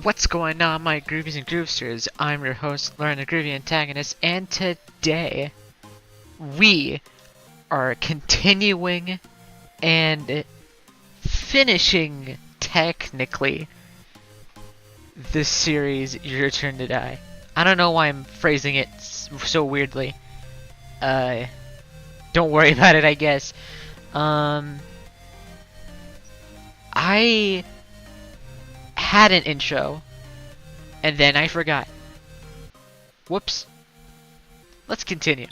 What's going on, my Groovies and Groovesters? I'm your host, Lauren the Groovy Antagonist, and today we are continuing and finishing, technically, this series, Your Turn to Die. I don't know why I'm phrasing it so weirdly. Don't worry about it, I guess. I had an intro, and then I forgot. Whoops. Let's continue.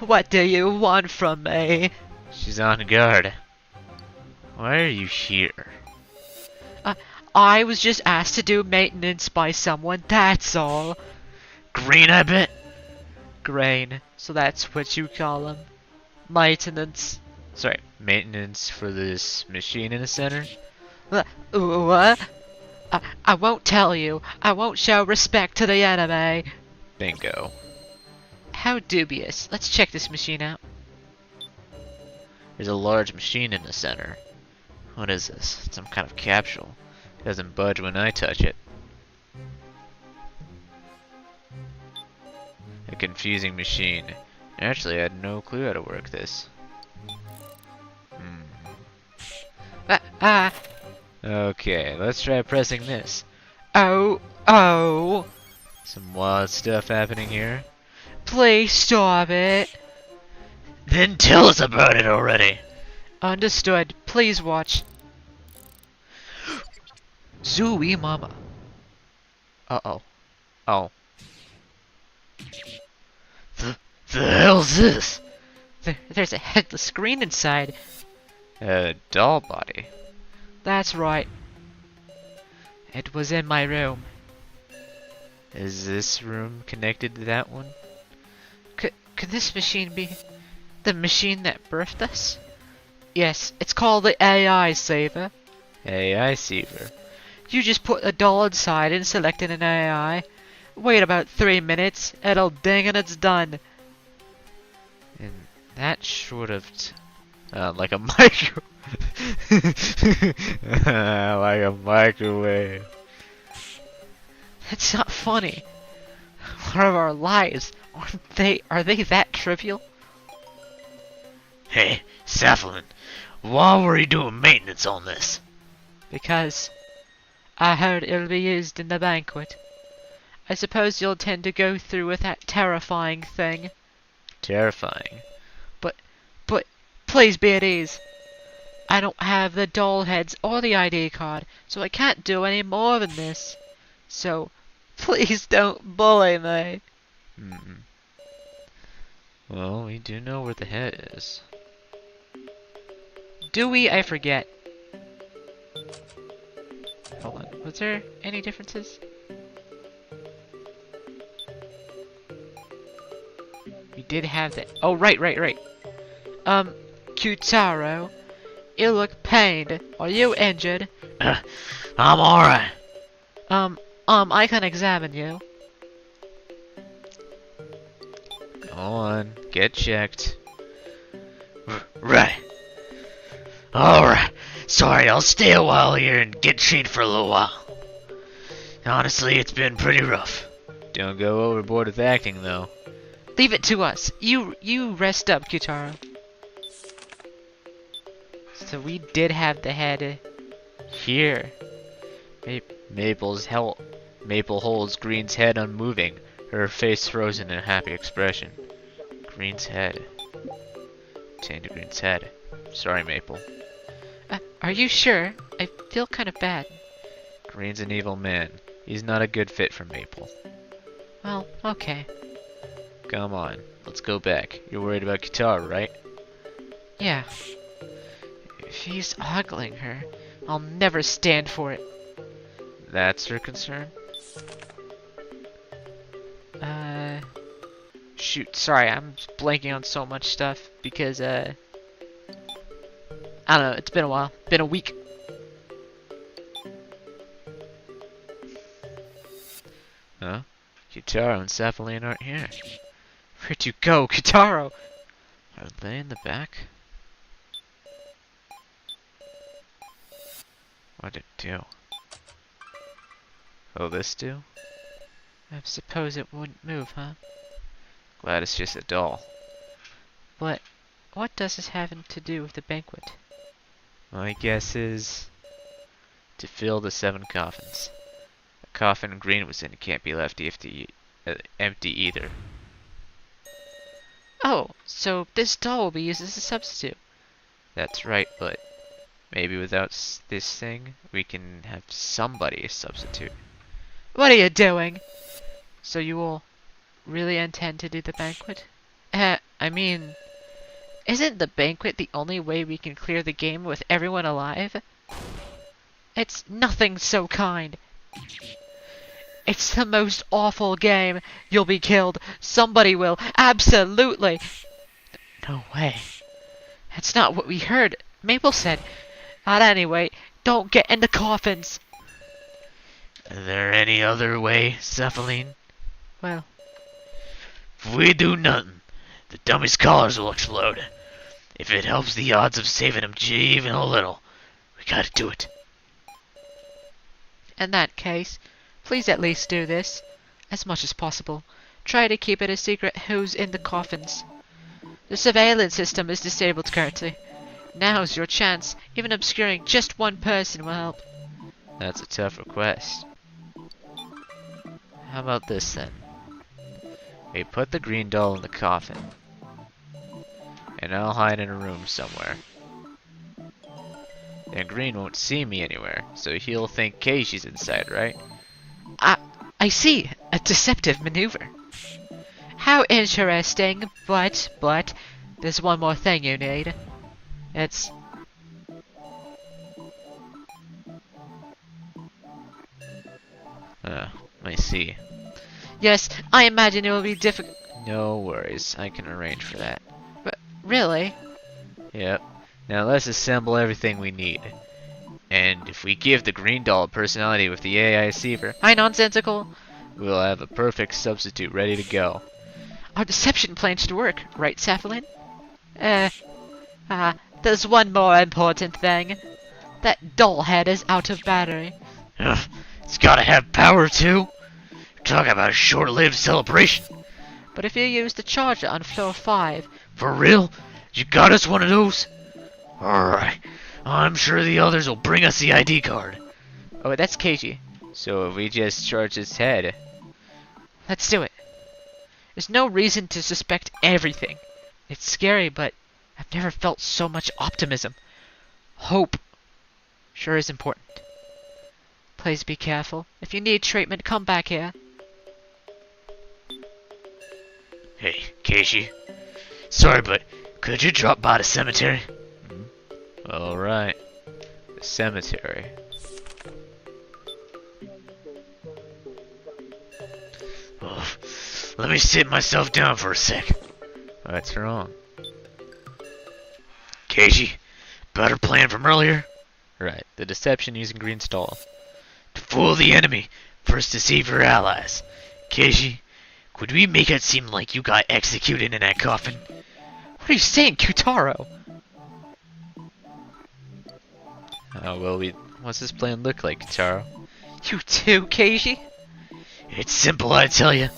What do you want from me? She's on guard. Why are you here? I was just asked to do maintenance by someone, that's all. Green, I bet? Grain, so that's what you call them. Maintenance. Sorry, maintenance for this machine in the center? What? I won't tell you. I won't show respect to the enemy. Bingo. How dubious. Let's check this machine out. There's a large machine in the center. What is this? Some kind of capsule. It doesn't budge when I touch it. A confusing machine. Actually, I had no clue how to work this. Okay, let's try pressing this. Oh. Some wild stuff happening here. Please stop it. Then tell us about it already. Understood. Please watch. Zooey mama. Uh-oh. Oh. The hell's this? There's a headless screen inside. A doll body. That's right. It was in my room. Is this room connected to that one? Could this machine be the machine that birthed us? Yes, it's called the AI Saver. AI Saver. You just put a doll inside and select an AI. Wait about 3 minutes, it'll ding and it's done. And that sort of like a micro like a microwave. That's not funny. What are our lives? Are they that trivial? Hey, Cephalin, why were you doing maintenance on this? Because I heard it'll be used in the banquet. I suppose you'll tend to go through with that terrifying thing. Terrifying. But please be at ease. I don't have the doll heads or the ID card, so I can't do any more than this. So, please don't bully me. Well, we do know where the head is. Do we? I forget. Hold on. Was there any differences? We did have that. Oh, right. Kutaro, you look pained. Are you injured? I'm alright. I can examine you. Go on, get checked. Right. Alright. Sorry, I'll stay a while here and get treated for a little while. Honestly, it's been pretty rough. Don't go overboard with acting, though. Leave it to us. You rest up, Kutaro. So we did have the head here. Maple holds Green's head unmoving, her face frozen in a happy expression. Green's head. Tend to Green's head. Sorry, Maple. Are you sure? I feel kind of bad. Green's an evil man. He's not a good fit for Maple. Well, okay. Come on, let's go back. You're worried about Guitar, right? Yeah. If he's ogling her, I'll never stand for it. That's her concern? Shoot, sorry, I'm blanking on so much stuff because, I don't know, it's been a while. Been a week. Huh? Kitaro and Cephalin aren't here. Where'd you go, Kitaro? Are they in the back? What'd it do? Will this do? I suppose it wouldn't move, huh? Glad it's just a doll. But what does this have to do with the banquet? My guess is to fill the 7 coffins. A coffin Green was in can't be left empty either. Oh, so this doll will be used as a substitute. That's right, but maybe without this thing, we can have somebody substitute. What are you doing? So you all really intend to do the banquet? I mean, isn't the banquet the only way we can clear the game with everyone alive? It's nothing so kind. It's the most awful game. You'll be killed. Somebody will. Absolutely. No way. That's not what we heard. Maple said. But anyway, don't get in the coffins. Is there any other way, Cephaline? Well, If we do nothing, the dummy's collars will explode. If it helps the odds of saving him even a little, we gotta do it. in that case, please at least do this. As much as possible. Try to keep it a secret who's in the coffins. The surveillance system is disabled currently. Now's your chance. Even obscuring just one person will help. That's a tough request. How about this then? We put the green doll in the coffin. And I'll hide in a room somewhere. Then Green won't see me anywhere, so he'll think Keishi's inside, right? I see. A deceptive maneuver. How interesting. But, there's one more thing you need. It's... I see. Yes, I imagine it will be difficult. No worries, I can arrange for that. But, really? Yep. Now let's assemble everything we need. And if we give the green doll a personality with the AI receiver, Hi, nonsensical. we'll have a perfect substitute ready to go. Our deception plan should work, right, Cephalin? There's one more important thing. That doll head is out of battery. Ugh, it's gotta have power too. Talk about a short-lived celebration. But if you use the charger on floor 5... For real? You got us one of those? Alright. I'm sure the others will bring us the ID card. Oh, that's Keiji. So if we just charge his head... Let's do it. There's no reason to suspect everything. It's scary, but I've never felt so much optimism. Hope sure is important. Please be careful. If you need treatment, come back here. Hey, Keishi. Sorry, but could you drop by the cemetery? Alright. The cemetery. Oh, let me sit myself down for a sec. What's wrong? Keishi, better plan from earlier? Right, the deception using green stall. To fool the enemy, first deceive your allies. Keishi, could we make it seem like you got executed in that coffin? What are you saying, Kutaro? What's this plan look like, Taro? You too, Keiji? It's simple, I tell you.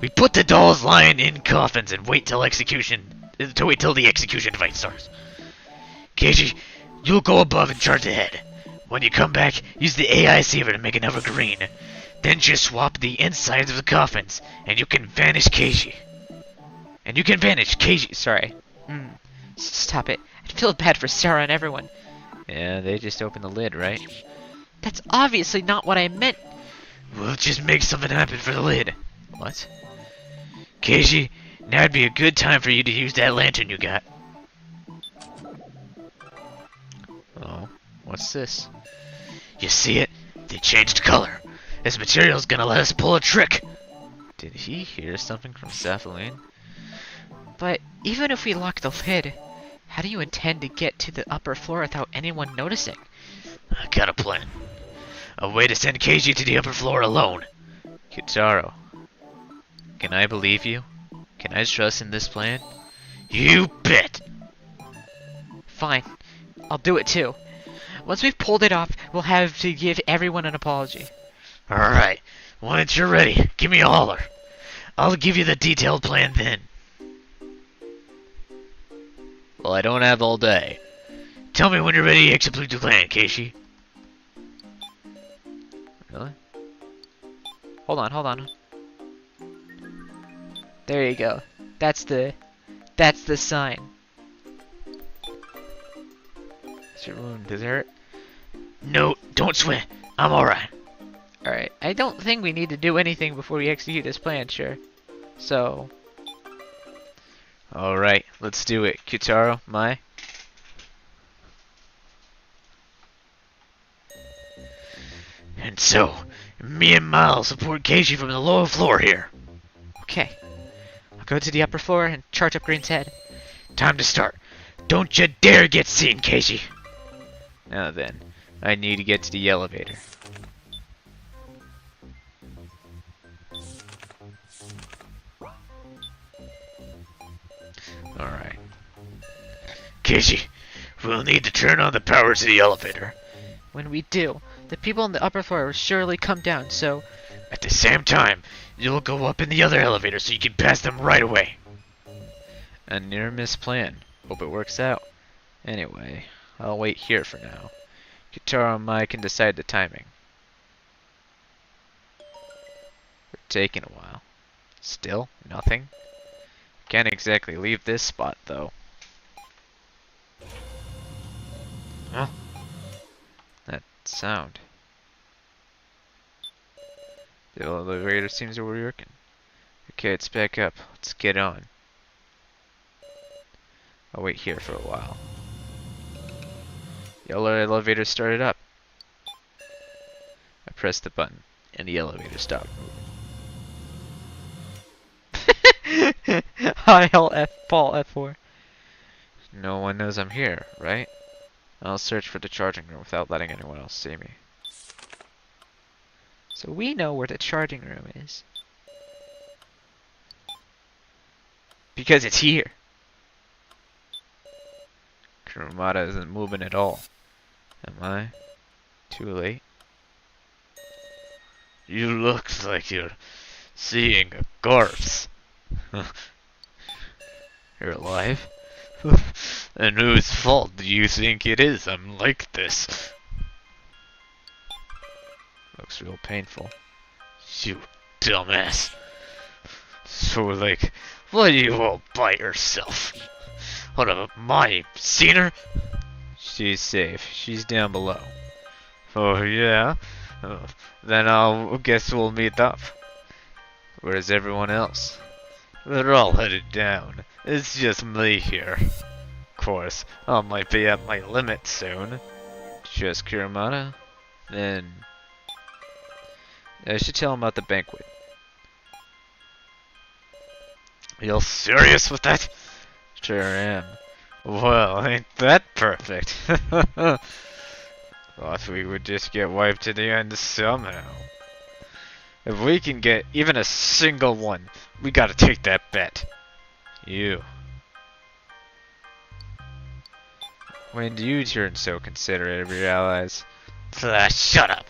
We put the dolls lying in coffins and wait till the execution fight starts. Keiji, you'll go above and charge ahead. When you come back, use the AI saver to make another green. Then just swap the insides of the coffins, and you can vanish Keiji. Sorry. Stop it. I'd feel bad for Sarah and everyone. Yeah, they just opened the lid, right? That's obviously not what I meant. We'll just make something happen for the lid. What? Keiji, now'd be a good time for you to use that lantern you got. Oh, what's this? You see it? They changed color. This material's gonna let us pull a trick. Did he hear something from Cephaline? But even if we lock the lid, how do you intend to get to the upper floor without anyone noticing? I got a plan. A way to send Keiji to the upper floor alone. Kitaro, can I believe you? Can I trust in this plan? You bet! Fine. I'll do it too. Once we've pulled it off, we'll have to give everyone an apology. Alright, once you're ready, give me a holler. I'll give you the detailed plan then. Well, I don't have all day. Tell me when you're ready to execute the plan, Casey. Really? Hold on. There you go. That's the sign. Is your wound? Does it hurt? No, don't sweat. I'm alright. Alright. I don't think we need to do anything before we execute this plan, sure. So. Alright, let's do it. Kitaro, Mai. And so, me and Miles support Casey from the lower floor here. Okay. I'll go to the upper floor and charge up Green's head. Time to start. Don't you dare get seen, Casey. Now then, I need to get to the elevator. Alright. Casey, we'll need to turn on the power to the elevator. When we do, the people on the upper floor will surely come down, so... At the same time, you'll go up in the other elevator so you can pass them right away. A near-miss plan. Hope it works out. Anyway, I'll wait here for now. Kitaro and Mai can decide the timing. We're taking a while. Still, nothing? Can't exactly leave this spot, though. Huh? That sound. The elevator seems to be working. Okay, it's back up. Let's get on. I'll wait here for a while. The elevator started up. I pressed the button, and the elevator stopped moving. I'll Paul F4. No one knows I'm here, right? I'll search for the charging room without letting anyone else see me. So we know where the charging room is. Because it's here. Kurumada isn't moving at all. Am I? Too late? You look like you're seeing a corpse. You're alive? And whose fault do you think it is I'm like this? Looks real painful. You dumbass. So like, why do you all by yourself? Hold up, Mai, seen her? She's safe. She's down below. Oh yeah? Then I'll guess we'll meet up. Where's everyone else? They're all headed down. It's just me here. Of course, I might be at my limit soon. Just Kurumada? Then... I should tell him about the banquet. You serious with that? Sure am. Well, ain't that perfect? Thought we would just get wiped to the end somehow. If we can get even a single one, we gotta take that bet. You. When do you turn so considerate of your allies? Shut up!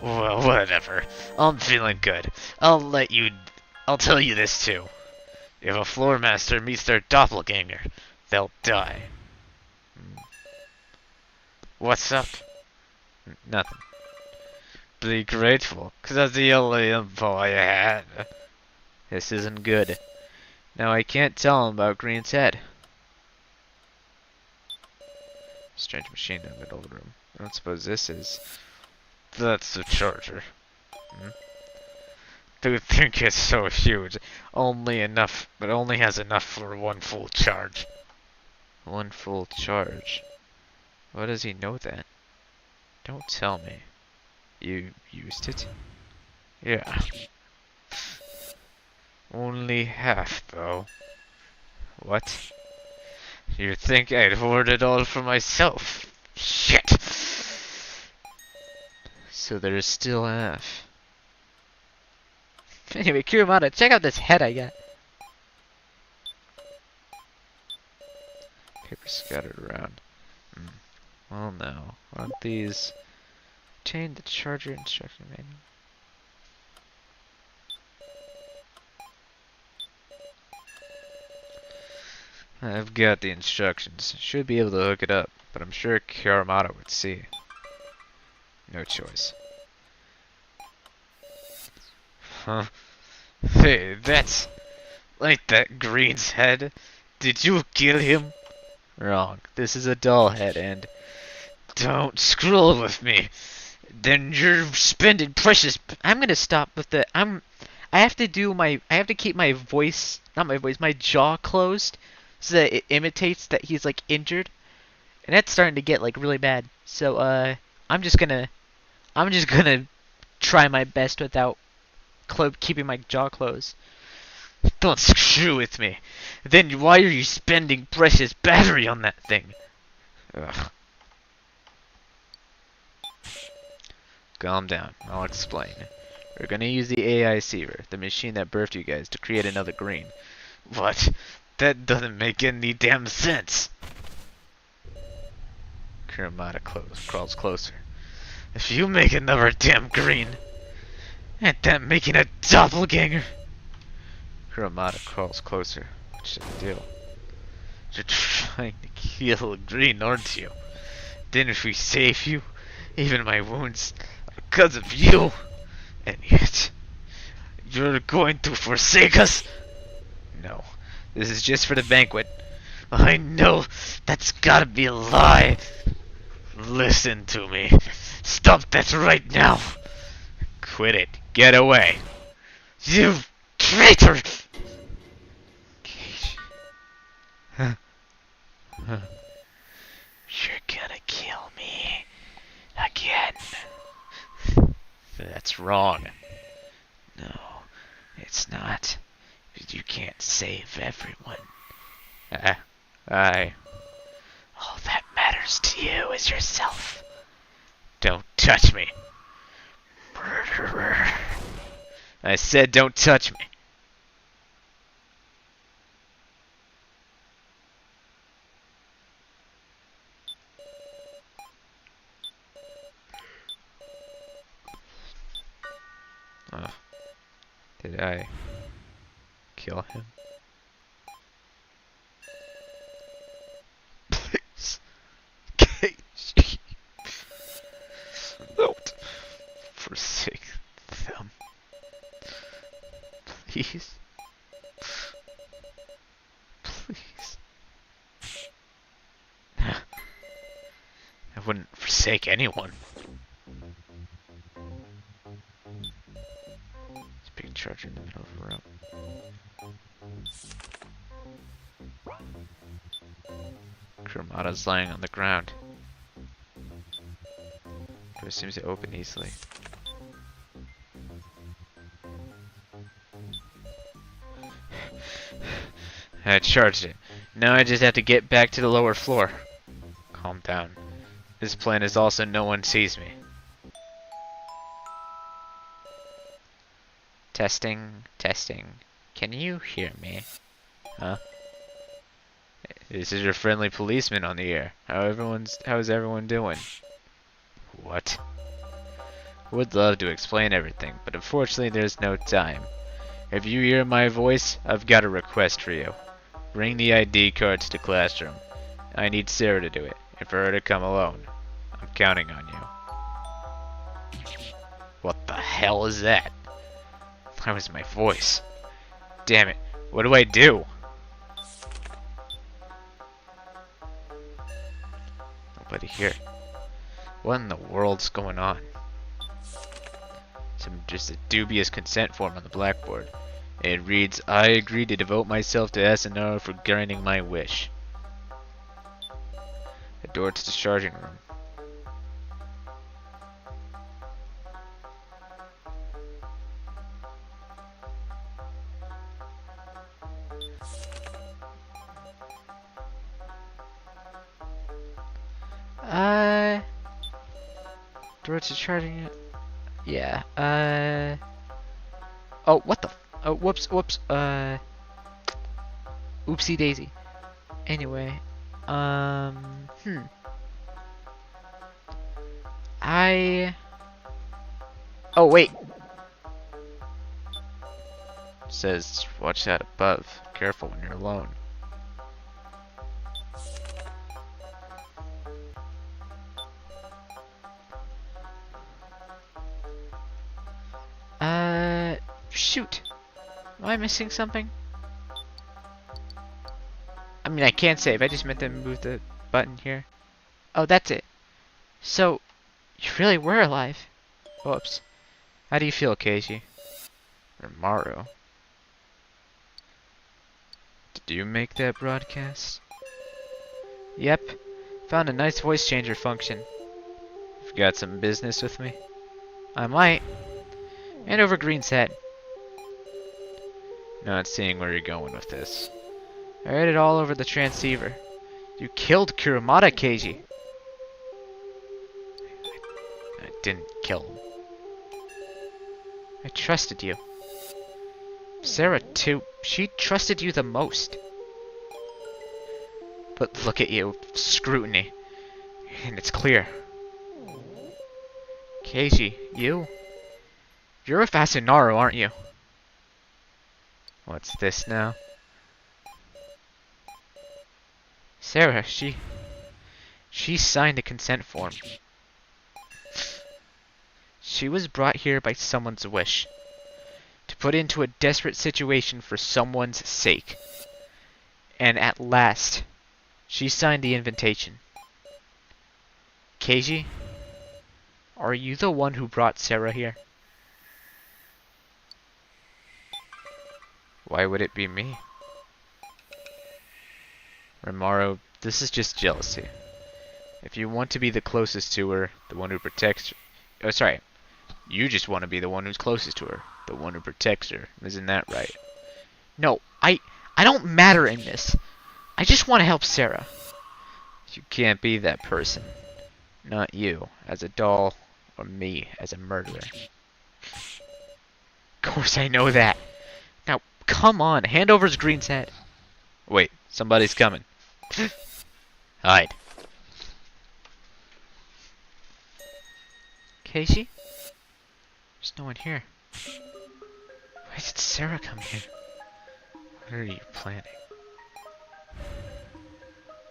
Well, whatever. I'm feeling good. I'll tell you this too. If a floor master meets their doppelganger, they'll die. What's up? Nothing. Be grateful, 'cause that's the only info I had. This isn't good. Now I can't tell him about Green's head. Strange machine in the middle of the room. I don't suppose this is... That's the charger. Do you think it's so huge? Only enough, but only has enough for one full charge. One full charge? Why does he know that? Don't tell me. You used it? Yeah. Only half, though. What? You think I'd hoard it all for myself? Shit! So there's still half. Anyway, Kurumada, check out this head I got. Paper scattered around. Well, no. Aren't these... Obtain the charger instruction manual. I've got the instructions. Should be able to hook it up, but I'm sure Karamata would see. No choice. Huh? Hey, that's... like that Green's head. Did you kill him? Wrong. This is a doll head, and... Don't scroll with me. Then you're spending precious... I'm gonna stop with the... I have to do my... I have to keep my voice... Not my voice, my jaw closed. So that it imitates that he's, like, injured. And that's starting to get, like, really bad. So, I'm just gonna try my best without keeping my jaw closed. Don't screw with me. Then why are you spending precious battery on that thing? Ugh. Calm down. I'll explain. We're gonna use the AI Seaver, the machine that birthed you guys, to create another Green. What? That doesn't make any damn sense. Kuramata crawls closer. If you make another damn Green, ain't that making a doppelganger? Kuramata crawls closer. What should I do? You're trying to kill a Green, aren't you? Didn't we save you? Even my wounds are because of you. And yet, you're going to forsake us? No, this is just for the banquet. I know that's gotta be a lie. Listen to me. Stop that right now. Quit it. Get away. You traitor! You're gonna kill me again. That's wrong. No, it's not. You can't save everyone. All that matters to you is yourself. Don't touch me. Murderer. I said don't touch me. Did I kill him? Please. Cage. Don't forsake them. Please. Please. I wouldn't forsake anyone. Big charger in the middle of the room. Kuramata's lying on the ground. Door seems to open easily. I charged it. Now I just have to get back to the lower floor. Calm down. This plan is also no one sees me. Testing, testing. Can you hear me? Huh? This is your friendly policeman on the air. How is everyone doing? What? Would love to explain everything, but unfortunately there's no time. If you hear my voice, I've got a request for you. Bring the ID cards to classroom. I need Sarah to do it, and for her to come alone. I'm counting on you. What the hell is that? That was my voice. Damn it. What do I do? Nobody here. What in the world's going on? Just a dubious consent form on the blackboard. It reads, I agree to devote myself to SNR for granting my wish. A door to the charging room. Door to charging it. Yeah. Oh, what the? Oh, whoops. Oopsie daisy. Anyway, Oh, wait. Says, watch out above. Careful when you're alone. Shoot. Am I missing something? I mean, I can't save. I just meant to move the button here. Oh, that's it. So, you really were alive. Whoops. How do you feel, Keiji? Or Maru? Did you make that broadcast? Yep. Found a nice voice changer function. You've got some business with me? I might. And over Green's head. Not seeing where you're going with this. I read it all over the transceiver. You killed Kurumada, Keiji. I didn't kill him. I trusted you. Sarah, too. She trusted you the most. But look at you. Scrutiny. And it's clear. Keiji, you're a Fasunaro, aren't you? What's this now? Sarah, she signed a consent form. She was brought here by someone's wish. To put into a desperate situation for someone's sake. And at last, she signed the invitation. Keiji, are you the one who brought Sarah here? Why would it be me? Rimaro, this is just jealousy. If you want to be the closest to her, the one who protects her... Oh, sorry. You just want to be the one who's closest to her, the one who protects her. Isn't that right? No, I don't matter in this. I just want to help Sarah. You can't be that person. Not you, as a doll, or me, as a murderer. Of course I know that. Now, come on, hand over Green's head. Wait, somebody's coming. Hide. Keiji? There's no one here. Why did Sarah come here? What are you planning?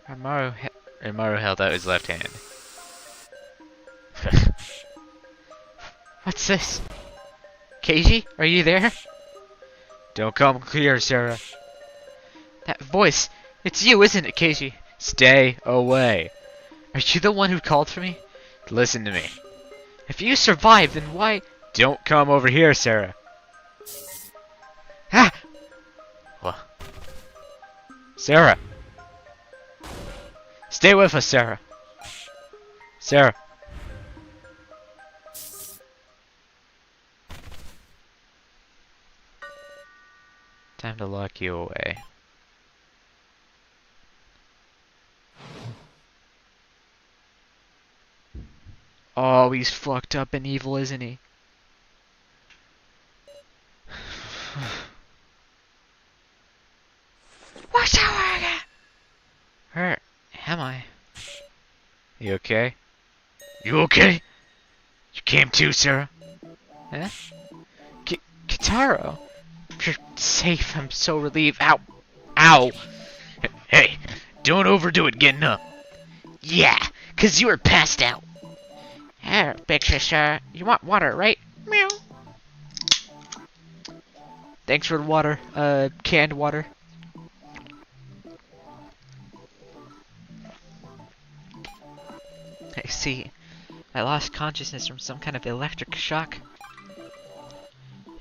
Rimaro held out his left hand. What's this? Keiji, are you there? Don't come here, Sarah. That voice, it's you, isn't it, Keiji? Stay away. Are you the one who called for me? Listen to me. If you survive, then why... Don't come over here, Sarah. Ah! What? Sarah! Stay with us, Sarah. Sarah. Time to lock you away. Oh, he's fucked up and evil, isn't he? What's that? Hurt? Am I? You okay? You okay? You came too, Sarah? Huh? Kitaro? You're safe. I'm so relieved. Ow! Ow! Hey, don't overdo it getting up. Yeah, 'cause you were passed out. Here, big sister. You want water, right? Meow. Thanks for the water. Canned water. I see. I lost consciousness from some kind of electric shock.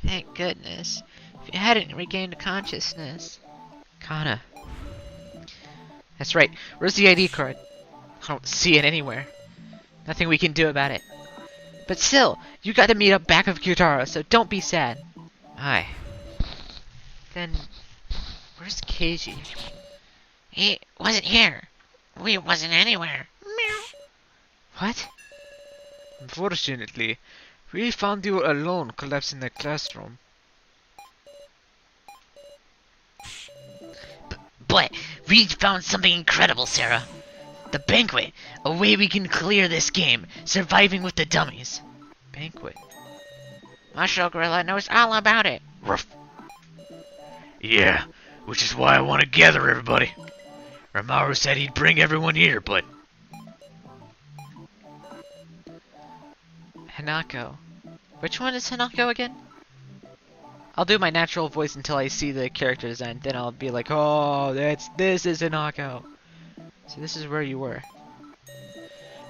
Thank goodness. If you hadn't regained consciousness. Kana. That's right. Where's the ID card? I don't see it anywhere. Nothing we can do about it. But still, you got to meet up back with Gyutaro, so don't be sad. Hi. Then, where's Keiji? He wasn't here. We wasn't anywhere. Meow. What? Unfortunately, we found you alone collapsed in the classroom. But we found something incredible, Sarah. The banquet! A way we can clear this game. Surviving with the dummies. Banquet. Mushroom Gorilla knows all about it. Ruff. Yeah, which is why I want to gather everybody. Ramaru said he'd bring everyone here, but... Hanako. Which one is Hanako again? I'll do my natural voice until I see the character design. Then I'll be like, oh, this is Hanako. So this is where you were.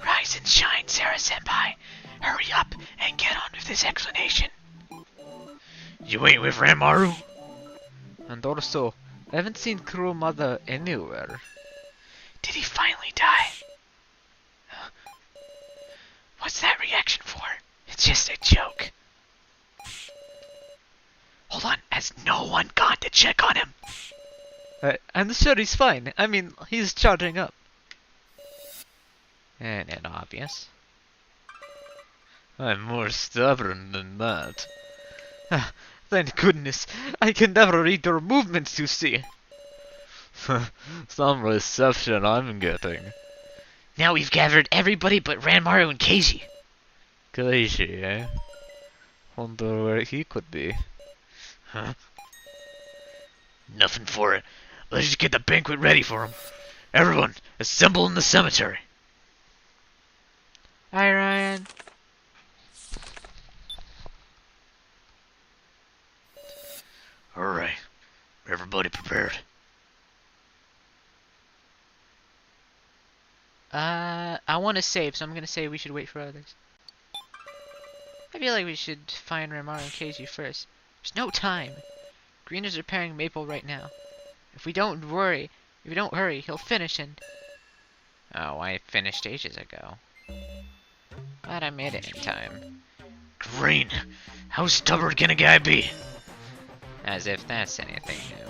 Rise and shine, Sarah Senpai. Hurry up and get on with this explanation. You ain't with Ramaru? And also, I haven't seen Kurumada anywhere. Did he finally die? What's that reaction for? It's just a joke. Hold on, has no one gone to check on him? I'm sure he's fine. I mean, he's charging up. And it obvious. I'm more stubborn than that. Thank goodness, I can never read your movements, you see. Some reception I'm getting. Now we've gathered everybody but Ranmaru and Keiji. Keiji, eh? Wonder where he could be. Huh? Nothing for it. Let's just get the banquet ready for him. Everyone, assemble in the cemetery. Hi, Ryan. Alright. Everybody prepared. I want to save, so I'm gonna say we should wait for others. I feel like we should find Ramaru and Keiji first. There's no time. Green is repairing Maple right now. If we don't hurry, he'll finish and... Oh, I finished ages ago. Glad I made it in time. Green, how stubborn can a guy be? As if that's anything new.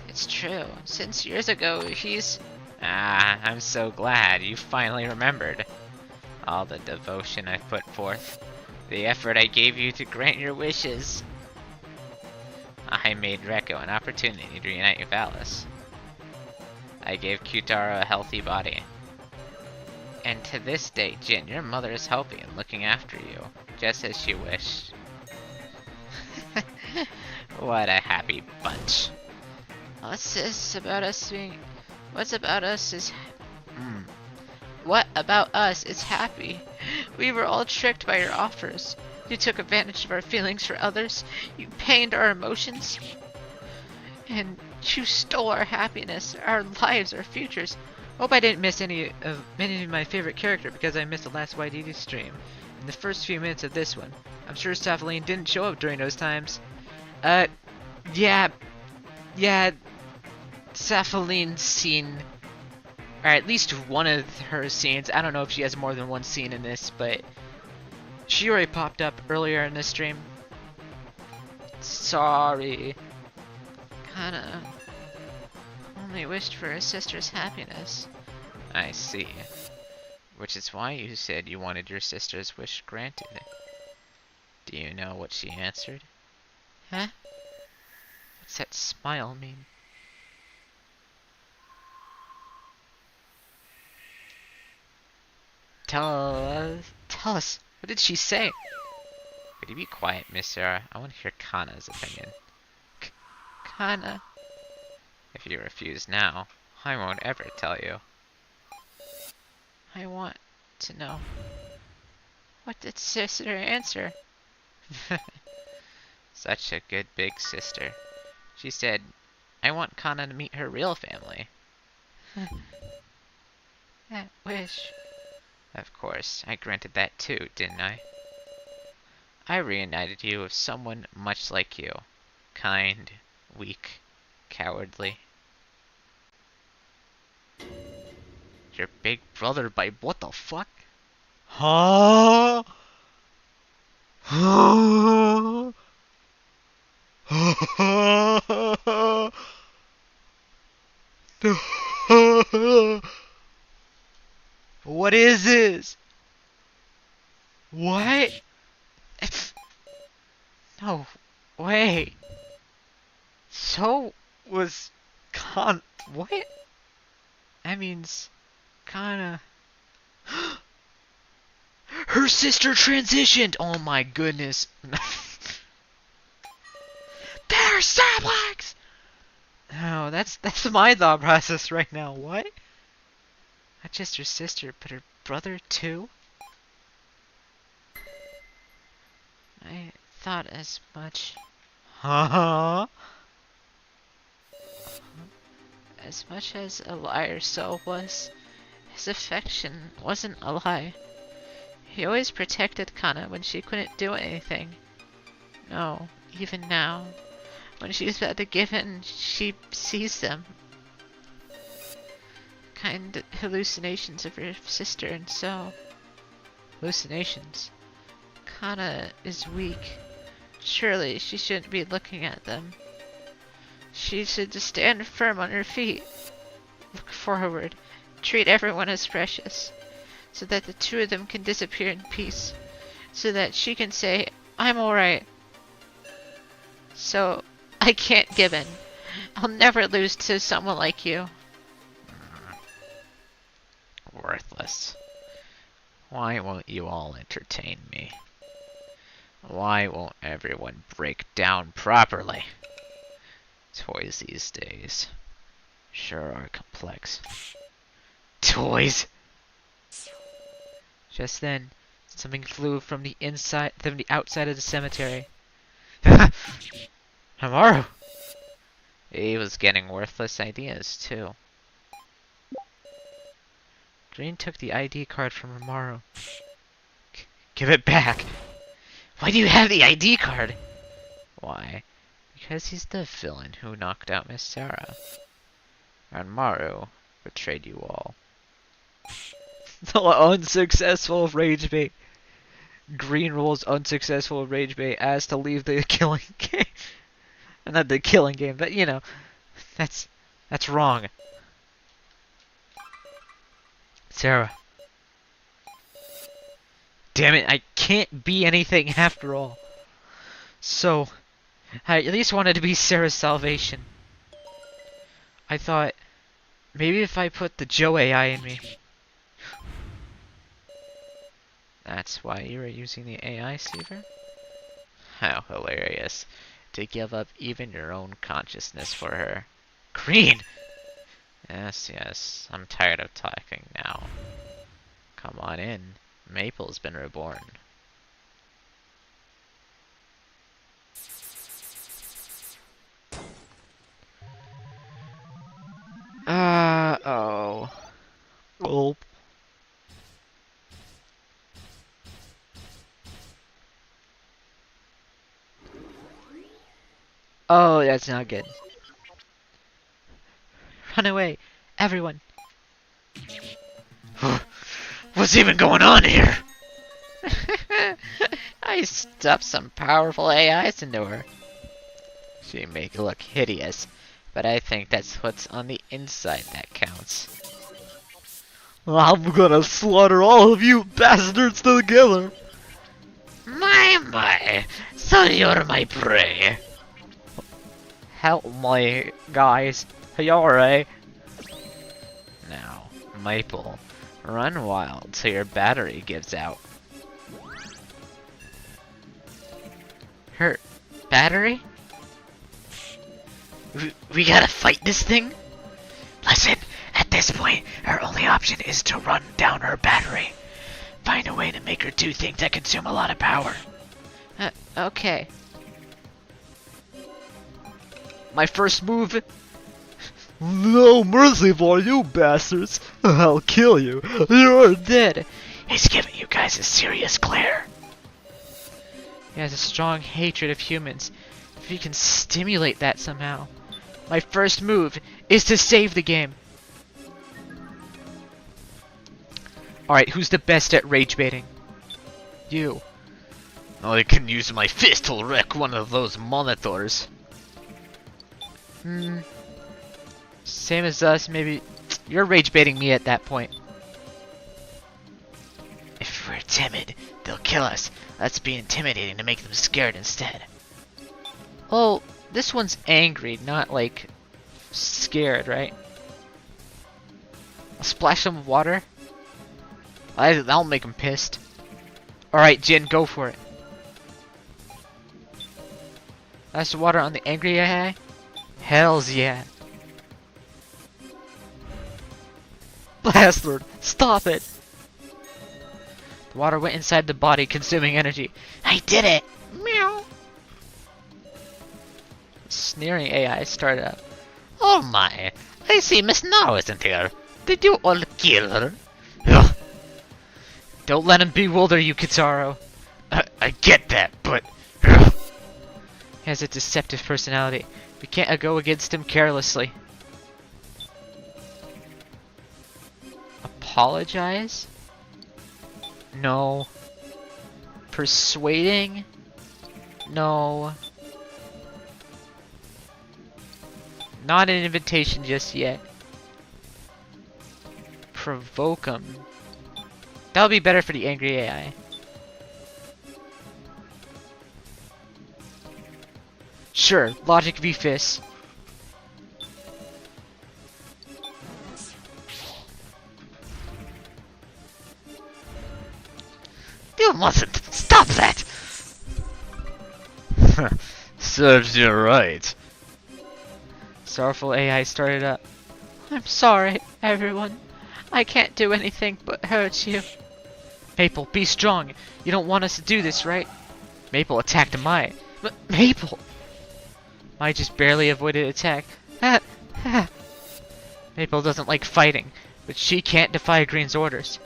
It's true. Since years ago, he's... Ah, I'm so glad you finally remembered. All the devotion I put forth. The effort I gave you to grant your wishes. I made Reko an opportunity to reunite with Alice. I gave Kyutaro a healthy body. And to this day, Jin, your mother is healthy and looking after you, just as she wished. What a happy bunch. What's this about us being... What about us is happy? We were all tricked by your offers. You took advantage of our feelings for others. You pained our emotions. And you stole our happiness, our lives, our futures. Hope I didn't miss any of my favorite character because I missed the last YDD stream. In the first few minutes of this one. I'm sure Saphaline didn't show up during those times. Yeah, Saphaline's scene, or at least one of her scenes, I don't know if she has more than one scene in this, but she already popped up earlier in the stream. Sorry. Kinda only wished for her sister's happiness. I see. Which is why you said you wanted your sister's wish granted. Do you know what she answered? Huh? What's that smile mean? Tell us, what did she say? Could you be quiet, Miss Sarah? I want to hear Kana's opinion. Kana? If you refuse now, I won't ever tell you. I want to know. What did sister answer? Such a good big sister. She said, I want Kana to meet her real family. That wish. Of course, I granted that too, didn't I? I reunited you with someone much like you. Kind, weak, cowardly. Your big brother by what the fuck? Huh? What is this? What? No way. So was what? That means kinda... Her sister transitioned! Oh my goodness. They're siblings! Oh, that's my thought process right now. What? Not just her sister, but her brother too? I thought as much. Huh? As much as a liar Soul was, his affection wasn't a lie. He always protected Kana when she couldn't do anything. No, even now, when she's about to give in, she sees them. Kind hallucinations of her sister and so. Hallucinations? Kana is weak. Surely she shouldn't be looking at them. She should just stand firm on her feet. Look forward. Treat everyone as precious. So that the two of them can disappear in peace. So that she can say, I'm alright. So, I can't give in. I'll never lose to someone like you. Worthless. Why won't you all entertain me? Why won't everyone break down properly? Toys these days sure are complex. Toys? Just then, something flew from the outside of the cemetery. Hamaru! He was getting worthless ideas too. Green took the ID card from Hamaru. Give it back! Why do you have the ID card? Why? Because he's the villain who knocked out Miss Sarah. And Maru betrayed you all. The unsuccessful rage bait. Green rolls unsuccessful rage bait as to leave the killing game. Not the killing game, but you know, that's wrong. Sarah. Damn it, I can't be anything after all. So, I at least wanted to be Sarah's salvation. I thought, maybe if I put the Joe AI in me. That's why you were using the AI Seaver? How hilarious. To give up even your own consciousness for her. Green! Yes, yes, I'm tired of talking now. Come on in. Maple's been reborn. Oh. Oh. Oh, that's not good. Run away, everyone. What's even going on here? I stuffed some powerful AIs into her. She may look hideous, but I think that's what's on the inside that counts. I'm gonna slaughter all of you bastards together. My, so you're my prey. Help me, guys. Are you alright? Now, Maple, run wild till your battery gives out. Her battery? We gotta fight this thing? Listen, at this point, our only option is to run down her battery. Find a way to make her do things that consume a lot of power. Okay. My first move. No mercy for you bastards. I'll kill you. You're dead. He's giving you guys a serious glare. He has a strong hatred of humans. If you can stimulate that somehow. My first move is to save the game. Alright, who's the best at rage baiting? You. I can use my fist to wreck one of those monitors. Same as us, maybe. You're rage baiting me at that point. If we're timid, they'll kill us. Let's be intimidating to make them scared instead. Oh, this one's angry, not like scared, right? I'll splash some water. That'll make him pissed. Alright, Jin, go for it. That's the water on the angry AI? Hells yeah. Blast Lord, stop it! The water went inside the body, consuming energy. I did it! Meow. Sneering AI started up. Oh my, I see Miss Now isn't here. Did you all kill her? Ugh. Don't let him bewilder you, Kitaro. I get that, but... He has a deceptive personality. We can't go against him carelessly. Apologize? No. Persuading? No. Not an invitation just yet. Provoke him. That'll be better for the angry AI. Sure, logic v fists. You mustn't! Stop that! Serves you right. Sorrowful AI started up. I'm sorry, everyone. I can't do anything but hurt you. Maple, be strong. You don't want us to do this, right? Maple attacked Mai. Maple! Mai just barely avoided attack. Maple doesn't like fighting, but she can't defy Green's orders.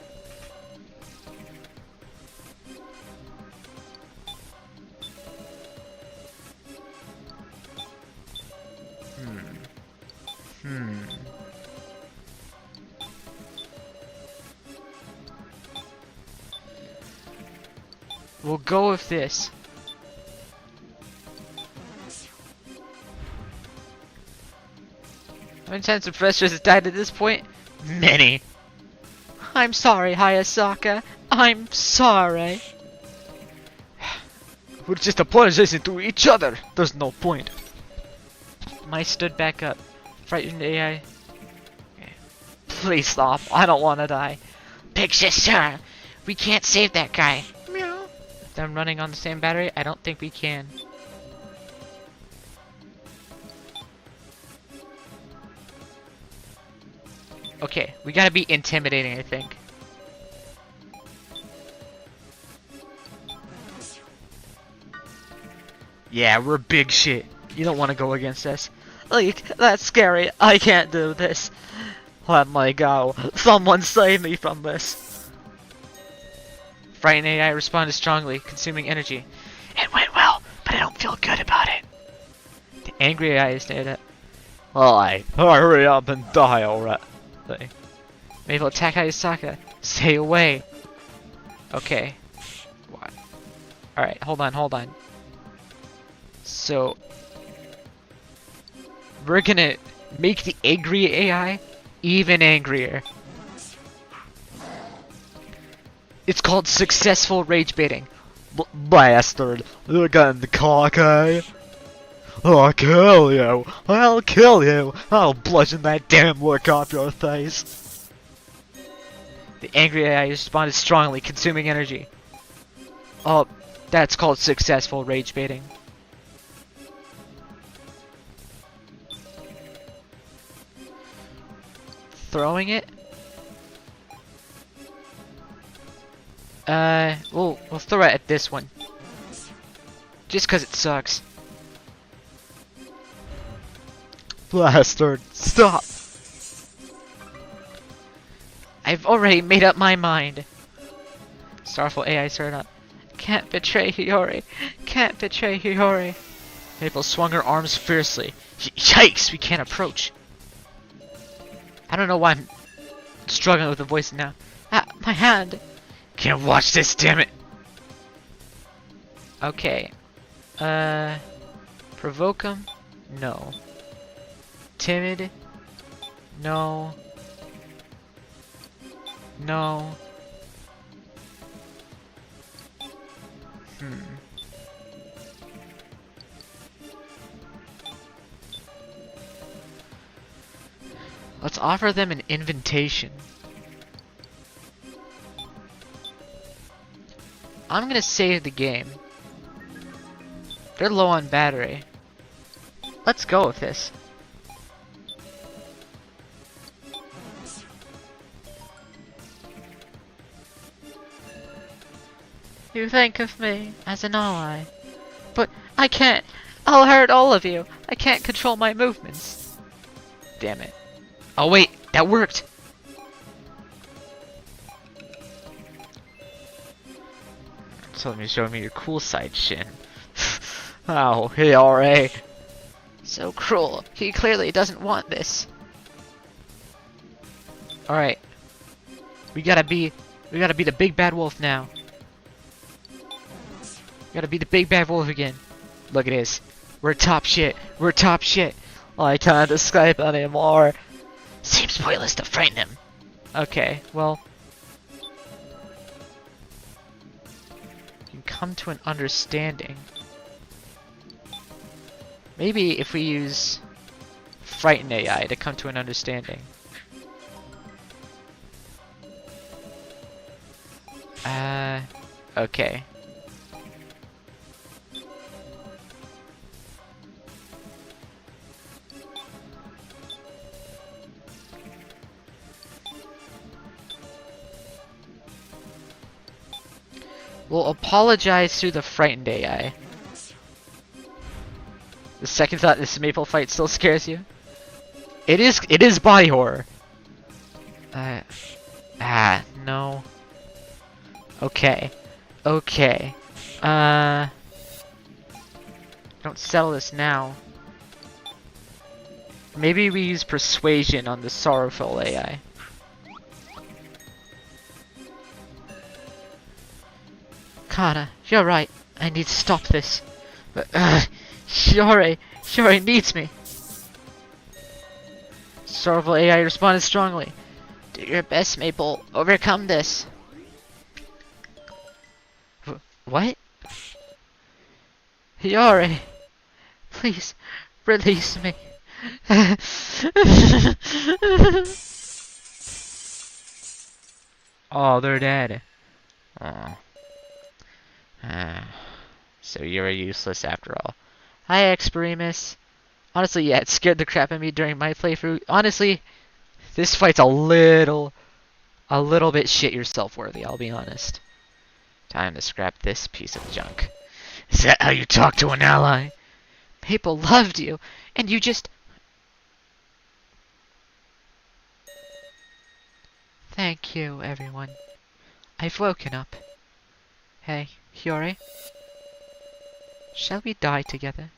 We'll go with this. How many times the professor has died at this point? Many. I'm sorry, Hayasaka. I'm sorry. We're just apologizing to each other. There's no point. Mai stood back up. Frightened AI. Please stop. I don't want to die. Big sister, we can't save that guy. Meow. If I'm running on the same battery, I don't think we can. Okay, we gotta be intimidating, I think. Yeah, we're big shit. You don't want to go against us. Like, that's scary. I can't do this. Let me go. Someone save me from this. Frightened AI responded strongly, consuming energy. It went well, but I don't feel good about it. The angry AI stared up. Alright, hurry up and die already. Maple, attack Hayasaka. Stay away. Okay. What? Alright, hold on. So, we're gonna make the angry AI even angrier. It's called successful rage baiting. Bastard, you're getting cocky. I'll kill you. I'll kill you. I'll bludgeon that damn look off your face. The angry AI responded strongly, consuming energy. Oh, that's called successful rage baiting. Throwing it? We'll throw it at this one. Just cause it sucks. Bastard, stop. I've already made up my mind. Starful AI started up. Can't betray Hiyori. Can't betray Hiyori. Maple swung her arms fiercely. Yikes, we can't approach. I don't know why I'm struggling with the voice now. Ah, my hand. Can't watch this, damn it. Okay. Provoke him? No. Timid? No. No. Let's offer them an invitation. I'm gonna save the game. They're low on battery. Let's go with this. You think of me as an ally, but I can't. I'll hurt all of you. I can't control my movements. Damn it. Oh wait, that worked. So let me show me your cool side, Shin. Oh, hey, alright. So cruel. He clearly doesn't want this. Alright. We gotta be the big bad wolf now. We gotta be the big bad wolf again. Look at this. We're top shit. We're top shit. I can't escape anymore. Seems pointless to frighten him. Okay, well. You can come to an understanding. Maybe if we use Frighten AI to come to an understanding. Okay. We'll apologize to the Frightened AI. The second thought, this maple fight still scares you? It is body horror. No. Okay. Okay. Don't settle this now. Maybe we use persuasion on the sorrowful AI. Kana, you're right. I need to stop this. But, Shiori needs me. Sorrowful AI responded strongly. Do your best, Maple. Overcome this. What? Shiori, please release me. Oh, they're dead. Oh. So you're useless after all. Hi, Experimus. Honestly, yeah, it scared the crap out of me during my playthrough. Honestly, this fight's a little bit shit yourself worthy, I'll be honest. Time to scrap this piece of junk. Is that how you talk to an ally? People loved you, and you just... Thank you, everyone. I've woken up. Hey, Hiyori? Shall we die together?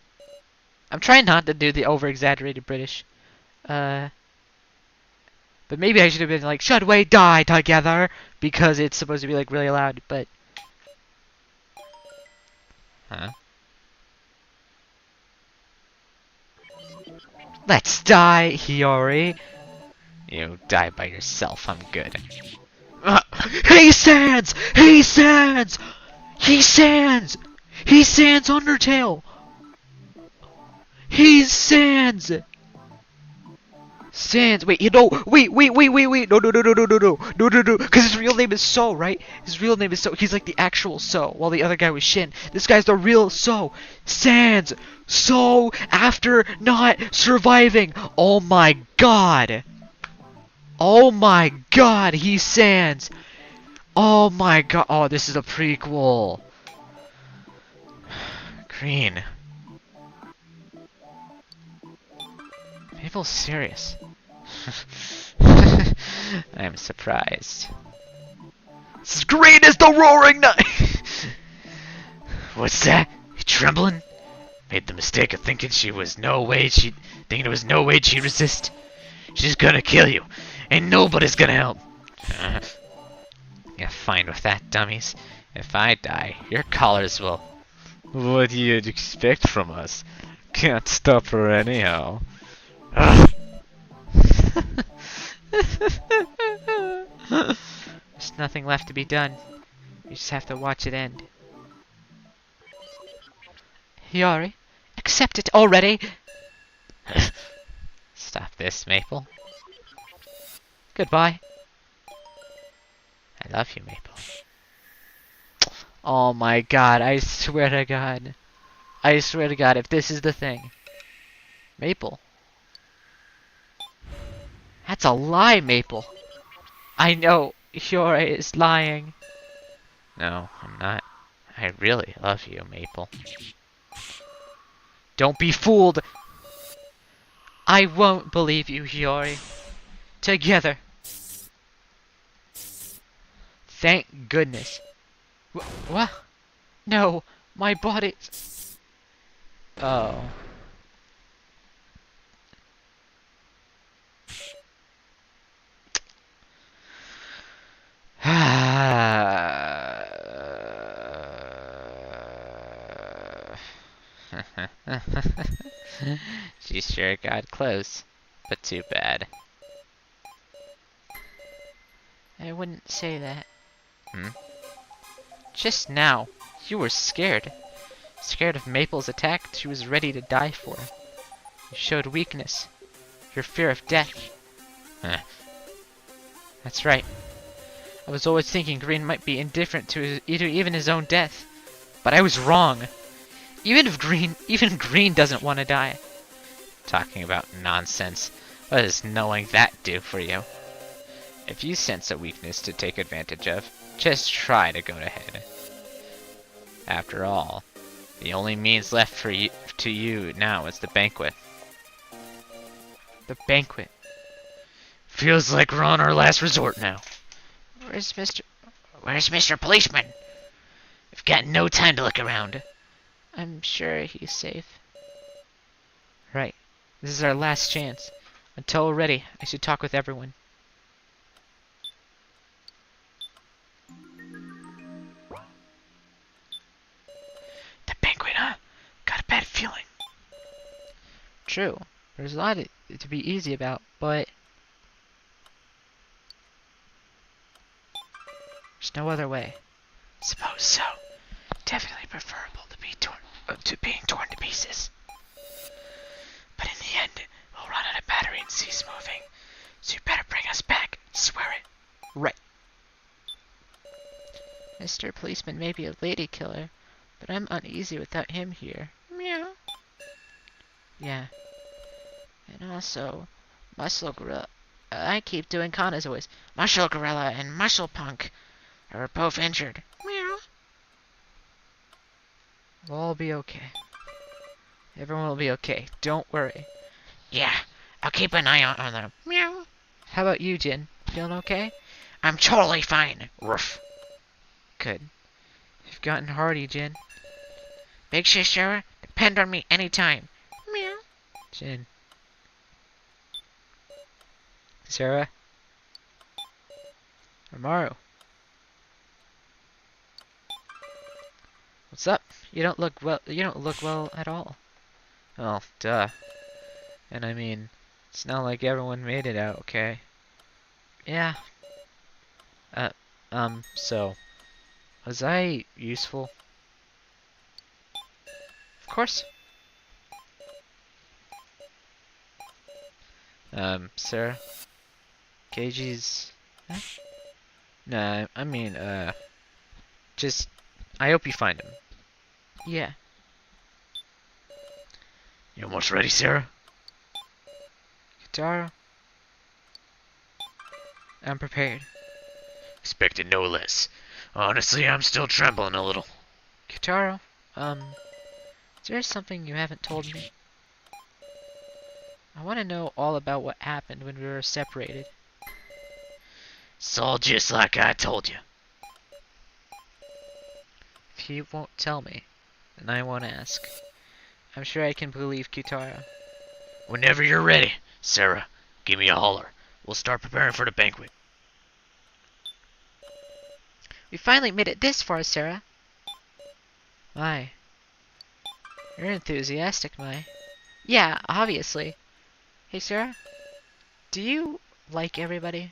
I'm trying not to do the over-exaggerated British. But maybe I should have been like, should we die together? Because it's supposed to be like really loud, but... Huh? Let's die, Hiyori! You die by yourself, I'm good. He Sans! He Sans! He Sans! He Sans Undertale! He's Sans! Sans, wait, wait, no, because his real name is So, right? His real name is So, he's like the actual So, while the other guy was Shin. This guy's the real So! Sans! So, after not surviving! Oh my god! Oh my god, he's Sans! Oh my god, oh, this is a prequel! Green. People's serious. I'm surprised. This is green as the roaring night! What's that? You trembling? Made the mistake of thinking there was no way she'd resist. She's gonna kill you, and nobody's gonna help. You're fine with that, dummies. If I die, your collars will... What do you expect from us? Can't stop her anyhow. There's nothing left to be done. You just have to watch it end. Hiyori, accept it already! Stop this, Maple. Goodbye. I love you, Maple. Oh my god, I swear to god. I swear to god, if this is the thing. Maple. That's a lie, Maple. I know, Hiyori is lying. No, I'm not. I really love you, Maple. Don't be fooled. I won't believe you, Hiyori. Together. Thank goodness. What? No, my body. Oh. She sure got close, but too bad. I wouldn't say that. Hmm? Just now, you were scared. Scared of Maple's attack she was ready to die for. You showed weakness. Your fear of death. Huh. That's right. I was always thinking Green might be indifferent to even his own death. But I was wrong. Even Green doesn't want to die. Talking about nonsense. What does knowing that do for you? If you sense a weakness to take advantage of, just try to go ahead. After all, the only means left for you now is the banquet. The banquet. Feels like we're on our last resort now. Where's Mr. Where's Mr. Policeman? We've got no time to look around. I'm sure he's safe. Right. This is our last chance. Until we're ready, I should talk with everyone. The banquet, huh? Got a bad feeling. True. There's a lot to be easy about, but there's no other way. Suppose so. Definitely preferable to being torn to pieces. But in the end, we'll run out of battery and cease moving. So you better bring us back. Swear it. Right. Mr. Policeman may be a lady killer, but I'm uneasy without him here. Meow. Yeah. And also, Muscle Gorilla. I keep doing Kana's voice. Muscle Gorilla and Muscle Punk are both injured. Meow. We'll all be okay. Everyone will be okay. Don't worry. Yeah, I'll keep an eye on them. Meow. How about you, Jin? Feeling okay? I'm totally fine. Ruff. Good. You've gotten hardy, Jin. Big Shishara, depend on me anytime. Meow. Jin. Sarah? Amaru? What's up? You don't look well at all. Well, duh. And I mean, it's not like everyone made it out okay. Yeah. So, was I useful? Of course. Sarah? Keiji's... Huh? Nah, I mean, just... I hope you find him. Yeah. You almost ready, Sarah? Kitaro? I'm prepared. Expected no less. Honestly, I'm still trembling a little. Kitaro, is there something you haven't told me? I want to know all about what happened when we were separated. It's all just like I told you. If you won't tell me, then I won't ask. I'm sure I can believe Kitaro. Whenever you're ready, Sarah, give me a holler. We'll start preparing for the banquet. We finally made it this far, Sarah. My. You're enthusiastic, Mai. Yeah, obviously. Hey, Sarah? Do you like everybody?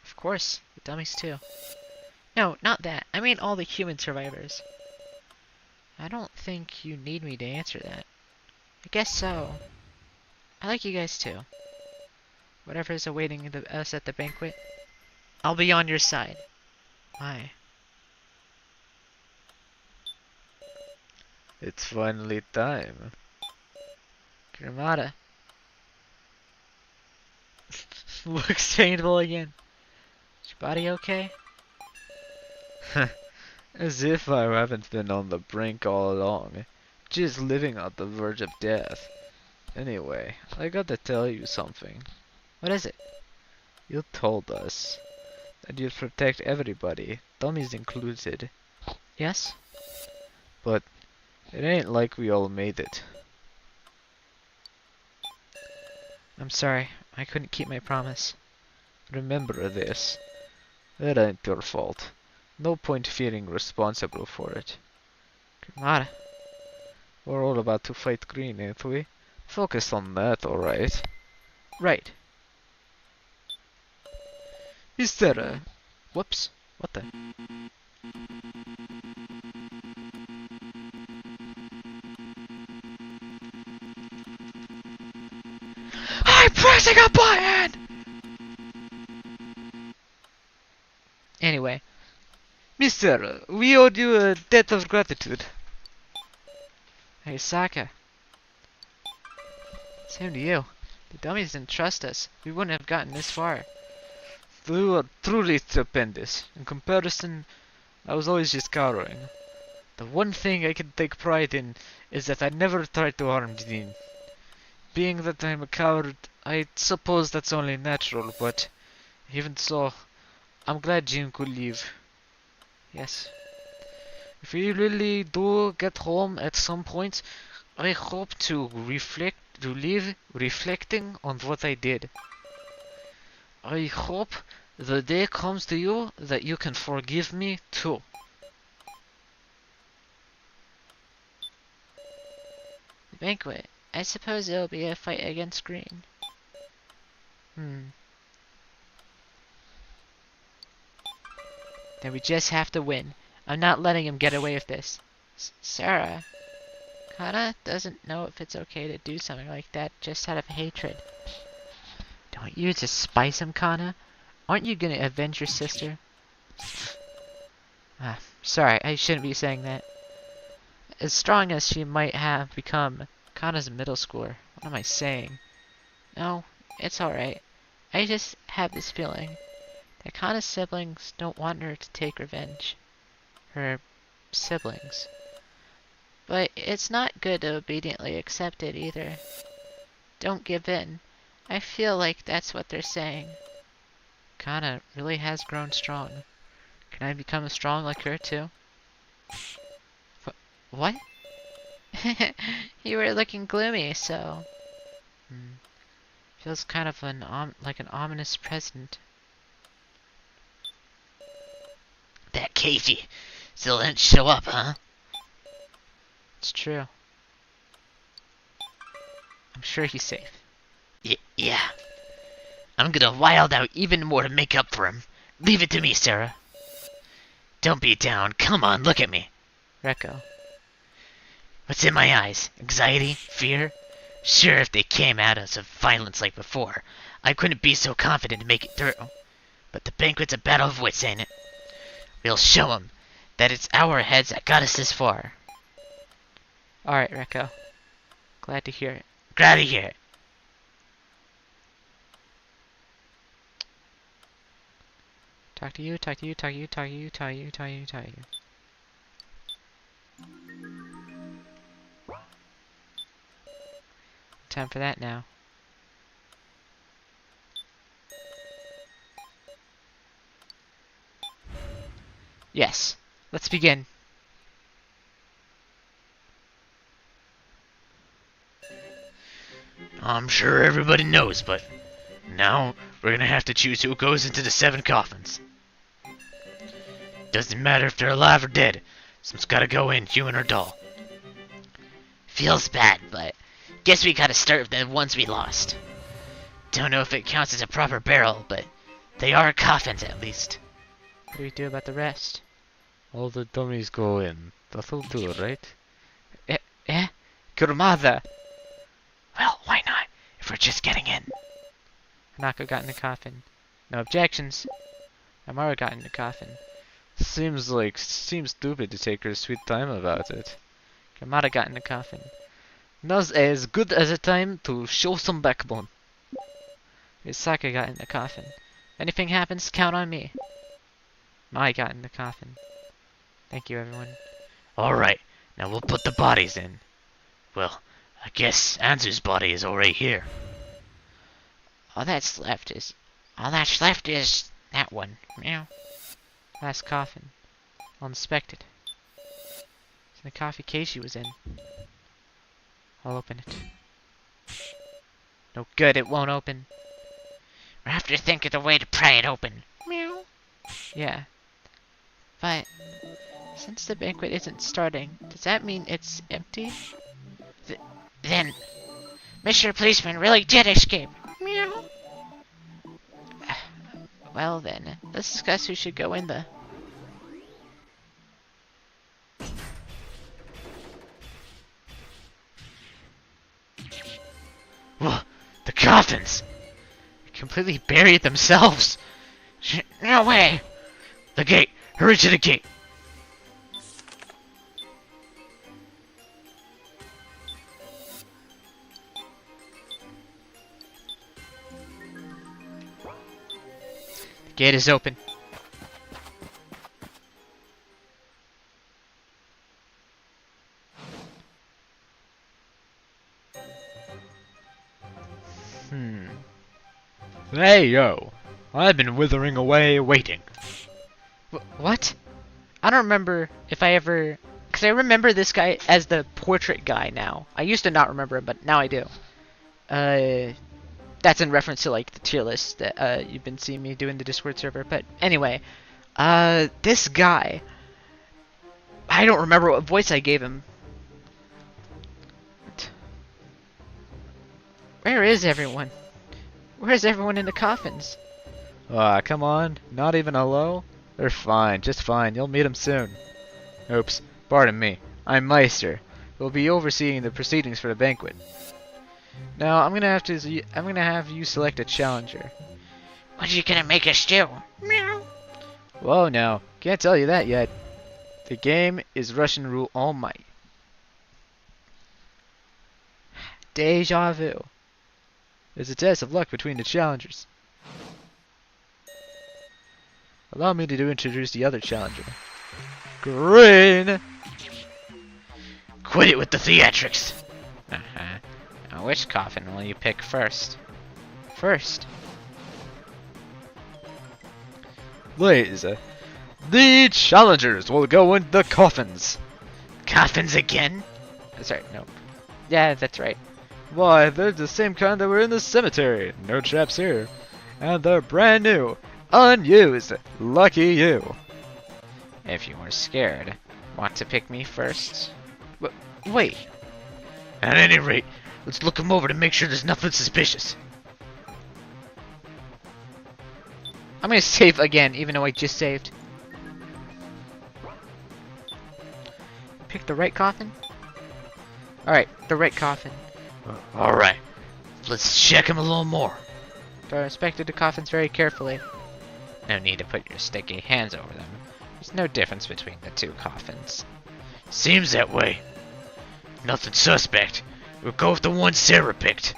Of course, the dummies too. No, not that. I mean all the human survivors. I don't think you need me to answer that. I guess so. I like you guys too. whatever's awaiting us at the banquet. I'll be on your side. My. It's finally time. Gramada. Looks painful again. Is your body okay? As if I haven't been on the brink all along, just living on the verge of death. Anyway, I gotta tell you something. What is it? You told us that you'd protect everybody, dummies included, Yes? but it ain't like we all made it. I'm sorry. I couldn't keep my promise. Remember this. That ain't your fault. No point feeling responsible for it. Gramada. We're all about to fight green, ain't we? Focus on that, alright? Right. Mister, Whoops. What the? I'm pressing a button! Anyway. Mister, we owed you a debt of gratitude. Hey, Saka. Same to you. The dummies didn't trust us. We wouldn't have gotten this far. You are truly stupendous. In comparison, I was always just cowering. The one thing I can take pride in is that I never tried to harm Dean. Being that I'm a coward, I suppose that's only natural, but even so, I'm glad Jean could leave. Yes. If we really do get home at some point, I hope to live reflecting on what I did. I hope the day comes to you that you can forgive me too. The banquet. I suppose it'll be a fight against green. Then we just have to win. I'm not letting him get away with this. Sarah. Kana doesn't know if it's okay to do something like that just out of hatred. Don't you just spice him, Kana? Aren't you gonna avenge your sister? Sorry, I shouldn't be saying that. As strong as she might have become, Kana's a middle schooler. What am I saying? No, it's alright. I just have this feeling that Kana's siblings don't want her to take revenge. Her siblings. But it's not good to obediently accept it either. Don't give in. I feel like that's what they're saying. Kana really has grown strong. Can I become strong like her too? What? You were looking gloomy, so... Feels kind of like an ominous present. That Casey still didn't show up, huh? It's true. I'm sure he's safe. Yeah. I'm gonna wild out even more to make up for him. Leave it to me, Sarah. Don't be down. Come on, look at me. Rekko. What's in my eyes? Anxiety? Fear? Sure, if they came at us of violence like before, I couldn't be so confident to make it through. But the banquet's a battle of wits, ain't it? We'll show 'em that it's our heads that got us this far. Alright, Rekko. Glad to hear it. Glad to hear it. Talk to you, talk to you, talk to you, talk to you, talk to you, talk to you, talk to you. Time for that now. Yes, let's begin. I'm sure everybody knows, but now we're gonna have to choose who goes into the 7 coffins. Doesn't matter if they're alive or dead. Someone's gotta go in, human or doll. Feels bad, but guess we gotta start with the ones we lost. Don't know if it counts as a proper burial, but they are coffins at least. What do we do about the rest? All the dummies go in. That'll do, right? Eh? Kurumada! Well, why not, if we're just getting in? Nako got in the coffin. No objections. Amara got in the coffin. Seems stupid to take her sweet time about it. Kamada got in the coffin. Now's as good as a time to show some backbone. Misaka got in the coffin. If anything happens, count on me. Mai got in the coffin. Thank you, everyone. Alright, now we'll put the bodies in. Well, I guess Anzu's body is already here. All that's left is that one. Meow. Last coffin. I'll inspect it. It's in the coffee case she was in. I'll open it. No good, it won't open. We'll have to think of the way to pry it open. Meow. Yeah. But since the banquet isn't starting, does that mean it's empty? Then, Mr. Policeman really did escape. Meow. Well then, let's discuss who should go in the... Whoa, the coffins! completely buried themselves. No way! The gate! Hurry to the gate! The gate is open. Hey, yo. I've been withering away waiting. What? I don't remember if I ever... Because I remember this guy as the portrait guy now. I used to not remember him, but now I do. That's in reference to, like, the tier list that you've been seeing me do in the Discord server. But anyway, this guy... I don't remember what voice I gave him. Where is everyone? Where's everyone in the coffins? Ah, come on. Not even hello? They're fine, just fine. You'll meet them soon. Oops. Pardon me. I'm Meister. Will be overseeing the proceedings for the banquet. Now, I'm gonna have you select a challenger. What are you gonna make us do? Meow. Whoa, now. Can't tell you that yet. The game is Russian Rule All Might. Deja vu. There's a test of luck between the challengers. Allow me to introduce the other challenger. Green! Quit it with the theatrics! Now, which coffin will you pick first? First? Ladies, the challengers will go in the coffins. Coffins again? Sorry, no. Yeah, that's right. Why, they're the same kind that were in the cemetery. No traps here. And they're brand new. Unused. Lucky you. If you were scared, want to pick me first? Wait. At any rate, let's look him over to make sure there's nothing suspicious. I'm gonna save again, even though I just saved. Pick the right coffin? Alright, the right coffin. Alright, let's check him a little more. So I inspected the coffins very carefully. No need to put your sticky hands over them. There's no difference between the two coffins. Seems that way. Nothing suspect. We'll go with the one Sarah picked.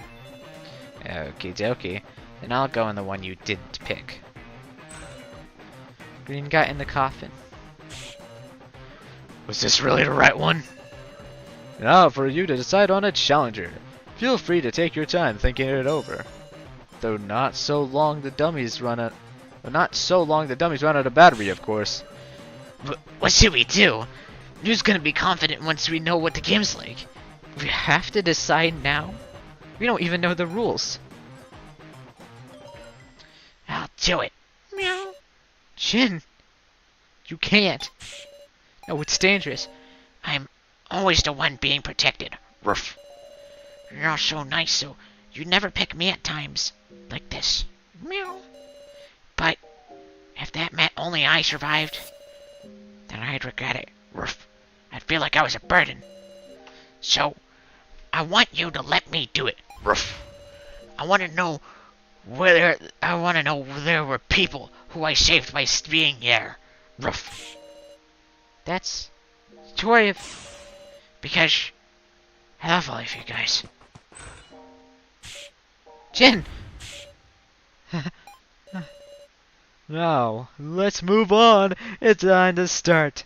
Okie dokie. Then I'll go in the one you didn't pick. Green got in the coffin. Was this really the right one? Now for you to decide on a challenger. Feel free to take your time thinking it over. Though not so long the dummies run out of battery, of course. What should we do? Who's gonna be confident once we know what the game's like? We have to decide now? We don't even know the rules. I'll do it. Meow. Jin! You can't. No, it's dangerous. I'm always the one being protected. Ruff. You're all so nice, so you never pick me at times like this. Meow. But if that meant only I survived, then I'd regret it. Ruff. I'd feel like I was a burden. So, I want you to let me do it. Ruff. I want to know Whether I want to know whether there were people who I saved by being here. Roof. That's the story of... Because I love all of you guys. Jin! Now, let's move on. It's time to start.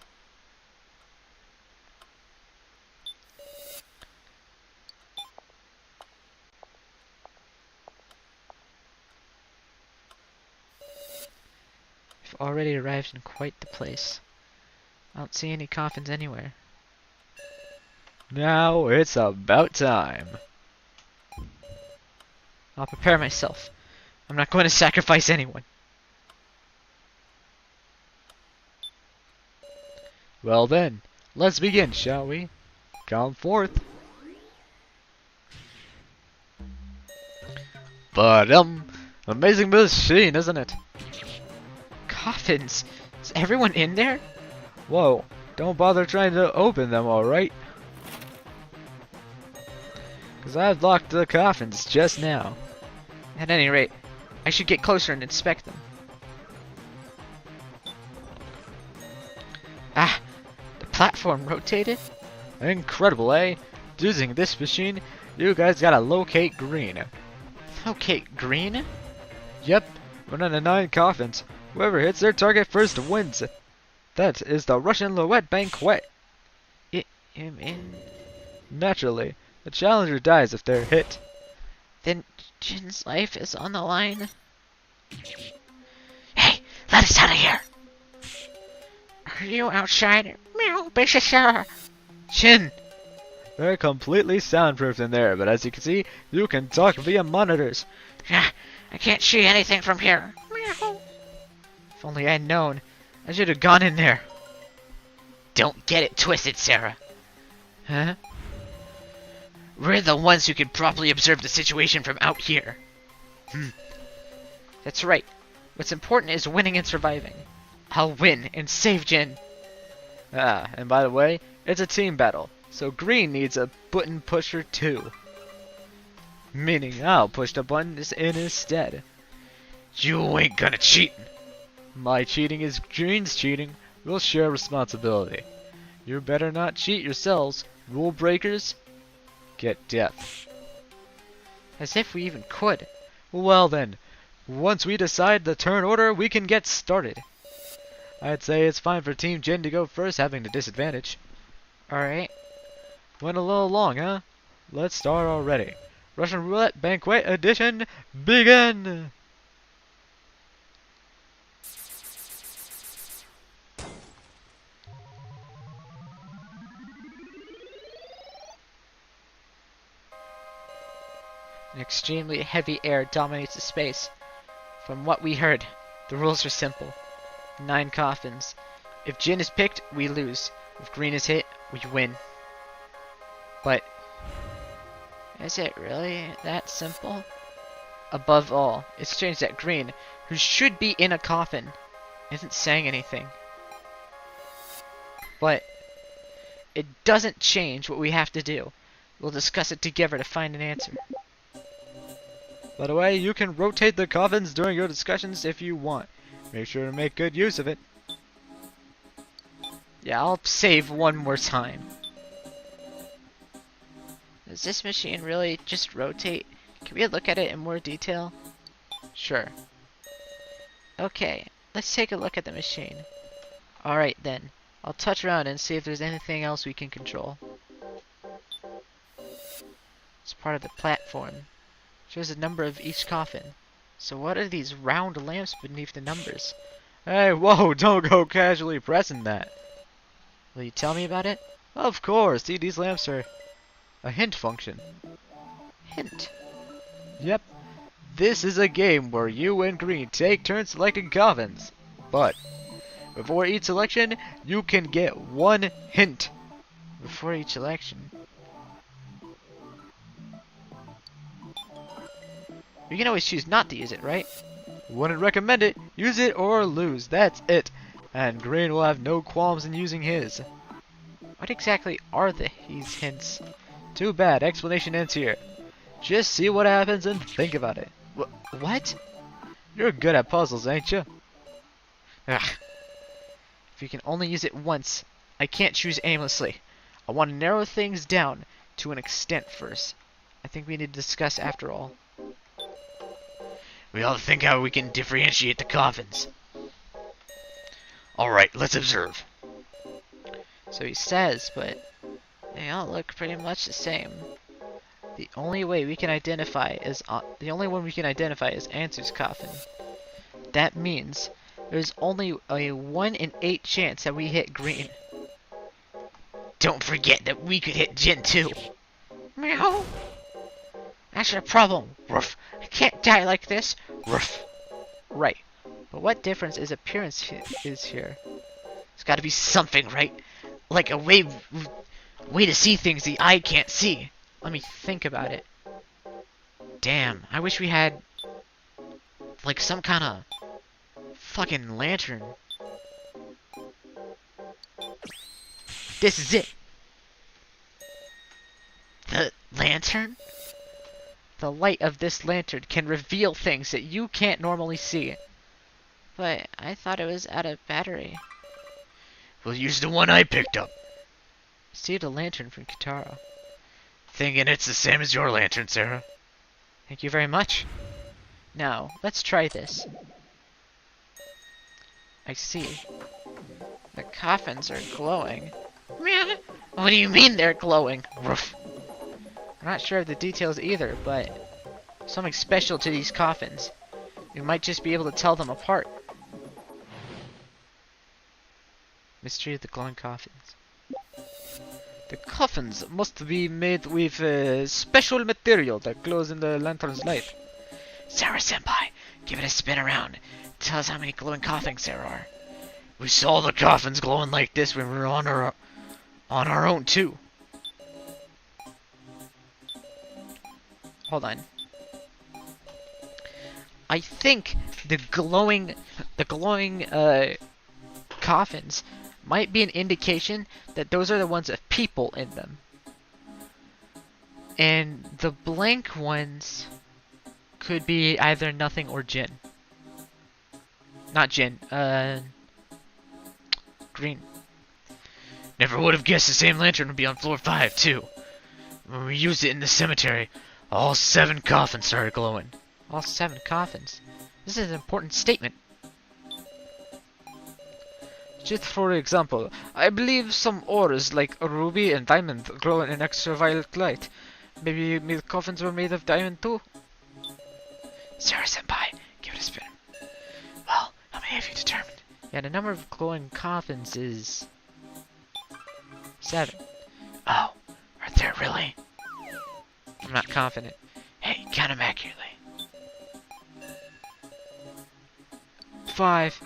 We've already arrived in quite the place. I don't see any coffins anywhere. Now it's about time. I'll prepare myself. I'm not going to sacrifice anyone. Well then, let's begin, shall we? Come forth. But amazing machine, isn't it? Coffins? Is everyone in there? Whoa, don't bother trying to open them, alright? Cause I've locked the coffins just now. At any rate, I should get closer and inspect them. Ah! The platform rotated? Incredible, eh? Using this machine, you guys gotta locate green. Locate green? Yep, running the 9 coffins. Whoever hits their target first wins. That is the Russian roulette banquet. Naturally, the challenger dies if they're hit. Then Jin's life is on the line? Hey, let us out of here. Are you outside? Meow, Bishop. Jin! They're completely soundproofed in there, but as you can see, you can talk via monitors. I can't see anything from here. Meow. If only I'd known. I should have gone in there. Don't get it twisted, Sarah. Huh? We're the ones who can properly observe the situation from out here. That's right. What's important is winning and surviving. I'll win and save Jin. Ah, and by the way, it's a team battle, so green needs a button pusher too. Meaning I'll push the buttons in instead. You ain't gonna cheat. My cheating is green's cheating. We'll share responsibility. You better not cheat yourselves, rule breakers. Get death. As if we even could. Well then, once we decide the turn order, we can get started. I'd say it's fine for Team Jin to go first, having the disadvantage. Alright. Went a little long, huh? Let's start already. Russian Roulette Banquet Edition, begin! An extremely heavy air dominates the space. From what we heard, the rules are simple. 9 coffins. If Jin is picked, we lose. If green is hit, we win. But is it really that simple? Above all, it's strange that green, who should be in a coffin, isn't saying anything. But it doesn't change what we have to do. We'll discuss it together to find an answer. By the way, you can rotate the coffins during your discussions if you want. Make sure to make good use of it. Yeah, I'll save one more time. Does this machine really just rotate? Can we look at it in more detail? Sure. Okay, let's take a look at the machine. Alright then, I'll touch around and see if there's anything else we can control. It's part of the platform. Shows the number of each coffin. So what are these round lamps beneath the numbers? Hey, whoa, don't go casually pressing that. Will you tell me about it? Of course, see, these lamps are a hint function. Hint. Yep. This is a game where you and green take turns selecting coffins. But before each selection, you can get one hint. Before each election. You can always choose not to use it, right? Wouldn't recommend it. Use it or lose. That's it. And green will have no qualms in using his. What exactly are these hints? Too bad. Explanation ends here. Just see what happens and think about it. What? You're good at puzzles, ain't you? Ugh. If you can only use it once, I can't choose aimlessly. I want to narrow things down to an extent first. I think we need to discuss after all. We ought to think how we can differentiate the coffins. Alright, let's observe. So he says, but they all look pretty much the same. The only way we can identify is the only one we can identify is Ansu's coffin. That means there's only a 1 in 8 chance that we hit green. Don't forget that we could hit Gen 2. Meow. That's your problem. Ruff. I can't die like this. Ruff. Right. But what difference is appearance is here? There's gotta be something, right? Like a way to see things the eye can't see. Let me think about it. Damn, I wish we had like some kind of fucking lantern. This is it. The lantern? The light of this lantern can reveal things that you can't normally see. But I thought it was out of battery. We'll use the one I picked up. See the lantern from Kitaro. Thinking it's the same as your lantern, Sarah. Thank you very much. Now, let's try this. I see. The coffins are glowing. Meow. What do you mean they're glowing? Ruff. I'm not sure of the details either, but something special to these coffins. We might just be able to tell them apart. Mystery of the glowing coffins. The coffins must be made with a special material that glows in the lantern's light. Sarah-senpai, give it a spin around. Tell us how many glowing coffins there are. We saw the coffins glowing like this when we were on our own too. Hold on. I think the glowing coffins might be an indication that those are the ones with people in them. And the blank ones could be either nothing or Jin. Not Jin, green. Never would have guessed the same lantern would be on floor 5 too. When we used it in the cemetery, all 7 coffins started glowing. All 7 coffins. This is an important statement. Just for example, I believe some ores like ruby and diamond glow in an extraviolet light. Maybe the coffins were made of diamond too? Sarah-senpai, give it a spin. Well, how many have you determined? Yeah, the number of glowing coffins is 7. Oh, are there really? I'm not confident. Hey, count them accurately. 5.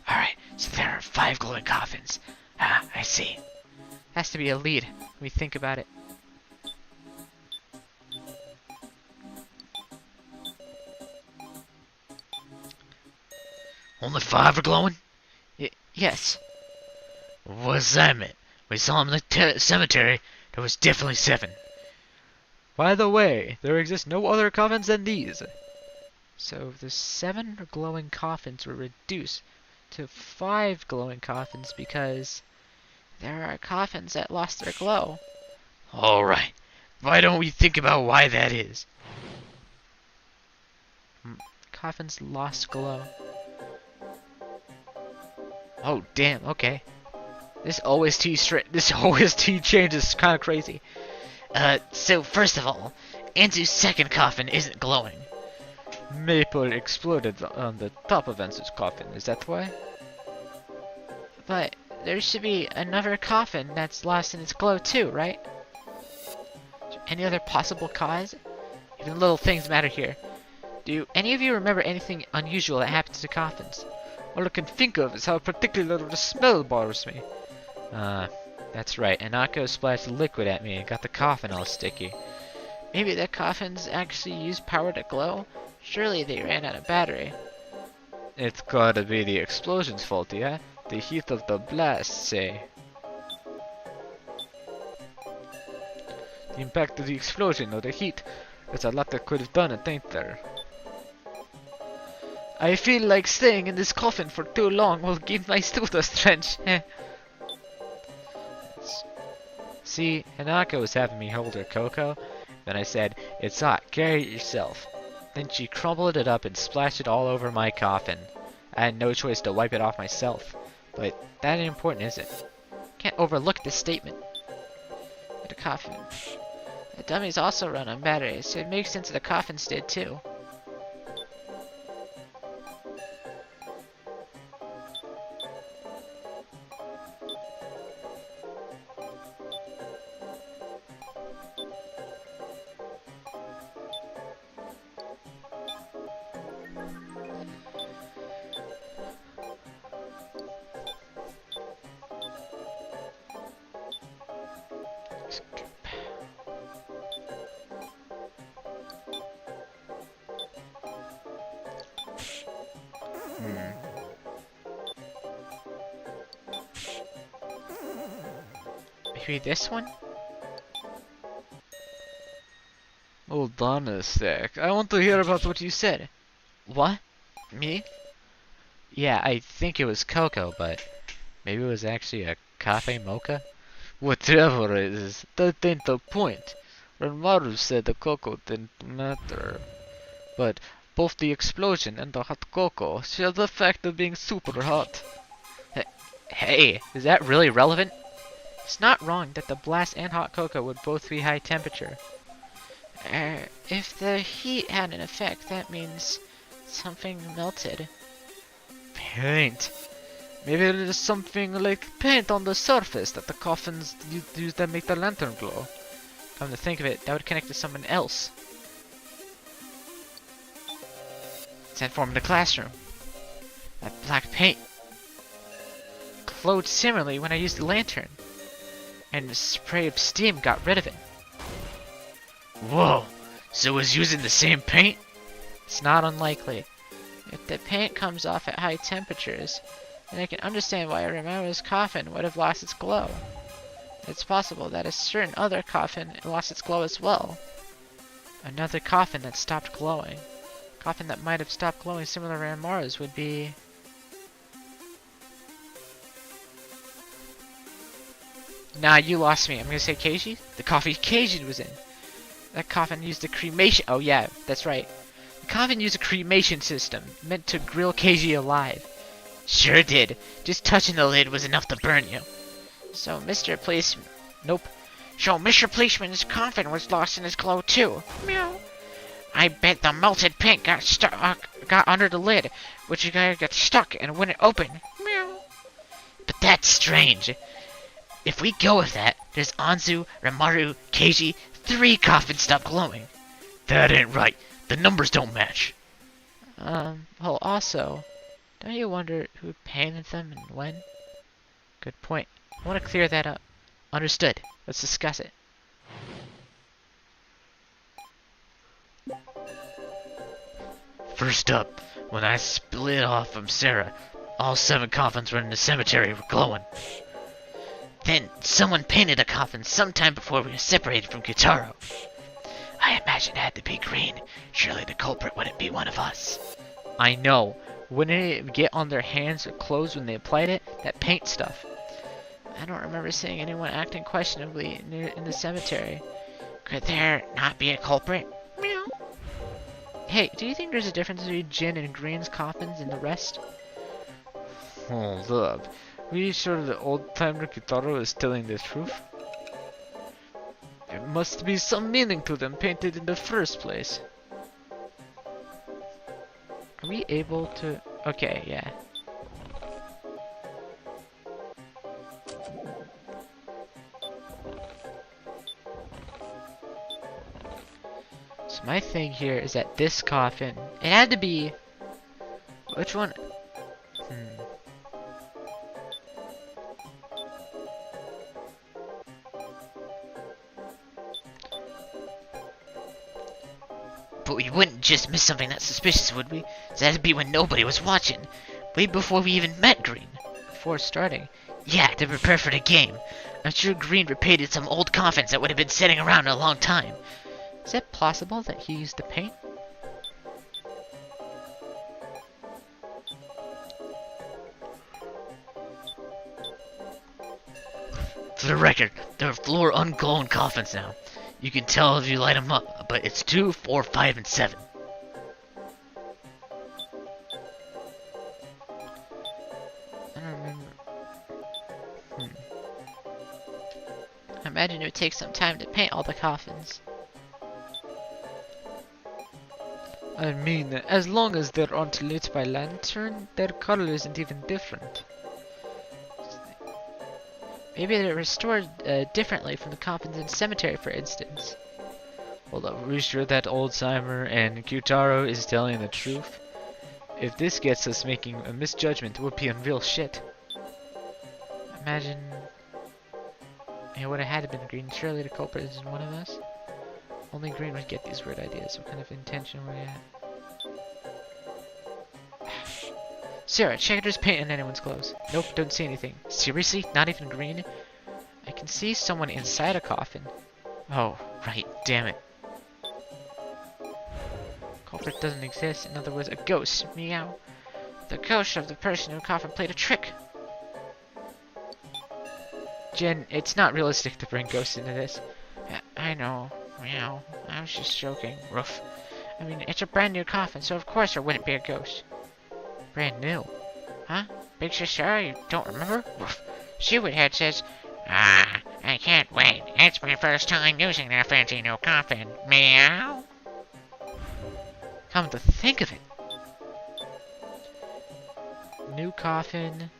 Alright, so there are 5 glowing coffins. Ah, I see. Has to be a lead when we think about it. Only 5 are glowing? Yes. What's that mean? We saw him in the cemetery. There was definitely 7. By the way, there exist no other coffins than these. So the 7 glowing coffins were reduced to 5 glowing coffins because there are coffins that lost their glow. Alright. Why don't we think about why that is? Coffins lost glow. Oh damn, okay. This OST change is kind of crazy. So first of all, Anzu's second coffin isn't glowing. Maple exploded on the top of Ensu's coffin, is that why? But there should be another coffin that's lost in its glow too, right? Is there any other possible cause? Even little things matter here. Do any of you remember anything unusual that happens to coffins? All I can think of is how particularly the smell bothers me. That's right. Anako splashed liquid at me and got the coffin all sticky. Maybe the coffins actually use power to glow? Surely they ran out of battery. It's gotta be the explosion's fault, yeah? The heat of the blast, say. The impact of the explosion or the heat. There's a lot that could have done it, ain't there? I feel like staying in this coffin for too long will give my tooth a stretch. See, Hanako was having me hold her cocoa. Then I said, "It's hot, carry it yourself." Then she crumbled it up and splashed it all over my coffin. I had no choice to wipe it off myself. But that ain't important, is it? Can't overlook this statement. The coffin. The dummies also run on batteries, so it makes sense the coffins did too. Maybe this one? Hold on a sec. I want to hear about what you said. What? Me? Yeah, I think it was cocoa, but maybe it was actually a cafe mocha? Whatever it is, that ain't the point. Renmaru said the cocoa didn't matter. But both the explosion and the hot cocoa share the fact of being super hot. Hey, is that really relevant? It's not wrong that the blast and hot cocoa would both be high temperature. If the heat had an effect, that means something melted. Paint. Maybe it is something like paint on the surface that the coffins use to make the lantern glow. Come to think of it, that would connect to someone else. Sent form in the classroom. That black paint glowed similarly when I used the lantern. And a spray of steam got rid of it. Whoa, so it was using the same paint? It's not unlikely. If the paint comes off at high temperatures, then I can understand why Rimaru's coffin would have lost its glow. It's possible that a certain other coffin lost its glow as well. Another coffin that stopped glowing. A coffin that might have stopped glowing similar to Rimaru's would be... Nah, you lost me. I'm gonna say Keiji? The coffin Keiji was in. That coffin used a cremation... Oh yeah, that's right. The coffin used a cremation system, meant to grill Keiji alive. Sure did. Just touching the lid was enough to burn you. So Mr. Policeman... Nope. So Mr. Policeman's coffin was lost in his glow too. Meow. I bet the melted paint got got under the lid, which got stuck and wouldn't open. Meow. But that's strange. If we go with that, there's Anzu, Rimaru, Keiji, 3 coffins stop glowing. That ain't right. The numbers don't match. Well also, don't you wonder who painted them and when? Good point. I want to clear that up. Understood. Let's discuss it. First up, when I split off from Sarah, all 7 coffins were in the cemetery were glowing. Then someone painted a coffin sometime before we were separated from Kitaro. I imagine it had to be green. Surely the culprit wouldn't be one of us. I know. Wouldn't it get on their hands or clothes when they applied it? That paint stuff. I don't remember seeing anyone acting questionably in the cemetery. Could there not be a culprit? Meow. Hey, do you think there's a difference between Jin and Green's coffins and the rest? Hold up. Are you sure the old-timer Kitaro is telling the truth? There must be some meaning to them painted in the first place. Are we able to... Okay, yeah. So my thing here is that this coffin, it had to be... Which one? But we wouldn't just miss something that suspicious, would we? So that'd be when nobody was watching. Way before we even met Green. Before starting, Yeah, to prepare for the game. I'm sure Green repainted some old coffins that would have been sitting around a long time. Is it possible that he used the paint? For the record, there are 4 unglown coffins now. You can tell if you light them up, but it's 2, 4, 5, and 7. I don't remember. I imagine it would take some time to paint all the coffins. I mean, as long as they're aren't lit by lantern, their color isn't even different. Maybe they're restored differently from the coffins in cemetery, for instance. Well, are we sure that old-timer and Kyutaro is telling the truth? If this gets us making a misjudgment, we'll be in real shit. Imagine it would have had to been Green. Surely the culprit isn't one of us. Only Green would get these weird ideas. What kind of intention were you at? Sarah, check if there's paint in anyone's clothes. Nope, don't see anything. Seriously? Not even Green? I can see someone inside a coffin. Oh, right, damn it. Culprit doesn't exist. In other words, a ghost. Meow. The ghost of the person in the coffin played a trick. Jen, it's not realistic to bring ghosts into this. I know. Meow. I was just joking. Roof. I mean, it's a brand new coffin, so of course there wouldn't be a ghost. Brand new? Huh? Big sister, you don't remember? Roof. Shoehead says, Ah, I can't wait. It's my first time using that fancy new coffin. Meow. come to think of it. New coffin.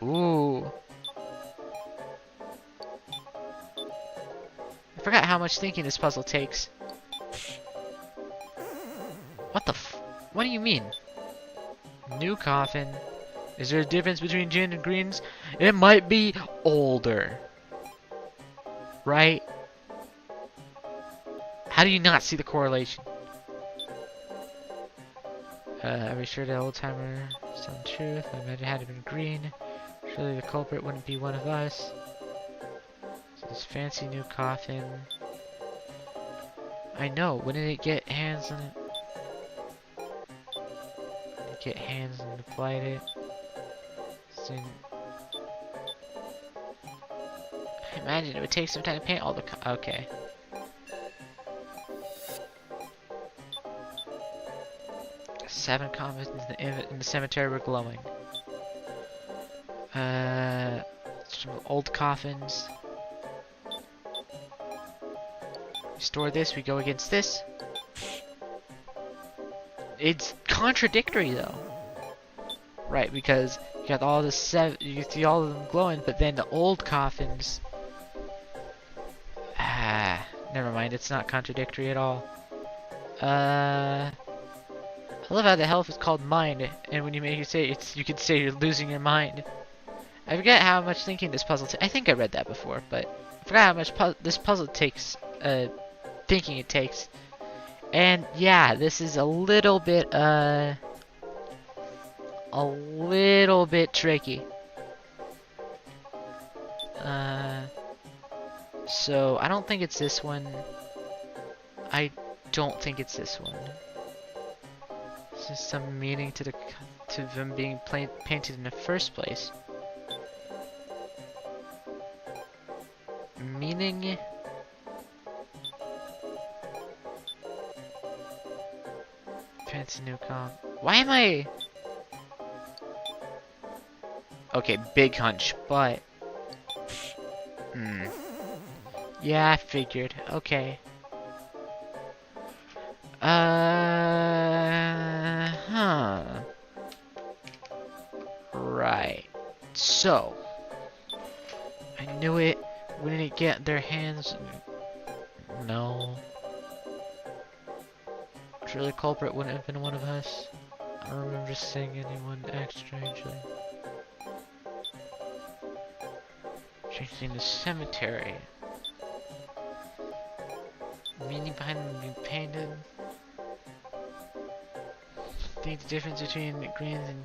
Ooh. I forgot how much thinking this puzzle takes. What the what do you mean? New coffin. Is there a difference between Jin and Greens? It might be older. Right? How do you not see the correlation? Are we sure the old timer is telling the truth? I imagine it had to been Green. Surely the culprit wouldn't be one of us. So this fancy new coffin. I know, wouldn't it get hands on it? Get hands and applied it. Soon. I imagine it would take some time to paint all the okay. Seven coffins in the cemetery were glowing. Some old coffins. We store this, we go against this. It's contradictory though. Right, because you got all the you see all of them glowing, but then the old coffins. Never mind, it's not contradictory at all. I love how the health is called mind, and when you make it say you could say you're losing your mind. I forget how much thinking this puzzle I think I read that before, but I forgot how much this puzzle takes, thinking it takes. And yeah, this is a little bit tricky. So I don't think it's this one. I don't think it's this one. There's just some meaning to them being painted in the first place. Meaning. Fancy new comp. Why am I? Okay, big hunch, but. Yeah, I figured. Okay. Huh. Right. So. I knew it. Wouldn't it get their hands? No. Surely the culprit wouldn't have been one of us. I don't remember seeing anyone act strangely. Changing the cemetery. Meaning behind them being painted. I think the difference between greens and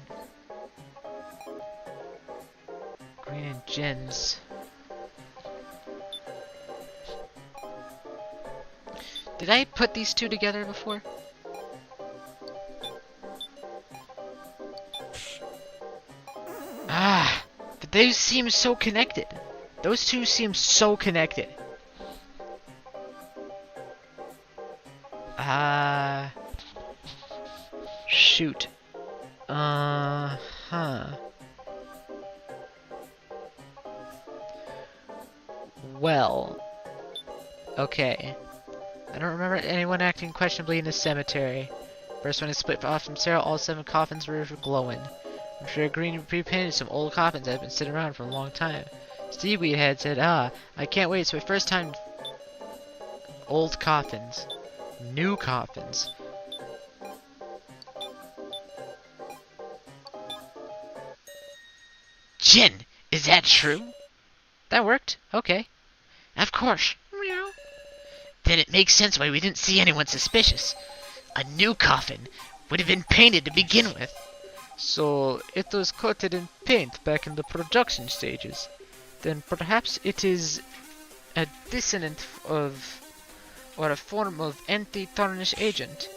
Green and Jin's. Did I put these two together before? Ah, but they seem so connected. Those two seem so connected. Shoot. Huh. Well. Okay. I don't remember anyone acting questionably in the cemetery. First one is split off from Sarah, all 7 coffins were glowing. I'm sure Green pre-painted some old coffins that have been sitting around for a long time. Seaweed Head said, I can't wait, it's my first time. Old coffins. New coffins. Jin, is that true? That worked. Okay. Of course. Meow. Then it makes sense why we didn't see anyone suspicious. A new coffin would have been painted to begin with. So it was coated in paint back in the production stages. Then perhaps it is a dissonant of, or a form of anti-tarnish agent.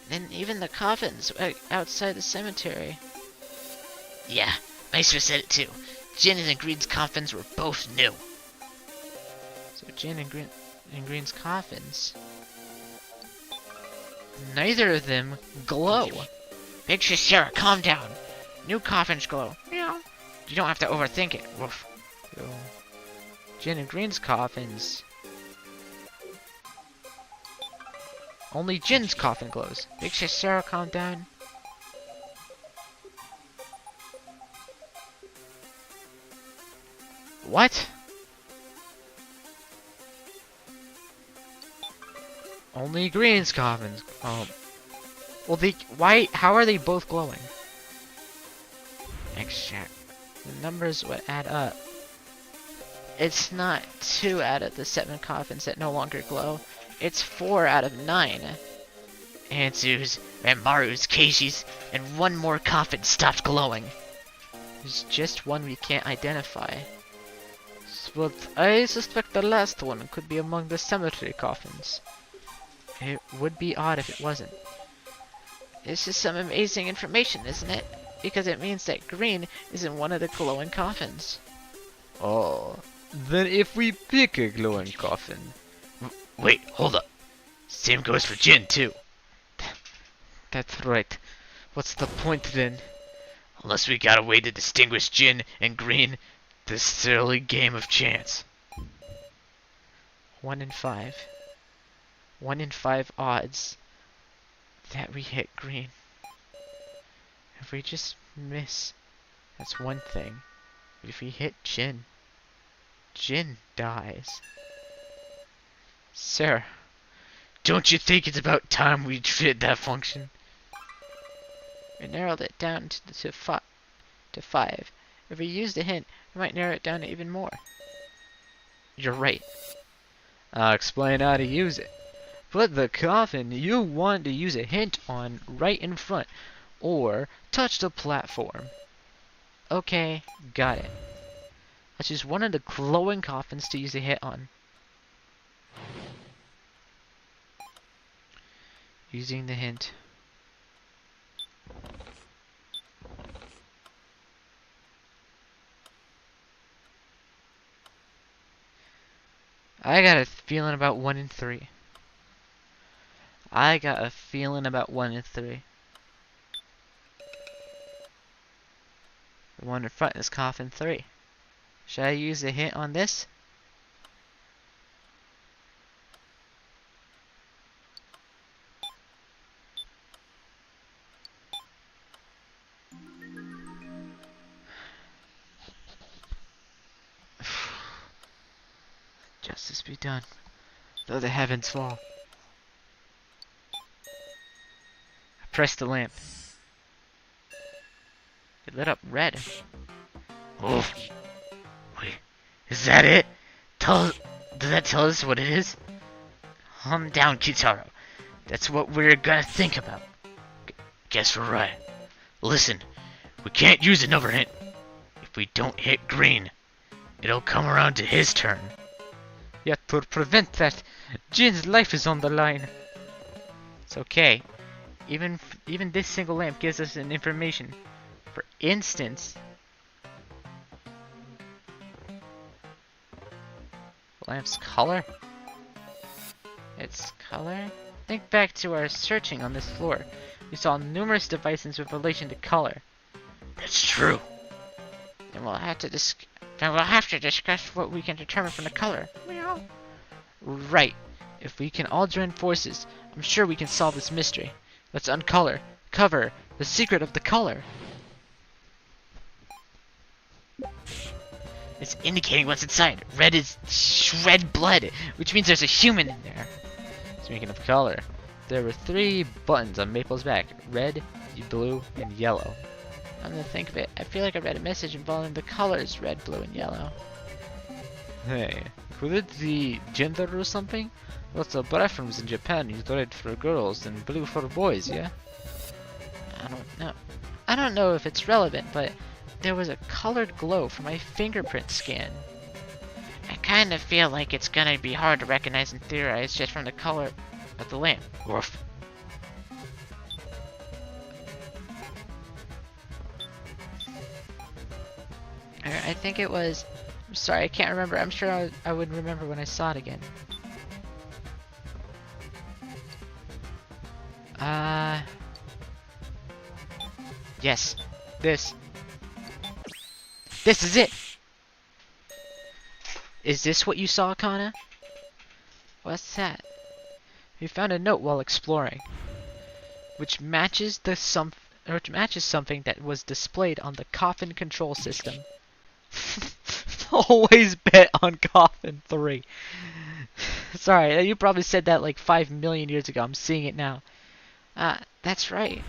Then even the coffins outside the cemetery. Yeah, Meister said it too. Jin and Green's coffins were both new. So Jin and Green's coffins. Neither of them glow. Big Sis Sarah, calm down. New coffins glow. Meow. You don't have to overthink it. Woof. So, Jin and Green's coffins. Only Jin's coffin glows. Big Sis Sarah, calm down. What? Only Green's coffins. Well, why? How are they both glowing? Next check. The numbers would add up. It's not 2 out of the 7 coffins that no longer glow. It's 4 out of 9. Anzu's, Ranmaru's, Keishi's, and 1 more coffin stopped glowing. There's just one we can't identify. But I suspect the last one could be among the cemetery coffins. It would be odd if it wasn't. This is some amazing information, isn't it? Because it means that Green is in one of the glowing coffins. Oh, then if we pick a glowing coffin... Wait, hold up. Same goes for Jin, too. That's right. What's the point then? Unless we got a way to distinguish Jin and Green, this silly game of chance. 1 in 5. 1 in 5 odds that we hit Green. If we just miss, that's one thing. But if we hit Jin, Jin dies. Sir, don't you think it's about time we fit that function? we narrowed it down to 5. If we used a hint, we might narrow it down to even more. You're right. I'll explain how to use it. Put the coffin you want to use a hint on right in front, or touch the platform. Okay, got it. Let's use one of the glowing coffins to use a hit on. Using the hint. I got a feeling about 1 in 3. I got a feeling about 1 in 3. The one in front is coffin 3. Should I use a hint on this? Justice be done, though the heavens fall. I pressed the lamp. It lit up red. Oh, wait, is that it? Does that tell us what it is? Calm down, Kitaro. That's what we're gonna think about. Guess we're right. Listen, we can't use another hint. If if we don't hit green, it'll come around to his turn. Yet to prevent that, Jin's life is on the line. It's okay. Even this single lamp gives us an information. For instance, lamp's color. Its color? Think back to our searching on this floor. We saw numerous devices with relation to color. That's true. And we'll have to discuss what we can determine from the color. Meow. Right. If we can all join forces, I'm sure we can solve this mystery. Let's cover the secret of the color. It's indicating what's inside. Red is red blood, which means there's a human in there. Speaking of color, there were 3 buttons on Maple's back: red, blue, and yellow. I'm gonna think of it. I feel like I read a message involving the colors red, blue, and yellow. Hey, could it be gender or something? Lots of bathrooms in Japan use red for girls and blue for boys, yeah? I don't know. I don't know if it's relevant, but there was a colored glow from my fingerprint scan. I kind of feel like it's gonna be hard to recognize and theorize just from the color of the lamp. Woof. I think it was... I'm sorry, I can't remember. I'm sure I would remember when I saw it again. Yes. This is it! Is this what you saw, Kana? What's that? We found a note while exploring, which matches something that was displayed on the coffin control system. Always bet on coffin 3. Sorry, you probably said that like 5 million years ago. I'm seeing it now. That's right.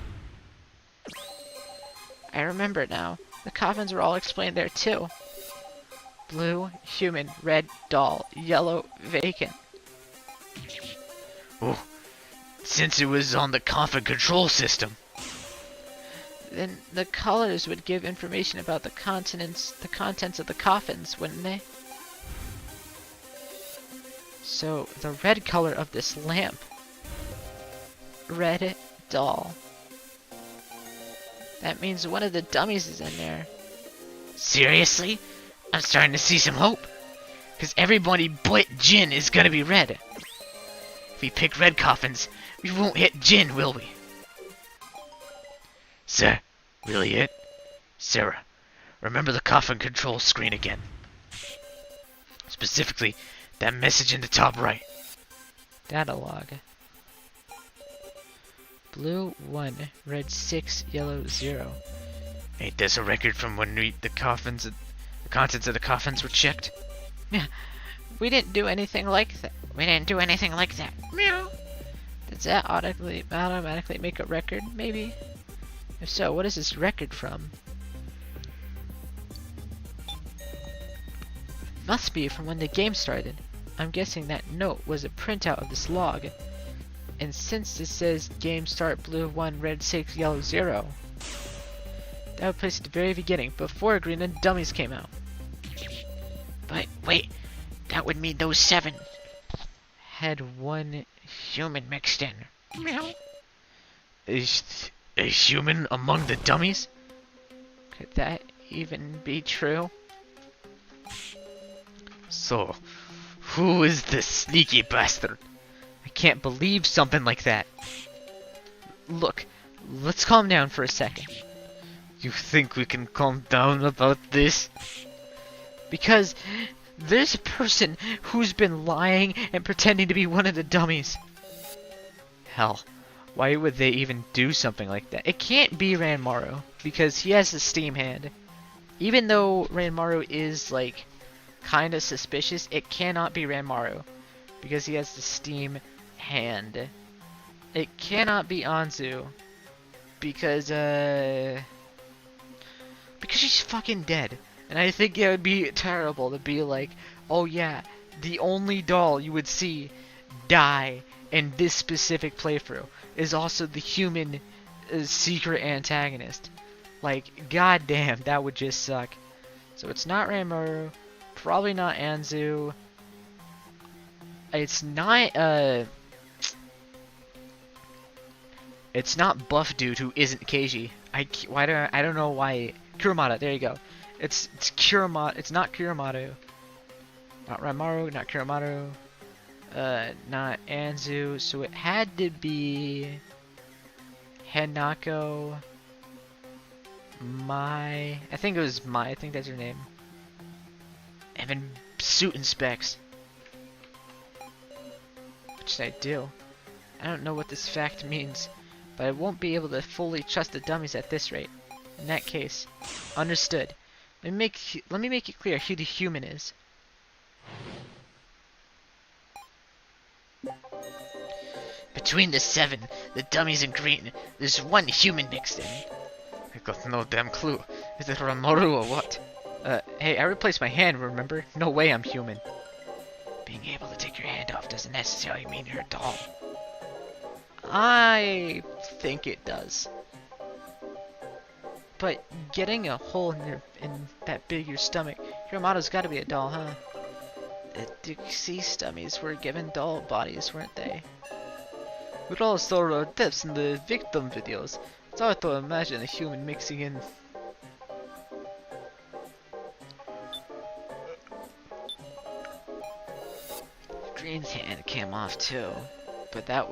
I remember now. The coffins were all explained there too. Blue, human, red, doll, yellow, vacant. Oh, since it was on the coffin control system. Then the colors would give information about the contents of the coffins, wouldn't they? So, the red color of this lamp. Red doll. That means one of the dummies is in there. Seriously? I'm starting to see some hope. Because everybody but Jin is gonna be red. If we pick red coffins, we won't hit Jin, will we? Sir, really it? Sarah, remember the coffin control screen again. Specifically, that message in the top right. Data log. Blue 1, red 6, yellow 0. Ain't this a record from when the contents of the coffins were checked? Yeah, we didn't do anything like that. Meow. Does that automatically make a record, maybe? If so, what is this record from? Must be from when the game started. I'm guessing that note was a printout of this log. And since this says game start blue 1, red 6, yellow 0, that would place at the very beginning, before green and dummies came out. But wait, that would mean those 7 Had one human mixed in. Meow. Is a human among the dummies? Could that even be true? So, who is this sneaky bastard? I can't believe something like that. Look, let's calm down for a second. You think we can calm down about this? Because there's a person who's been lying and pretending to be one of the dummies. Hell, why would they even do something like that? It can't be Ranmaru, because he has the Steam hand. Even though Ranmaru is, like, kinda suspicious, it cannot be Ranmaru, because he has the Steam hand. It cannot be Anzu, because she's fucking dead. And I think it would be terrible to be like, oh yeah, the only doll you would see die in this specific playthrough is also the human secret antagonist. Like, goddamn, that would just suck. So it's not Ranmaru, probably not Anzu. It's not it's not Buff Dude who isn't Keiji. I don't know why. Kurumada, there you go. It's Kurumada. It's not Kurumada. Not Ranmaru, not Kurumada. Not Anzu. So it had to be Hanako. I think it was Mai. I think that's her name. And then suit and specs. What should I do? I don't know what this fact means, but I won't be able to fully trust the dummies at this rate. In that case, understood. Let me make it clear who the human is. Between the 7, the dummies in green, there's one human mixed in. I got no damn clue. Is it Ranmaru or what? Hey, I replaced my hand, remember? No way I'm human. Being able to take your hand off doesn't necessarily mean you're a doll. I think it does. But getting a hole in that big your stomach, Hiromato's got to be a doll, huh? The deceased dummies were given doll bodies, weren't they? We all saw our deaths in the victim videos. It's hard to imagine a human mixing in. Green's hand came off too, but that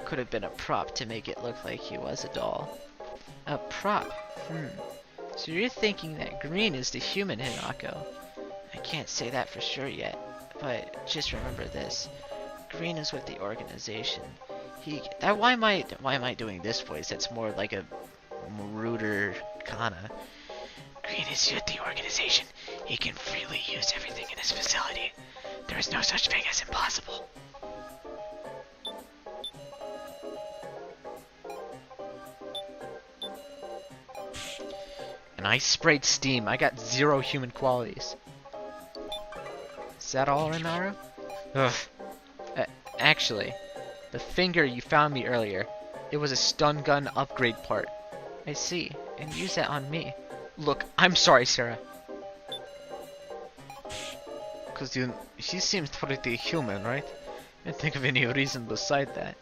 could have been a prop to make it look like he was a doll. A prop? So you're thinking that Green is the human Hinako? I can't say that for sure yet, but just remember this. Green is with the organization. Why am I doing this voice? That's more like a ruder Kana. Green is with the organization. He can freely use everything in his facility. There is no such thing as impossible. And I sprayed steam. I got 0 human qualities. Is that all, Renaru? Ugh. Actually, the finger you found me earlier, it was a stun gun upgrade part. I see, and use that on me. Look, I'm sorry, Sarah. Cause she seems pretty human, right? I can't think of any reason beside that.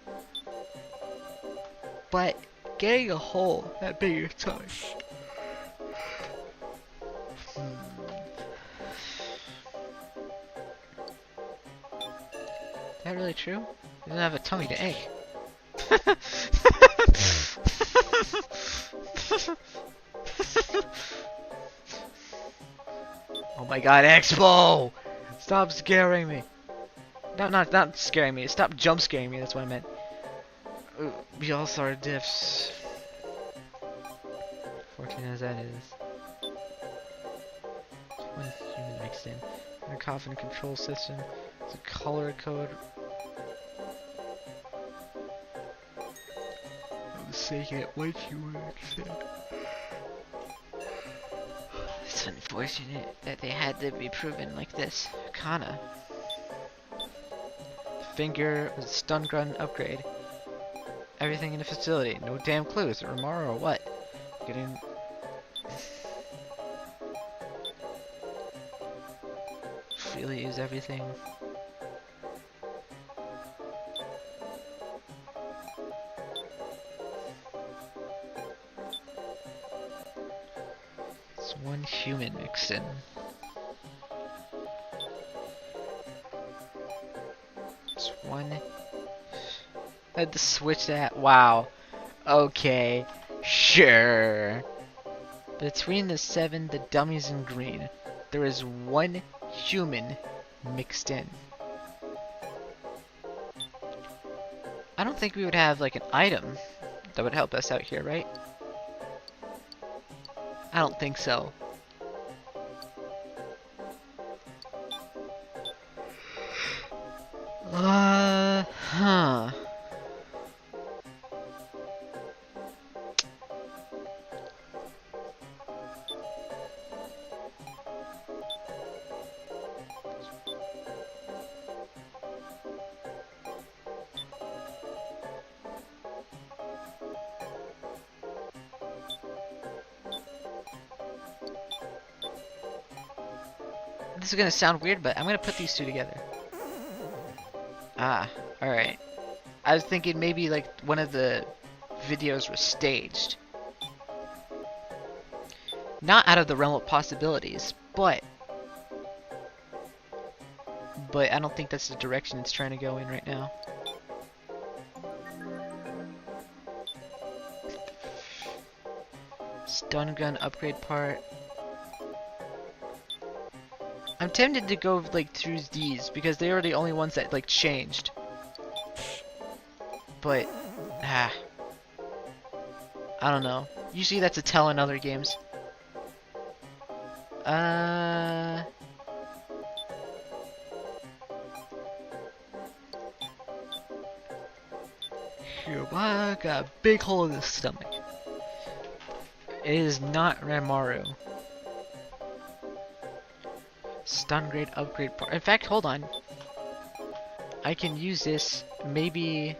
But getting a hole that big in your tummy. Is that really true? He doesn't have a tummy to ache. Oh my god, Expo! Stop scaring me. No, not scaring me. Stop jump scaring me, that's what I meant. We all saw our diffs. Fortunate as that is. One human mixed in. A coffin control system. It's a color code. I'm saying it way too much. It's unfortunate that they had to be proven like this. Kana. Finger was a stun gun upgrade. Everything in the facility. No damn clues. Romaro or what? Getting. Freely use everything. It's one human mixed in. It's one. I had to switch that. Wow. Okay. Sure. Between the 7, the dummies in green, there is one human mixed in. I don't think we would have like an item that would help us out here, right? I don't think so. Huh. This is gonna sound weird, but I'm gonna put these two together. Ah, alright. I was thinking maybe like one of the videos was staged. Not out of the realm of possibilities, but I don't think that's the direction it's trying to go in right now. Stun gun upgrade part. I'm tempted to go like through these because they are the only ones that like changed. But I don't know. Usually that's a tell in other games. Here, I got a big hole in the stomach. It is not Ramaru. Stun grade upgrade part. In fact, hold on. I can use this maybe.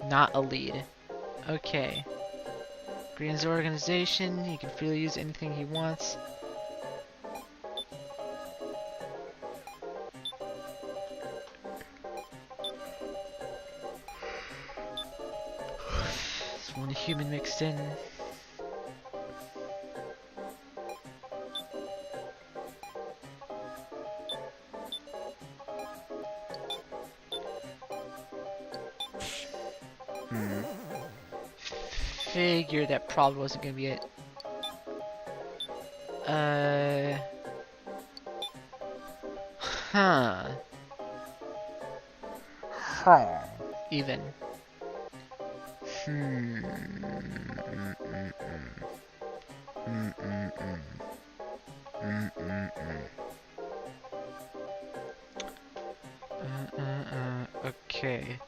Not a lead. Okay. Green's organization. He can freely use anything he wants. There's one human mixed in. Figured that probably wasn't gonna be it. Huh. Even. Okay.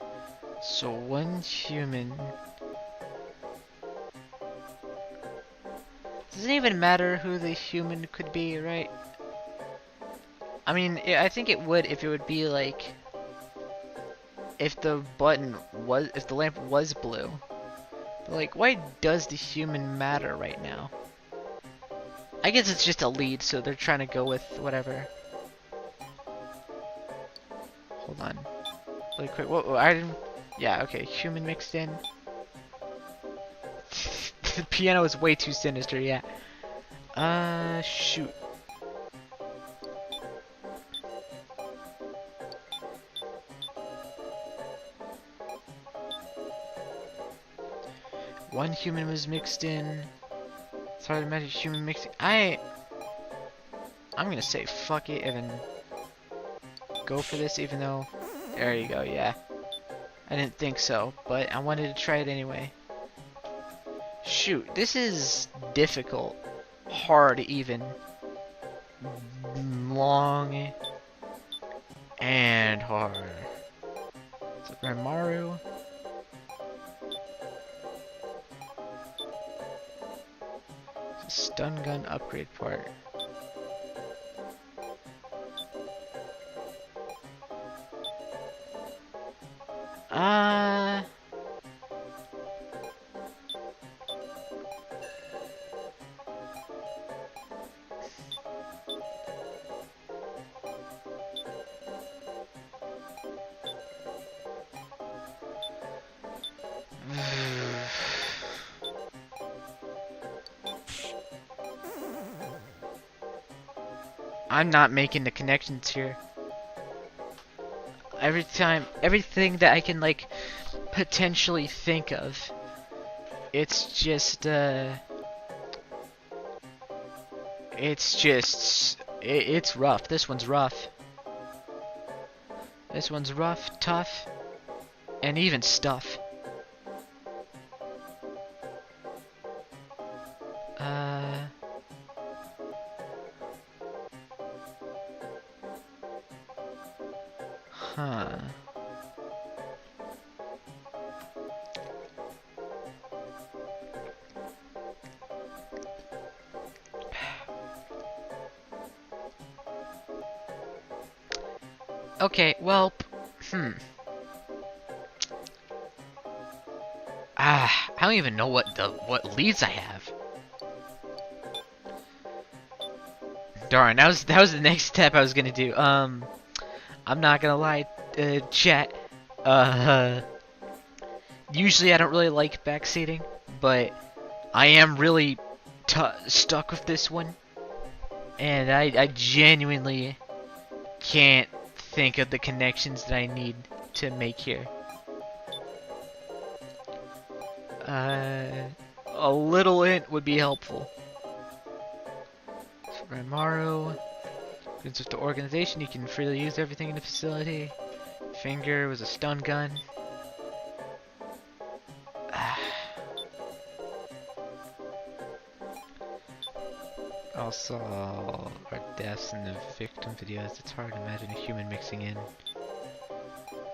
So one human. Doesn't even matter who the human could be, right? I mean, I think it would if it would be like if the lamp was blue. But like, why does the human matter right now? I guess it's just a lead, so they're trying to go with whatever. Hold on, really quick. Whoa, I didn't. Yeah, okay. Human mixed in. The piano is way too sinister. Yeah. Shoot. One human was mixed in. It's hard to imagine human mixing. I'm gonna say fuck it and go for this, even though. There you go. Yeah. I didn't think so, but I wanted to try it anyway. Shoot, this is difficult, hard even, long, and hard. So Ramaru. Stun gun upgrade part. I'm not making the connections here. Everything that I can like potentially think of, it's just it's rough. This one's rough. This one's rough, tough, and even stuff. Huh. Okay, well, I don't even know what leads I have. Darn, that was the next step I was gonna do. I'm not gonna lie, chat. Usually I don't really like backseating, but I am really stuck with this one, and I genuinely can't think of the connections that I need to make here. A little hint would be helpful. Ranmaru. With the organization, you can freely use everything in the facility. Finger was a stun gun. Also, our deaths in the victim videos. It's hard to imagine a human mixing in.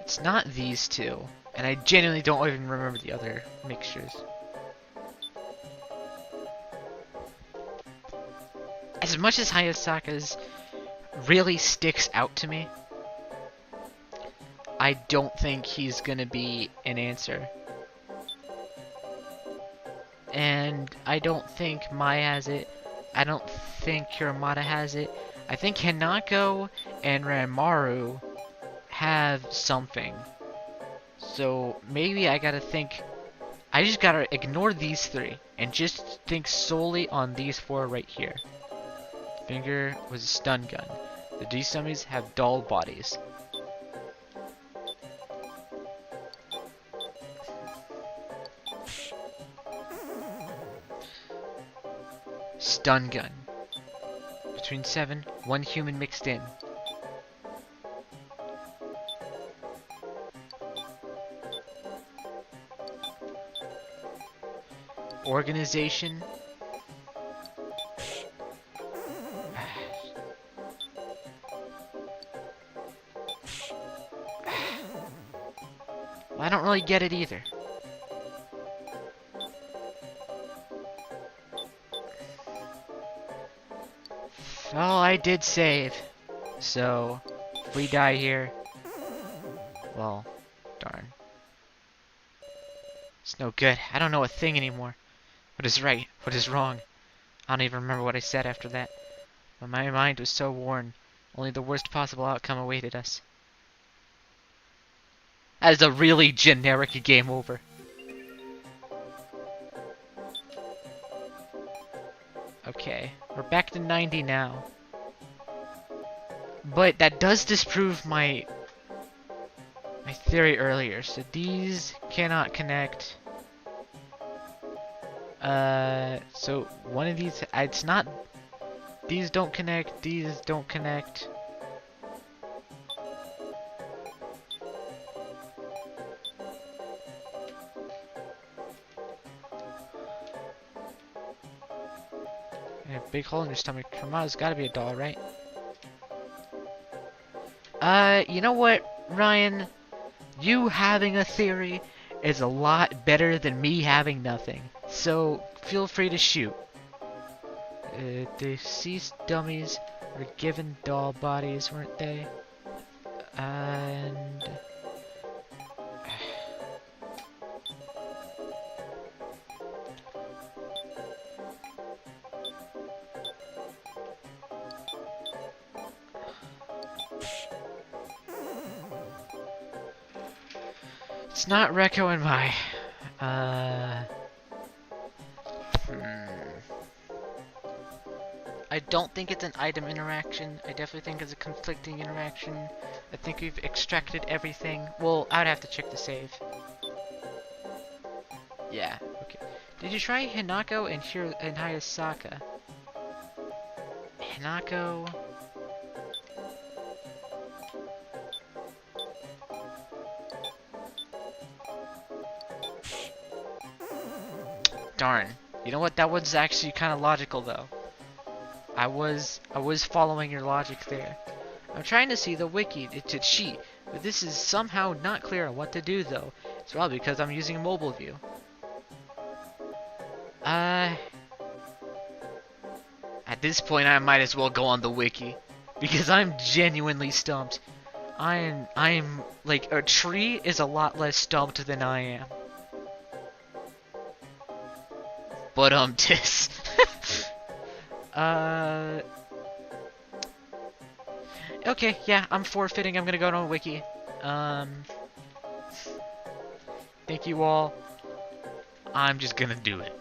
It's not these two, and I genuinely don't even remember the other mixtures. As much as Hayasaka's really sticks out to me, I don't think he's gonna be an answer. And I don't think Mai has it. I don't think Kuramata has it. I think Hinako and Ranmaru have something. So maybe I gotta think. I just gotta ignore these three and just think solely on these four right here. Finger was a stun gun. The D-Summies have dull bodies. Stun gun. Between 7, 1 human mixed in. Organization. Well, I don't really get it either. Well, I did save. So, if we die here, well, darn. It's no good. I don't know a thing anymore. What is right? What is wrong? I don't even remember what I said after that. But my mind was so worn. Only the worst possible outcome awaited us. That is a really generic game over. Okay, we're back to 90 now. But that does disprove my theory earlier. So these cannot connect. So one of these, it's not. These don't connect. These don't connect. Yeah, big hole in your stomach. Kuramata's gotta be a doll, right? You know what, Ryan? You having a theory is a lot better than me having nothing. So, feel free to shoot. Deceased dummies were given doll bodies, weren't they? And... it's not Rekko and Mai. I don't think it's an item interaction. I definitely think it's a conflicting interaction. I think we've extracted everything. Well, I'd have to check the save. Yeah, okay. Did you try Hinako and Hayasaka? Hinako... Darn. You know what? That was actually kind of logical, though. I was following your logic there. I'm trying to see the wiki to cheat, but this is somehow not clear on what to do, though. It's probably because I'm using a mobile view. At this point, I might as well go on the wiki, because I'm genuinely stumped. I'm like, a tree is a lot less stumped than I am. But tis. Okay, yeah, I'm forfeiting. I'm gonna go to a wiki. Thank you all. I'm just gonna do it.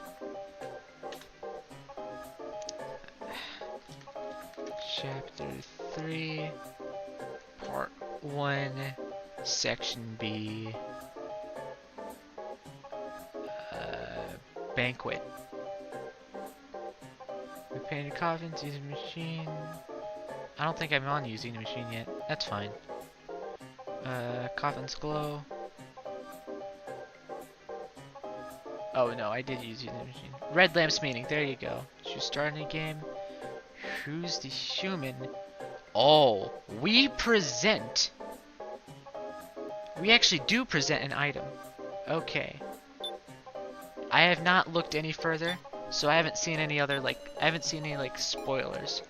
Chapter 3, Part 1, Section B. Banquet. We painted coffins using a machine. I don't think I'm on using the machine yet. That's fine. Coffins glow. Oh no, I did use the machine. Red lamps meeting. There you go. Should start a game. Who's the human? Oh, we present. We actually do present an item. Okay. I have not looked any further, so I haven't seen any other spoilers.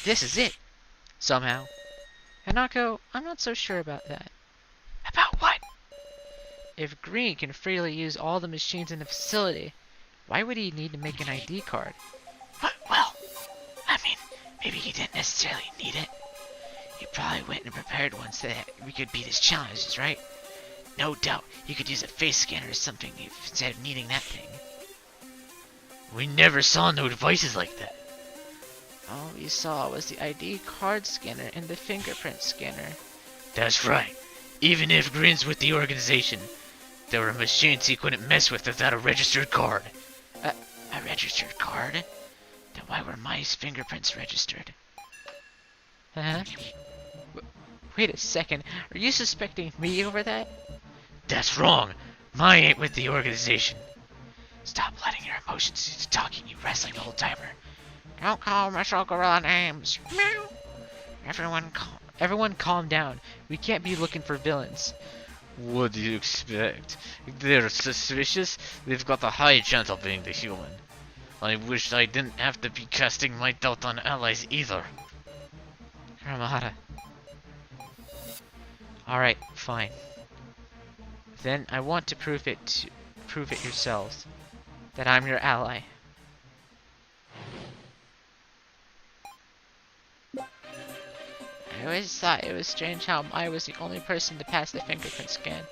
This is it. Somehow. Hanako, I'm not so sure about that. About what? If Green can freely use all the machines in the facility, why would he need to make an ID card? Well, I mean, maybe he didn't necessarily need it. He probably went and prepared one so that we could beat his challenges, right? No doubt, he could use a face scanner or something instead of needing that thing. We never saw no devices like that. All we saw was the ID card scanner and the fingerprint scanner. That's right. Even if Green's with the organization, there were machines he couldn't mess with without a registered card. A registered card? Then why were my fingerprints registered? Huh? Wait a second. Are you suspecting me over that? That's wrong. Mine ain't with the organization. Stop letting your emotions do the talking, you wrestling old timer. Don't call Mr. Gorilla names. Meow. Everyone calm down. We can't be looking for villains. What do you expect? If they're suspicious, they've got a high chance of being the human. I wish I didn't have to be casting my doubt on allies either. Ramada. Alright, fine. Then I want to prove it yourselves. That I'm your ally. I always thought it was strange how I was the only person to pass the fingerprint scan.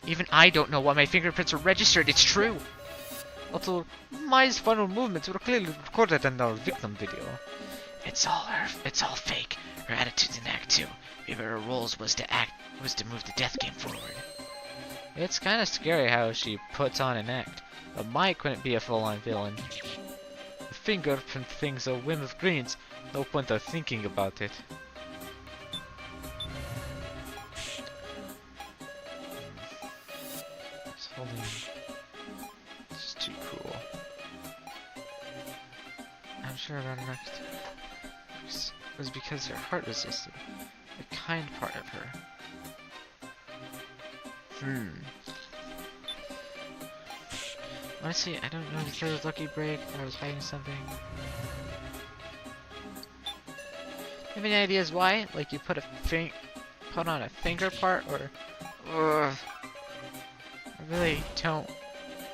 Even I don't know why my fingerprints are registered, it's true! Also, Mai's final movements were clearly recorded in our victim video. It's all fake. Her attitude's in Act 2. Maybe her roles was to move the death game forward. It's kinda scary how she puts on an act, but Mai couldn't be a full-on villain. The fingerprint thing's a whim of Green's, no point of thinking about it. This is too cool. I'm sure our next was because her heart resisted. The kind part of her. Honestly, I don't know if there was lucky break or I was hiding something. Have any ideas why? Like you put on a finger part or? I really don't.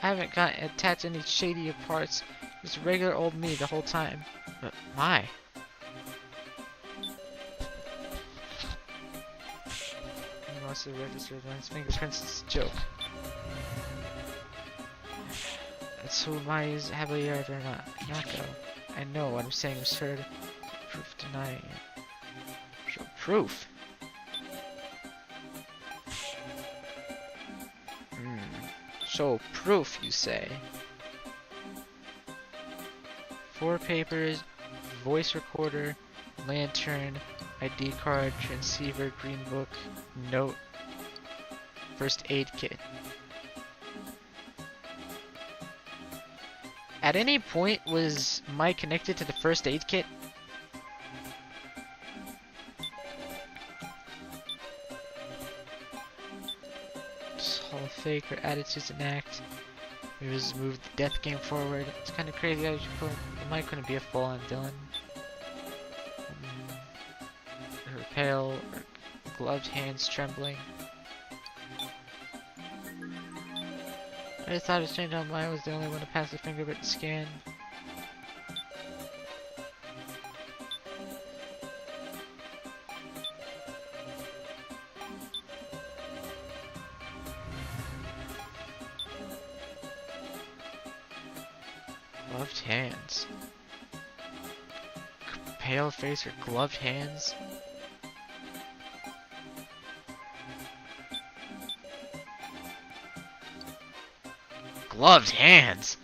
I haven't got attached any shady parts. Just regular old me the whole time. But why? He wants to register his fingerprints. It's a joke. That's who Mai is happily ever not. Nako. I know what I'm saying is absurd. Proof denying it. Show proof. Show proof, you say? 4 papers, voice recorder, lantern, ID card, transceiver, green book, note, first aid kit. At any point was Mai connected to the first aid kit? All fake, her attitudes and act. We just moved the death game forward. It's kind of crazy how you put. Mai couldn't be a full-on villain. Her pale, her gloved hands trembling. I just thought it strange how mine was the only one to pass the fingerprint scan. Gloved hands. Pale face or gloved hands? Gloved hands?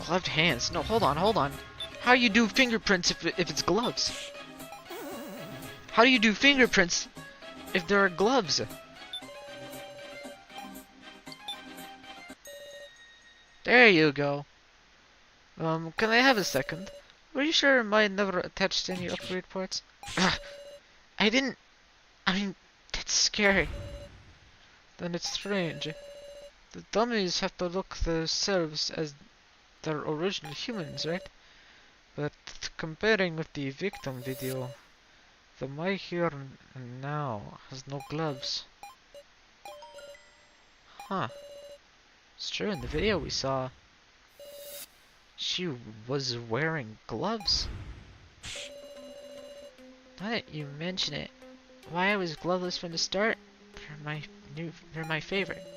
Gloved hands? No, hold on. How you do fingerprints if it's gloves? How do you do fingerprints if there are gloves? There you go. Can I have a second? Were you sure mine never attached any upgrade parts? I didn't... I mean, that's scary. Then it's strange. The dummies have to look themselves as their original humans, right? But comparing with the victim video, the my here and now has no gloves. Huh. It's true, in the video we saw, she was wearing gloves. Now that you mention it, why I was gloveless from the start? They're my favorite.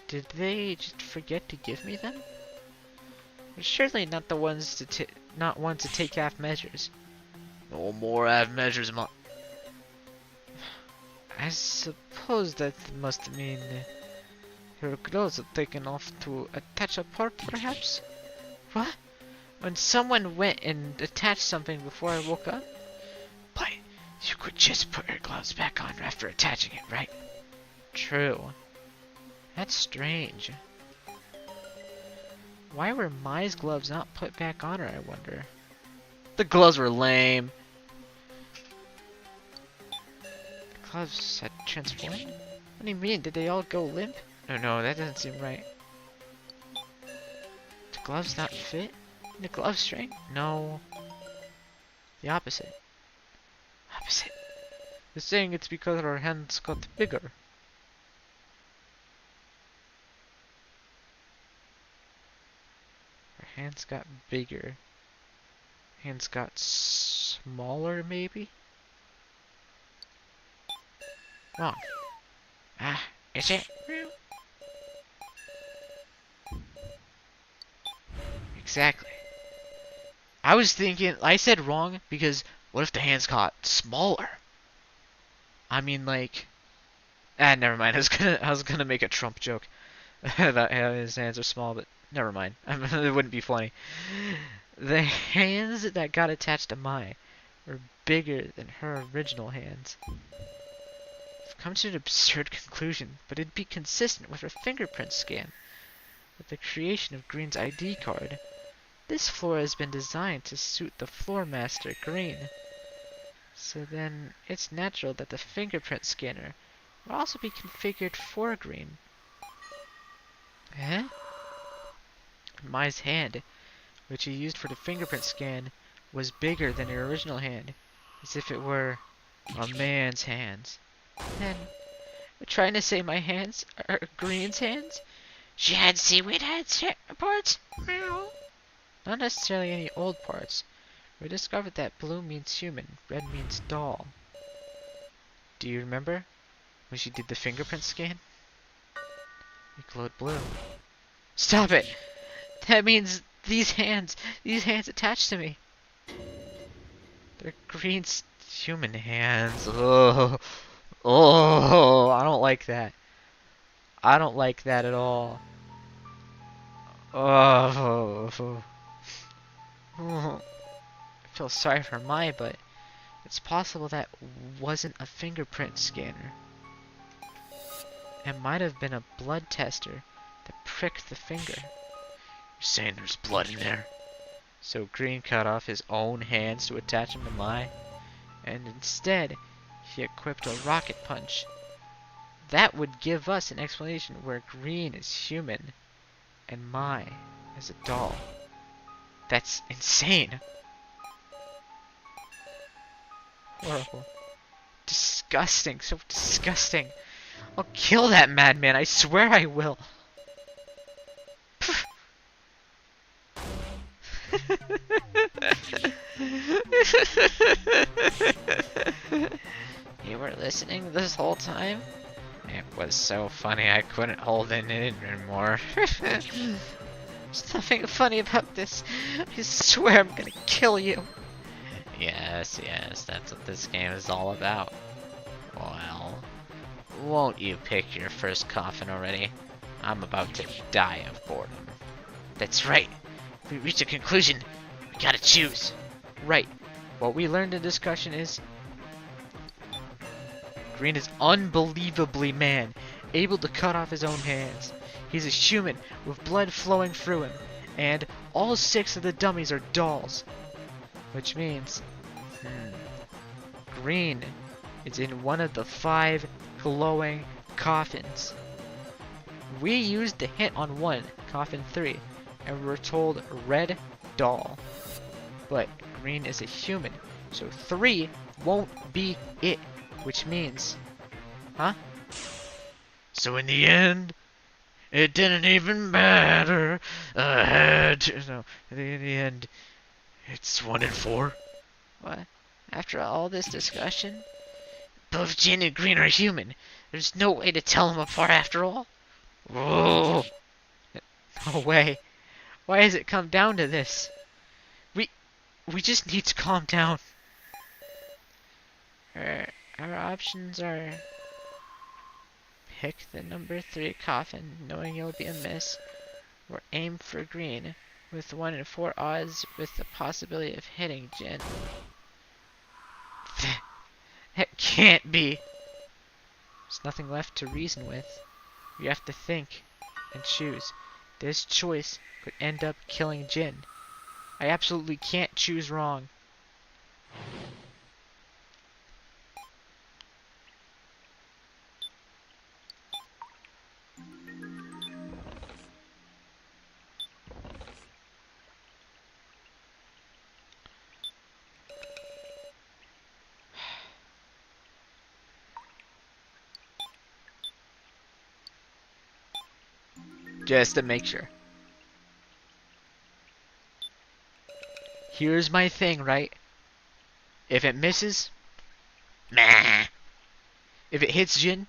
Did they just forget to give me them? They're surely not the ones to take half measures. No more half measures, I suppose that must mean your clothes are taken off to attach a part, perhaps? What? When someone went and attached something before I woke up? But you could just put your gloves back on after attaching it, right? True. That's strange. Why were Mai's gloves not put back on her, I wonder? The gloves were lame. The gloves had transformed? What do you mean? Did they all go limp? No, that doesn't seem right. The gloves not fit? The glove string? No. The opposite. Opposite. They're saying it's because our hands got bigger. Our hands got bigger. Hands got smaller, maybe? Wrong. Ah, is it? Exactly. I was thinking, I said wrong because what if the hands got smaller? I mean, like, never mind. I was gonna make a Trump joke about how his hands are small, but never mind. It wouldn't be funny. The hands that got attached to Mai were bigger than her original hands. I've come to an absurd conclusion, but it'd be consistent with her fingerprint scan. With the creation of Green's ID card, this floor has been designed to suit the floor master Green. So then, it's natural that the fingerprint scanner will also be configured for Green. Eh? Mai's hand, which he used for the fingerprint scan, was bigger than her original hand, as if it were a man's hands. Then, we're trying to say my hands are Green's hands? She had seaweed heads parts? Not necessarily any old parts. We discovered that blue means human, red means doll. Do you remember when she did the fingerprint scan? It glowed blue. Stop it! That means these hands attached to me. They're Green's human hands. Oh, I don't like that. I don't like that at all. Oh. I feel sorry for Mai, but it's possible that wasn't a fingerprint scanner. It might have been a blood tester that pricked the finger. You're saying there's blood in there? So Green cut off his own hands to attach him to my. And instead, he equipped a rocket punch. That would give us an explanation where Green is human and Mai is a doll. That's insane. Horrible. Disgusting. So disgusting. I'll kill that madman. I swear I will. You were listening this whole time? It was so funny I couldn't hold it in anymore. There's nothing funny about this. I swear I'm gonna kill you. Yes, that's what this game is all about. Well, won't you pick your first coffin already? I'm about to die of boredom. That's right. If we reach a conclusion, we gotta choose. Right. What we learned in discussion is Green is unbelievably man, able to cut off his own hands. He's a human with blood flowing through him, and all 6 of the dummies are dolls. Which means, Green is in one of the 5 glowing coffins. We used the hint on 1, coffin 3, and we were told red doll. But Green is a human, so 3 won't be it. Which means, So in the end, it didn't even matter. I had to. No, in the end, It's 1 and 4. what? After all this discussion, Both Jin and Green are human. there's no way to tell them apart after all. Whoa! No way. Why has it come down to this? We just need to calm down. Our options are pick the number 3 coffin, knowing you'll be a miss, or aim for Green, with 1 in 4 odds with the possibility of hitting Jin. That can't be. There's nothing left to reason with. You have to think and choose. This choice could end up killing Jin. I absolutely can't choose wrong. Just to make sure. Here's my thing, right? If it misses, Nah. if it hits Jin,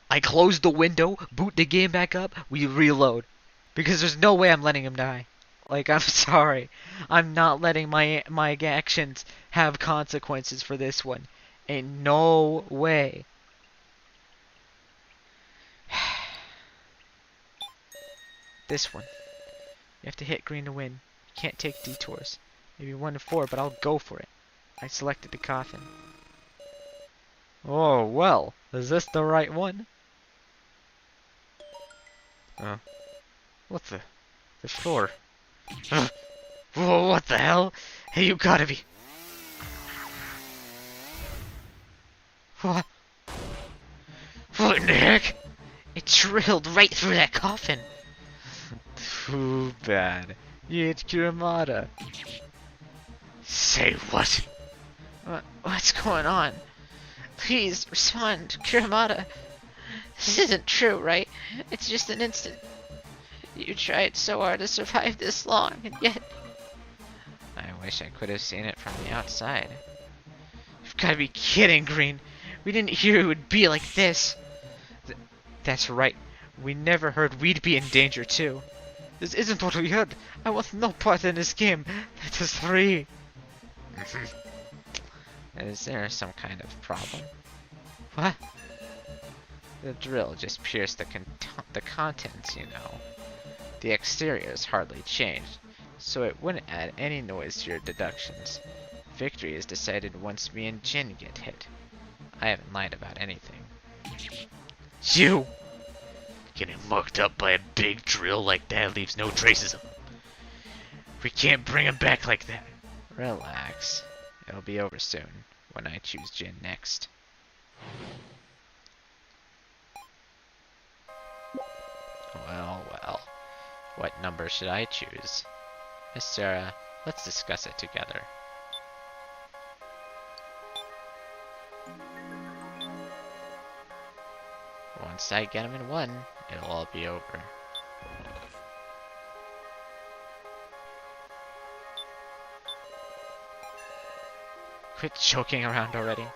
I close the window, boot the game back up, we reload. Because there's no way I'm letting him die. Like, I'm sorry. I'm not letting my actions have consequences for this one. Ain't no way. This one. You have to hit Green to win. You can't take detours. Maybe 1 to 4, but I'll go for it. I selected the coffin. Oh, well, is this the right one? What the floor? Whoa, what the hell? Hey, you gotta be. What? What in the heck? It drilled right through that coffin. Too bad. You hit Kuramata. Say what? What's going on? Please respond, Kuramata. This isn't true, right? It's just an instant. You tried so hard to survive this long, and yet... I wish I could have seen it from the outside. You've gotta be kidding, Green. We didn't hear it would be like this. That's right. We never heard we'd be in danger, too. This isn't what we heard. I want no part in this game. Let us free. Is there some kind of problem? What? The drill just pierced the contents, you know. The exterior is hardly changed, so it wouldn't add any noise to your deductions. Victory is decided once me and Jin get hit. I haven't lied about anything. You! Getting mucked up by a big drill like that leaves no traces of him. We can't bring him back like that. Relax. It'll be over soon when I choose Jin next. Well, well. What number should I choose? Miss Sarah, let's discuss it together. Once I get him in one, it'll all be over. Quit joking around already.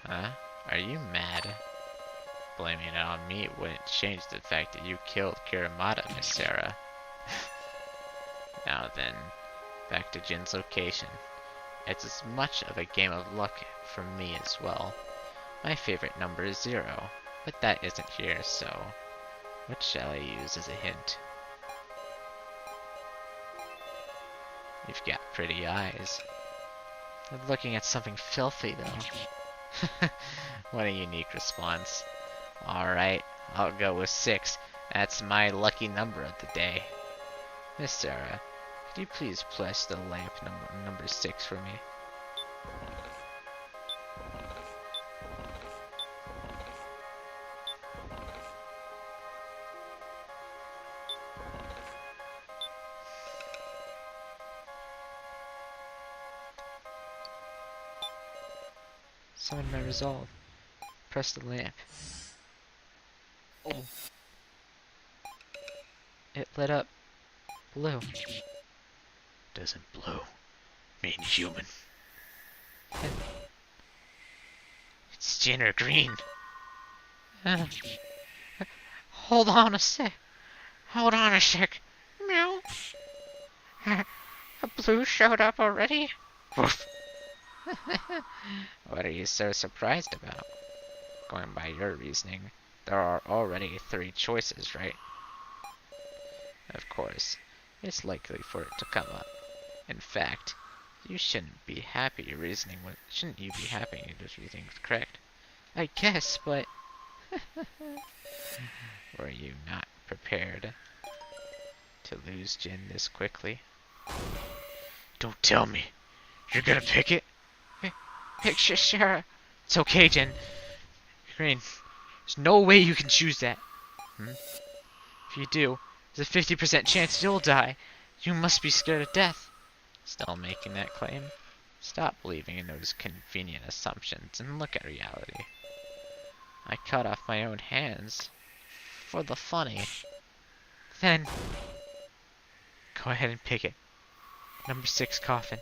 Huh? Are you mad? Blaming it on me wouldn't change the fact that you killed Kiramata, Miss Sarah. Now then, back to Jin's location. It's as much of a game of luck for me as well. My favorite number is 0, but that isn't here, so what shall I use as a hint? You've got pretty eyes. I'm looking at something filthy, though. What a unique response. Alright, I'll go with 6. That's my lucky number of the day. Miss Sarah, could you please place the lamp number 6 for me? Summon my resolve. Press the lamp. Oh. It lit up blue. Doesn't blue mean human? It's Jin or green. Hold on a sec. Hold on a sec. Meow. A blue showed up already? Woof. What are you so surprised about? Going by your reasoning, there are already 3 choices, right? Of course, it's likely for it to come up. In fact, you shouldn't be happy reasoning with. Shouldn't you be happy if you think it's correct? I guess, but were you not prepared to lose Jin this quickly? Don't tell me. You're gonna pick it? picture Sarah. It's okay, Jin. Green, there's no way you can choose that. If you do, there's a 50% chance you'll die. You must be scared of death. Still making that claim? Stop believing in those convenient assumptions and look at reality. I cut off my own hands for the funny. Then go ahead and pick it. Number 6 coffin.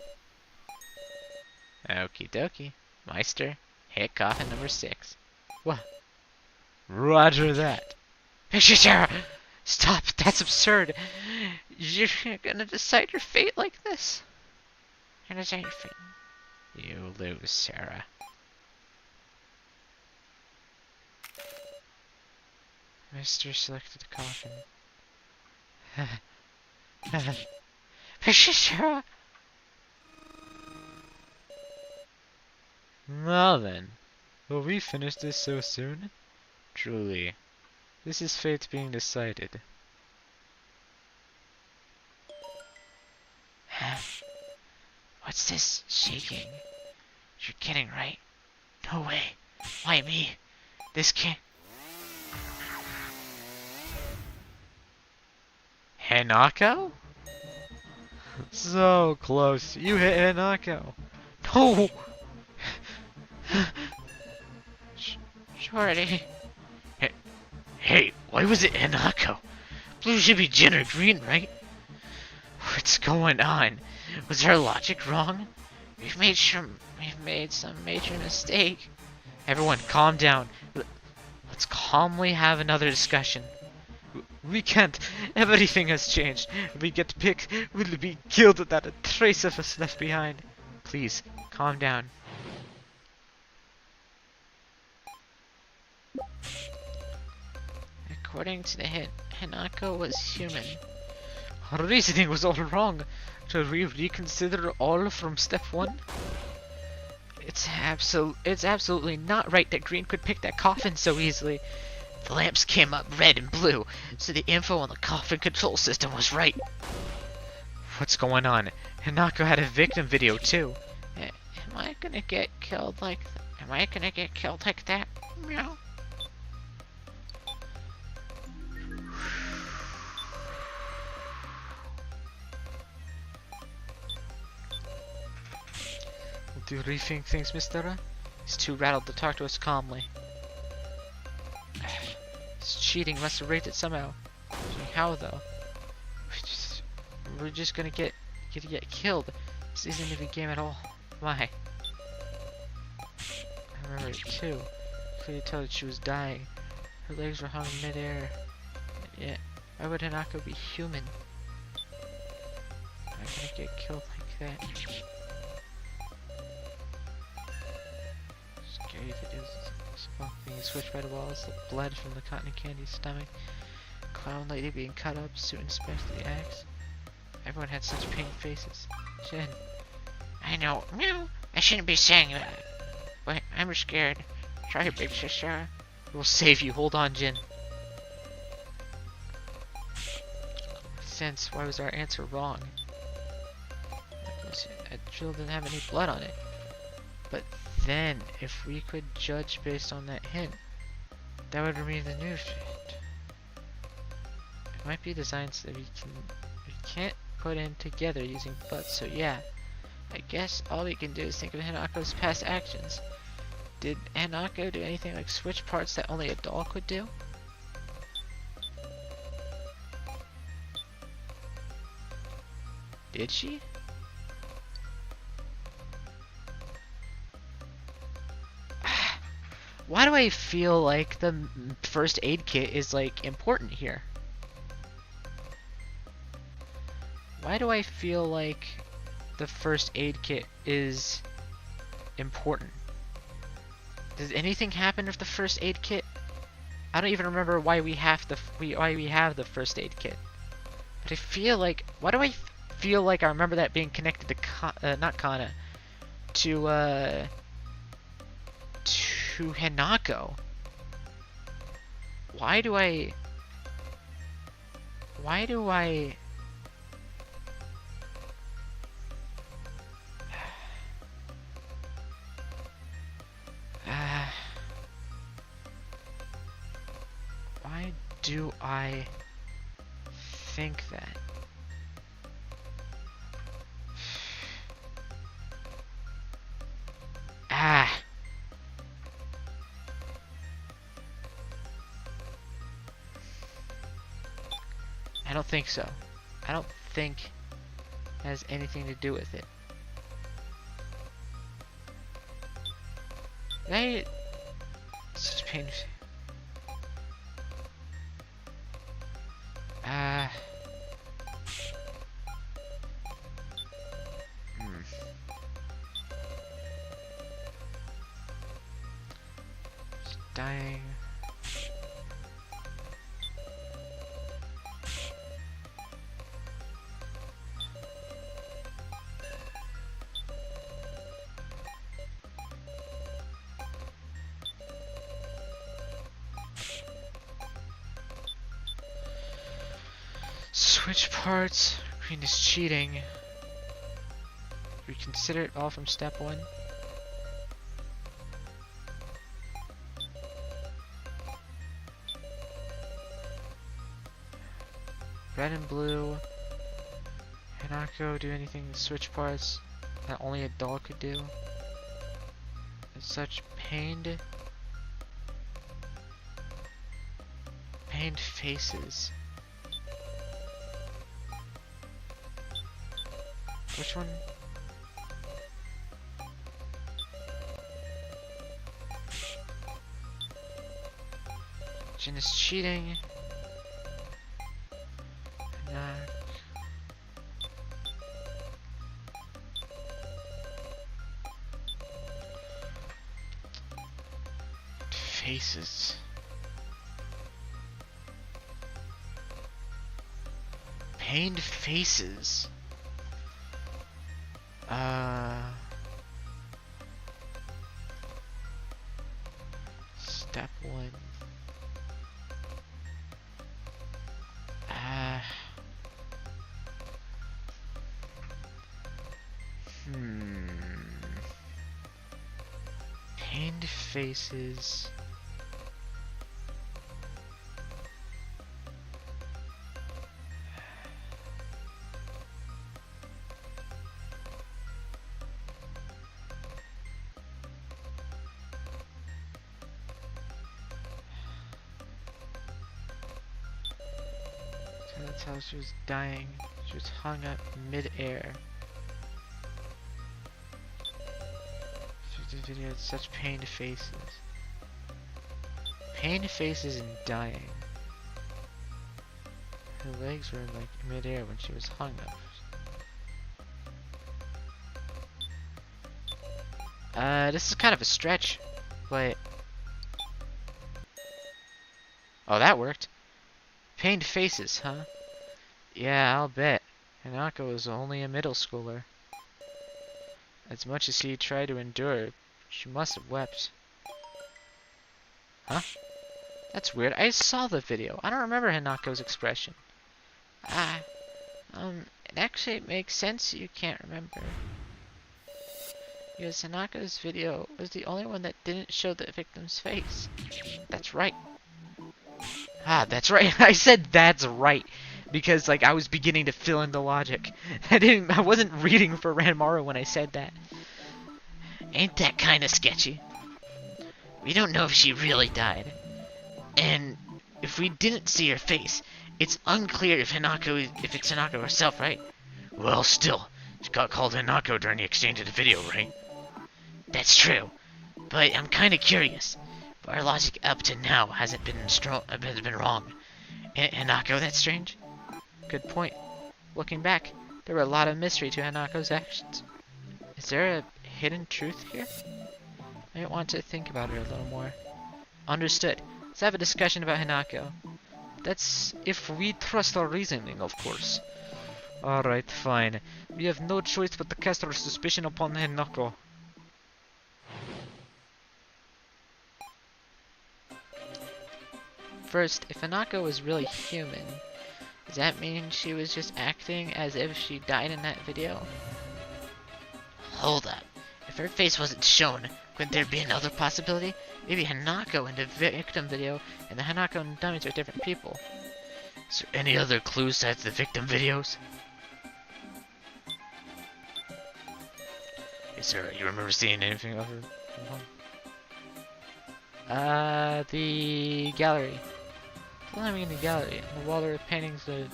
Okie dokie. Meister, hit coffin number 6. What? Roger that. picture Sarah. Stop. That's absurd. You're gonna decide your fate like this. You're gonna decide your fate. You lose, Sarah. Mister selected the coffin. picture Sarah. Now then, will we finish this so soon? Truly, this is fate being decided. What's this shaking? You're kidding, right? No way. Why me? This can't. Hanako? So close. You hit Hanako. No. Shorty. Hey, why was it Hanako? Blue should be Jin or green, right? What's going on? Was our logic wrong? We've made some major mistake. Everyone, calm down. Let's calmly have another discussion. We can't. Everything has changed. If we get picked, we'll be killed without a trace of us left behind. Please, calm down. According to the hint, Hanako was human. Our reasoning was all wrong. Shall we reconsider all from step 1? It's absolutely not right that Green could pick that coffin so easily. The lamps came up red and blue, so the info on the coffin control system was right. What's going on? Hanako had a victim video too. Am I gonna get killed like that? Meow. Do you rethink things, Mr. He's too rattled to talk to us calmly. This cheating must have rigged it somehow. How though? We're just gonna get killed. This isn't even a game at all. Why? I remember it too. Clearly tell that she was dying. Her legs were hung in midair. And yet, why would Hanako be human? Why can I get killed like that? Scary videos. Smoke being switched by the walls. The blood from the cotton candy's stomach. Clown lady being cut up. Suit inspects the axe. Everyone had such pained faces. Jin. I know. Meow. I shouldn't be saying that. But I'm scared. Sorry, big sister. We'll save you. Hold on, Jin. Sense, why was our answer wrong? That drill didn't have any blood on it. But then, if we could judge based on that hint, that would remove the new shit. It might be designed so that we can't put in together using butts, so yeah. I guess all we can do is think of Hanako's past actions. Did Hanako do anything like switch parts that only a doll could do? Did she? Why do I feel like the first aid kit is like important here? Why do I feel like the first aid kit is important? Does anything happen with the first aid kit? I don't even remember why we have the first aid kit. But I feel like, why do I feel like I remember that being connected to not Kana, to Hanako? Why do I why do I think that? I don't think so. I don't think it has anything to do with it. Such pain. Just dying. Switch parts. Green is cheating. We consider it all from step 1. Red and blue. Hanako do anything to switch parts that only a doll could do. And such pained faces. Which one? Jin is cheating. Faces. Pained faces. Step 1. Pained faces. So that's how she was dying. She was hung up mid-air. She did video with such pained faces. Pained faces and dying. Her legs were like mid-air when she was hung up. This is kind of a stretch, but... Oh, that worked. Pained faces, huh? Yeah, I'll bet. Hanako was only a middle schooler. As much as he tried to endure, she must have wept. Huh? That's weird. I saw the video. I don't remember Hanako's expression. It actually makes sense you can't remember. Because Hanako's video was the only one that didn't show the victim's face. That's right. That's right. I said that's right. Because, like, I was beginning to fill in the logic. I wasn't reading for Ranmaru when I said that. Ain't that kinda sketchy? We don't know if she really died. And if we didn't see her face, it's unclear if it's Hanako herself, right? Well, still, she got called Hanako during the exchange of the video, right? That's true, but I'm kinda curious. Our logic up to now hasn't been wrong. Hanako, that's strange? Good point. Looking back, there were a lot of mystery to Hanako's actions. Is there a hidden truth here? I might want to think about her a little more. Understood. Let's have a discussion about Hanako. That's if we trust our reasoning, of course. Alright, fine. We have no choice but to cast our suspicion upon Hanako. First, if Hanako was really human, does that mean she was just acting as if she died in that video? Hold up. If her face wasn't shown, couldn't there be another possibility? Maybe Hanako in the victim video and the Hanako and dummies are different people. Is there any other clues besides the victim videos? Is there, you remember seeing anything of her? The gallery. Climbing in the gallery. On the wall there are paintings of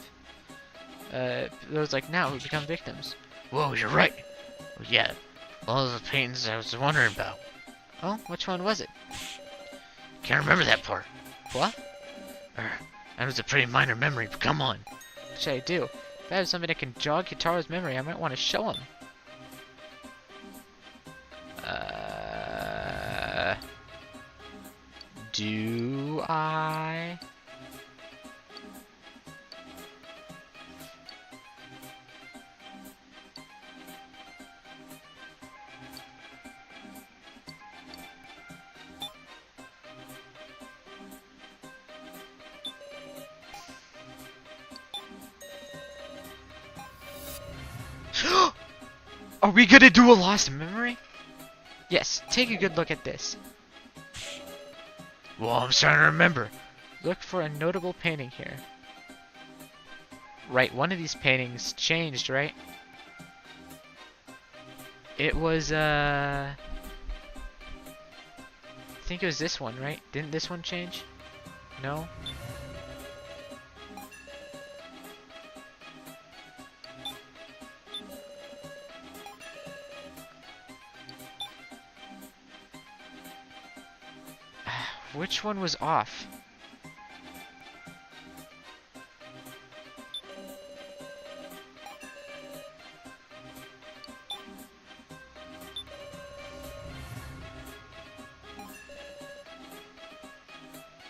those like now who become victims. Whoa, you're right. Well, yeah, all of the paintings I was wondering about. Oh, which one was it? Can't remember that part. What? That was a pretty minor memory, but come on. What should I do? If I have something that can jog Kitaro's memory, I might want to show him. Do I? Are we gonna do a lost memory? Yes, take a good look at this. Well, I'm trying to remember. Look for a notable painting here. Right, one of these paintings changed, right? It was, I think it was this one, right? Didn't this one change? No? Which one was off?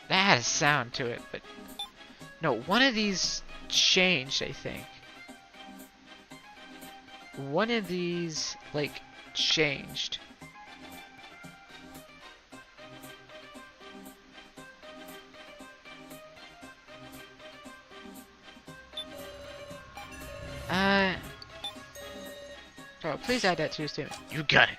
That had a sound to it, but no, one of these changed, I think. One of these, like, changed. Bro, please add that to your statement. You got it.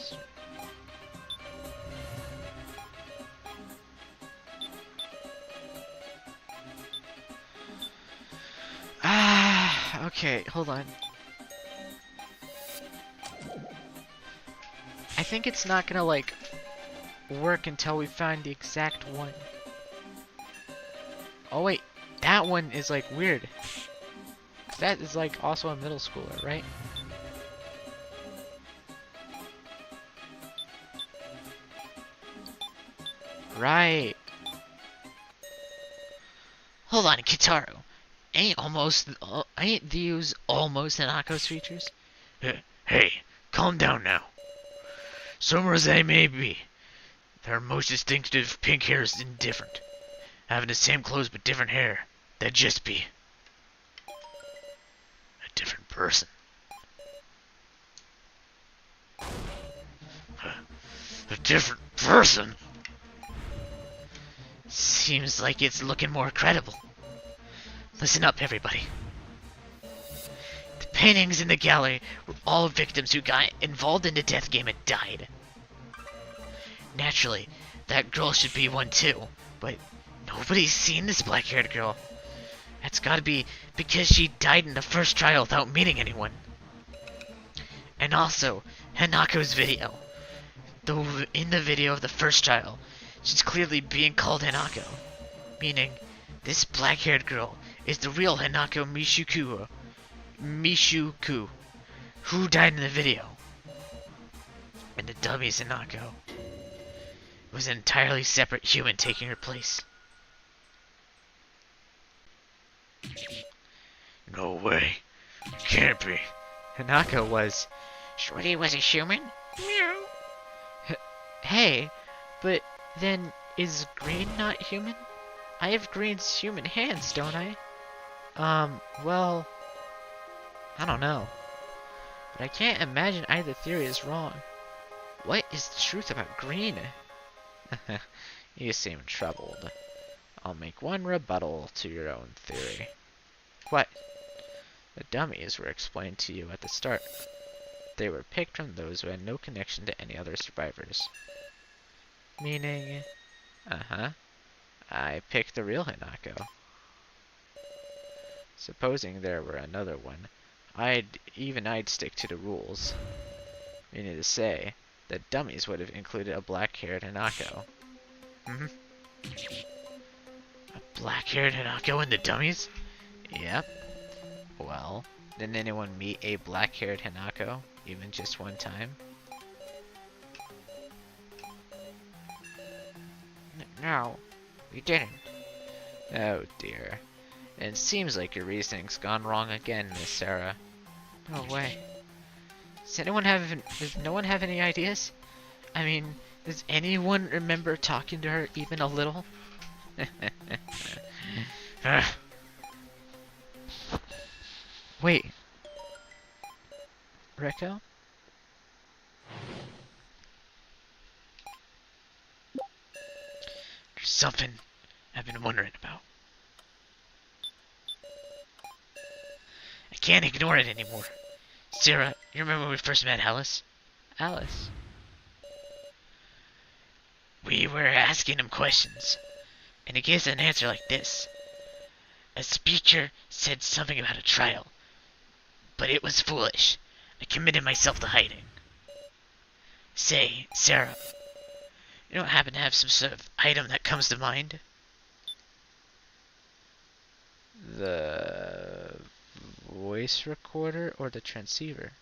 this. Ah, okay, hold on. I think it's not gonna, like, work until we find the exact one. Oh wait, that one is, like, weird. 'Cause that is, like, also a middle schooler, right? Right. Hold on, Kitaro. Ain't these almost Hanako's features? Hey, calm down now. Summer as they may be, their most distinctive pink hair is indifferent. Having the same clothes but different hair, that'd just be a different person. A different person? Seems like it's looking more credible. Listen up, everybody. The paintings in the gallery were all victims who got involved in the death game and died. Naturally, that girl should be one too, but nobody's seen this black-haired girl. That's gotta be because she died in the first trial without meeting anyone. And also, Hanako's video. In the video of the first trial, she's clearly being called Hanako, meaning this black-haired girl is the real Hanako Mishuku, who died in the video. And the dummy's Hanako. It was an entirely separate human taking her place. No way. Can't be. Hanako was. Shorty was a human? Meow. Hey, but then is Green not human? I have Green's human hands, don't I? Well, I don't know. But I can't imagine either theory is wrong. What is the truth about Green? You seem troubled. I'll make one rebuttal to your own theory. What? The dummies were explained to you at the start. They were picked from those who had no connection to any other survivors. Meaning? Uh-huh. I picked the real Hanako. Supposing there were another one, I'd stick to the rules. Meaning to say, the dummies would have included a black-haired Hanako. Mm-hmm. A black-haired Hanako in the dummies? Yep. Well, didn't anyone meet a black-haired Hanako, even just one time? No, we didn't. Oh dear. It seems like your reasoning's gone wrong again, Miss Sarah. No way. Does no one have any ideas? I mean, does anyone remember talking to her even a little? Wait. Rekko? There's something I've been wondering about. I can't ignore it anymore. Sarah, you remember when we first met Alice? Alice. We were asking him questions, and he gives an answer like this. A speaker said something about a trial, but it was foolish. I committed myself to hiding. Say, Sarah, you don't happen to have some sort of item that comes to mind? The voice recorder or the transceiver?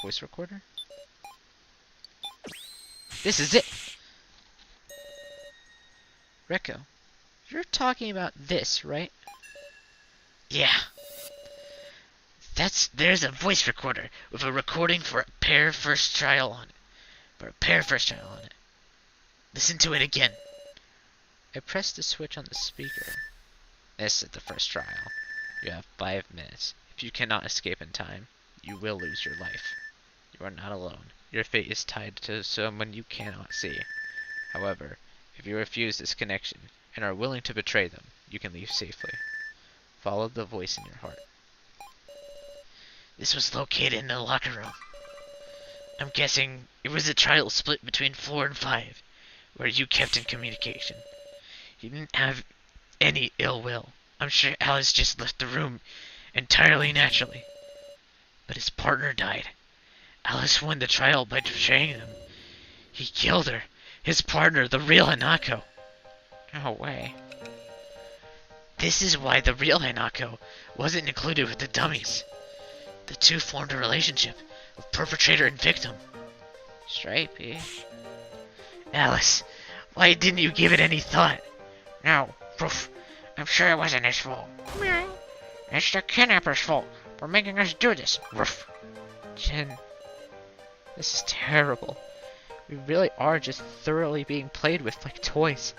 Voice recorder? This is it! Rekko, you're talking about this, right? Yeah. There's a voice recorder with a recording for a pair first trial on it. Listen to it again. I pressed the switch on the speaker. This is the first trial. You have 5 minutes. If you cannot escape in time, you will lose your life. You are not alone. Your fate is tied to someone you cannot see. However, if you refuse this connection and are willing to betray them, you can leave safely. follow the voice in your heart. This was located in the locker room. I'm guessing it was a trial split between 4 and 5, where you kept in communication. You didn't have any ill will. I'm sure Alice just left the room entirely naturally. But his partner died. Alice won the trial by betraying them. He killed her. His partner, the real Hanako. No way. This is why the real Hanako wasn't included with the dummies. The two formed a relationship of perpetrator and victim. Stripey. Alice, why didn't you give it any thought? No, poof. I'm sure it wasn't his fault. Meow. It's the kidnapper's fault for making us do this. Ruff. Jin, this is terrible. We really are just thoroughly being played with like toys.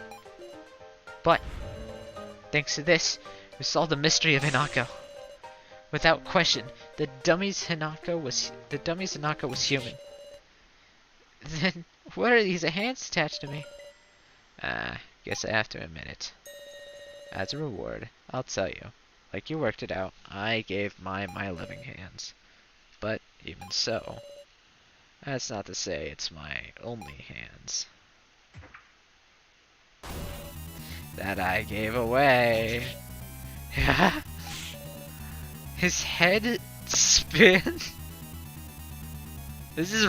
But, thanks to this, we solved the mystery of Hinako. Without question, the dummy's Hinako was human. Then, what are these hands attached to me? Guess I have to admit it. As a reward, I'll tell you, like you worked it out, I gave my living hands. But even so, that's not to say it's my only hands. That I gave away. His head spin. This is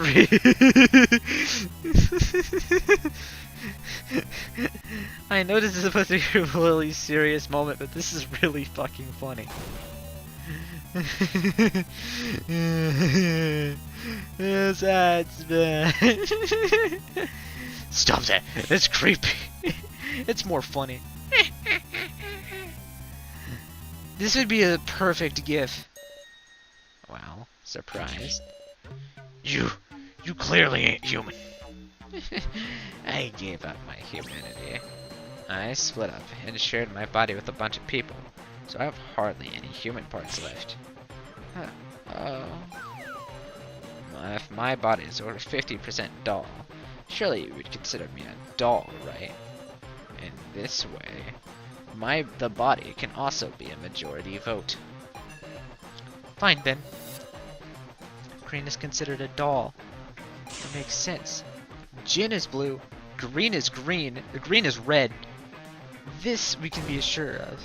I know this is supposed to be a really serious moment, but this is really fucking funny. His head spin. Stop that. That's creepy. It's more funny. This would be a perfect gif. Wow, surprised. You clearly ain't human. I gave up my humanity. I split up and shared my body with a bunch of people, so I have hardly any human parts left. Oh. If my body is over 50% doll, surely you would consider me a doll, right? In this way, the body can also be a majority vote. Fine then. Green is considered a doll. That makes sense. Jin is blue, green is green, green is red. This we can be assured of.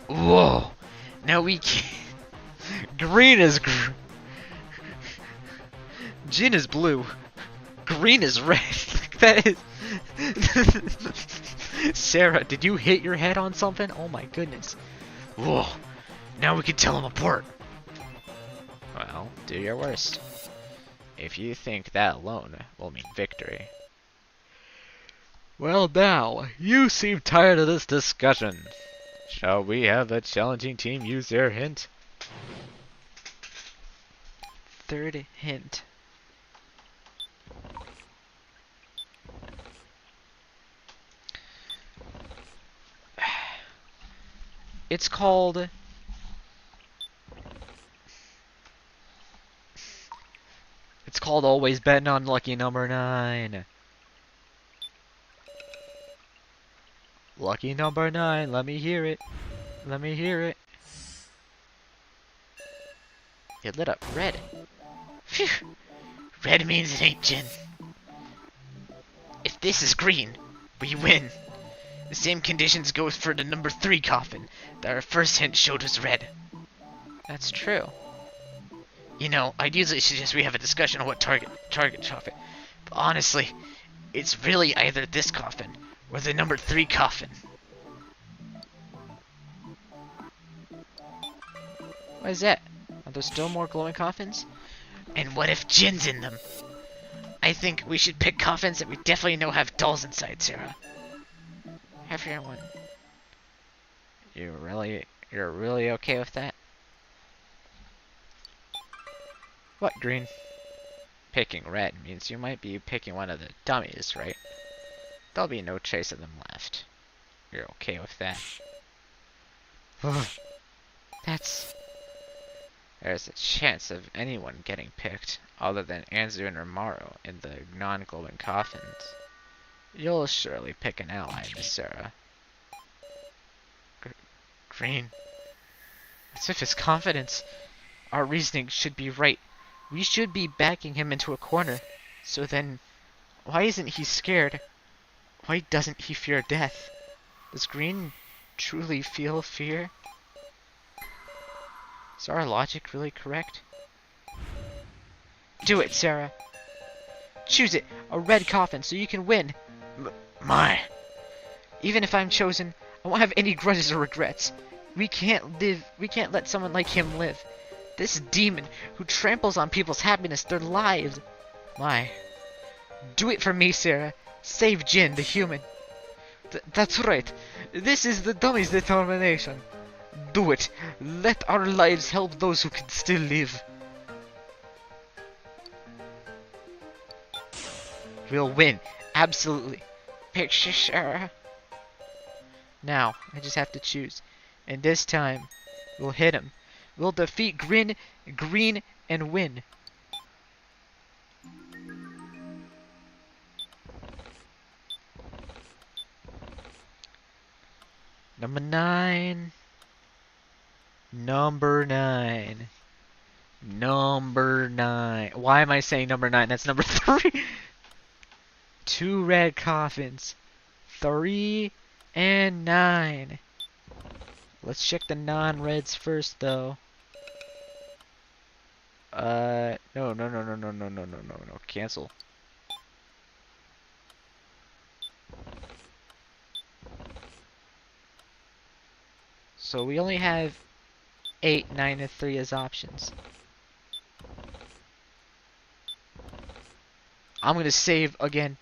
Whoa! Now we can. Green is Jin is blue, green is red. That is. Sarah, did you hit your head on something? Oh my goodness. Whoa! Now we can tell them apart. Well, do your worst. If you think that alone will mean victory. Well now, you seem tired of this discussion. Shall we have the challenging team use their hint? Third hint. It's called... It's called Always Betting on Lucky Number 9. Lucky number 9, let me hear it. Let me hear it. It lit up red. Phew. Red means it ain't Jin. If this is green, we win. The same conditions goes for the number 3 coffin that our first hint showed was red. That's true. You know, I'd usually suggest we have a discussion on what target coffin. But honestly, it's really either this coffin or the number 3 coffin. Why is that? Are there still more glowing coffins? And what if Jin's in them? I think we should pick coffins that we definitely know have dolls inside, Sarah. Have your one. You're really okay with that? What, green? Picking red means you might be picking one of the dummies, right? There'll be no trace of them left. You're okay with that? There's a chance of anyone getting picked other than Anzu and Romaro in the non-glowing coffins. You'll surely pick an ally, Miss Sarah. Green. As if his confidence, our reasoning should be right. We should be backing him into a corner. So then, why isn't he scared? Why doesn't he fear death? Does Green truly feel fear? Is our logic really correct? Do it, Sarah. Choose it. A red coffin so you can win. My. Even if I'm chosen, I won't have any grudges or regrets. We can't let someone like him live. This demon who tramples on people's happiness, their lives. My. Do it for me, Sarah. Save Jin, the human. That's right. This is the dummy's determination. Do it. Let our lives help those who can still live. We'll win. Absolutely. Picture Sarah. Now, I just have to choose. And this time, we'll hit him. We'll defeat Green, and win. Number 9. Number 9. Number 9. Why am I saying number 9? That's number 3. 2 red coffins. 3 and 9. Let's check the non-reds first, though. No. Cancel. So we only have 8, 9, and 3 as options. I'm gonna save again.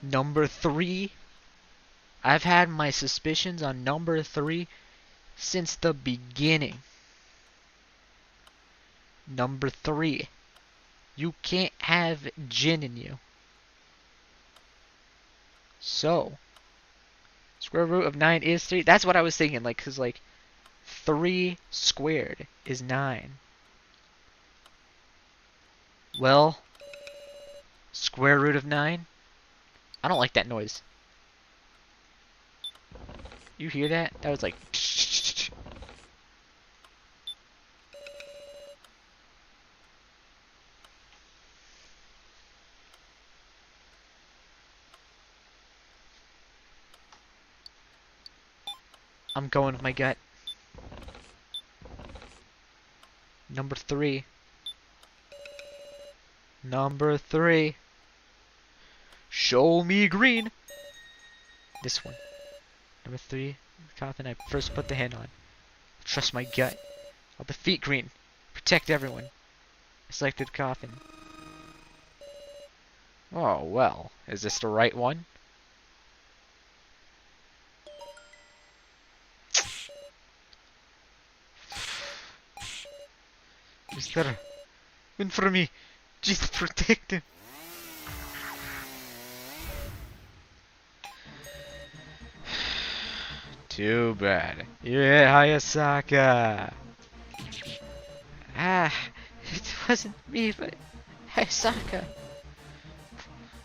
Number 3. I've had my suspicions on number 3 since the beginning. Number 3. You can't have Jin in you. So, square root of 9 is 3. That's what I was thinking, like, cause like 3 squared is 9. Well, square root of 9? I don't like that noise. You hear that? That was like... I'm going with my gut. Number 3. Number 3. Show me green. This one. Number 3. The coffin I first put the hand on. Trust my gut. I'll defeat green. Protect everyone. I selected coffin. Oh, well. Is this the right one? Mister, win for me. Just protect him. Too bad. Yeah, Hayasaka. Ah, it wasn't me, but Hayasaka.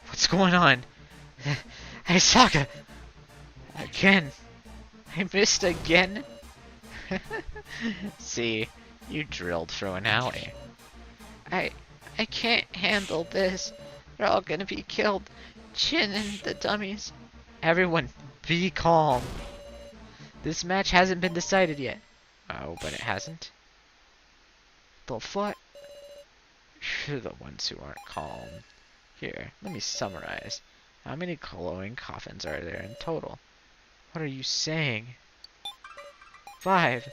What's going on? Hayasaka! Again. I missed again? See, you drilled through an alley. I can't handle this. They're all gonna be killed. Chin and the dummies. Everyone, be calm. This match hasn't been decided yet. Oh, but it hasn't? The fuck? You're the ones who aren't calm. Here, let me summarize. How many glowing coffins are there in total? What are you saying? 5.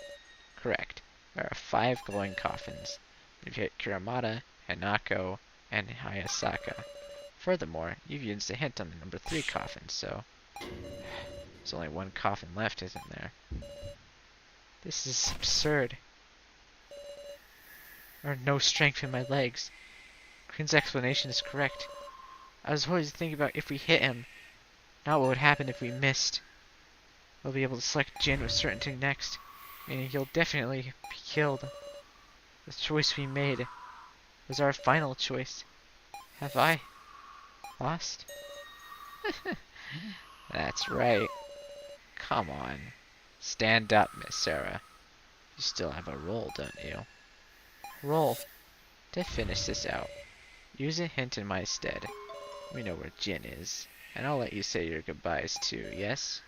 Correct. There are 5 glowing coffins. You've hit Kuramata, Hanako, and Hayasaka. Furthermore, you've used a hint on the number 3 coffin, so... There's only 1 coffin left, isn't there? This is absurd. There are no strength in my legs. Green's explanation is correct. I was always thinking about if we hit him, not what would happen if we missed. We'll be able to select Jin with certainty next, meaning he'll definitely be killed. The choice we made was our final choice. Have I lost? That's right. Come on. Stand up, Miss Sarah. You still have a roll, don't you? Roll. To finish this out. Use a hint in my stead. We know where Jin is. And I'll let you say your goodbyes too, yes?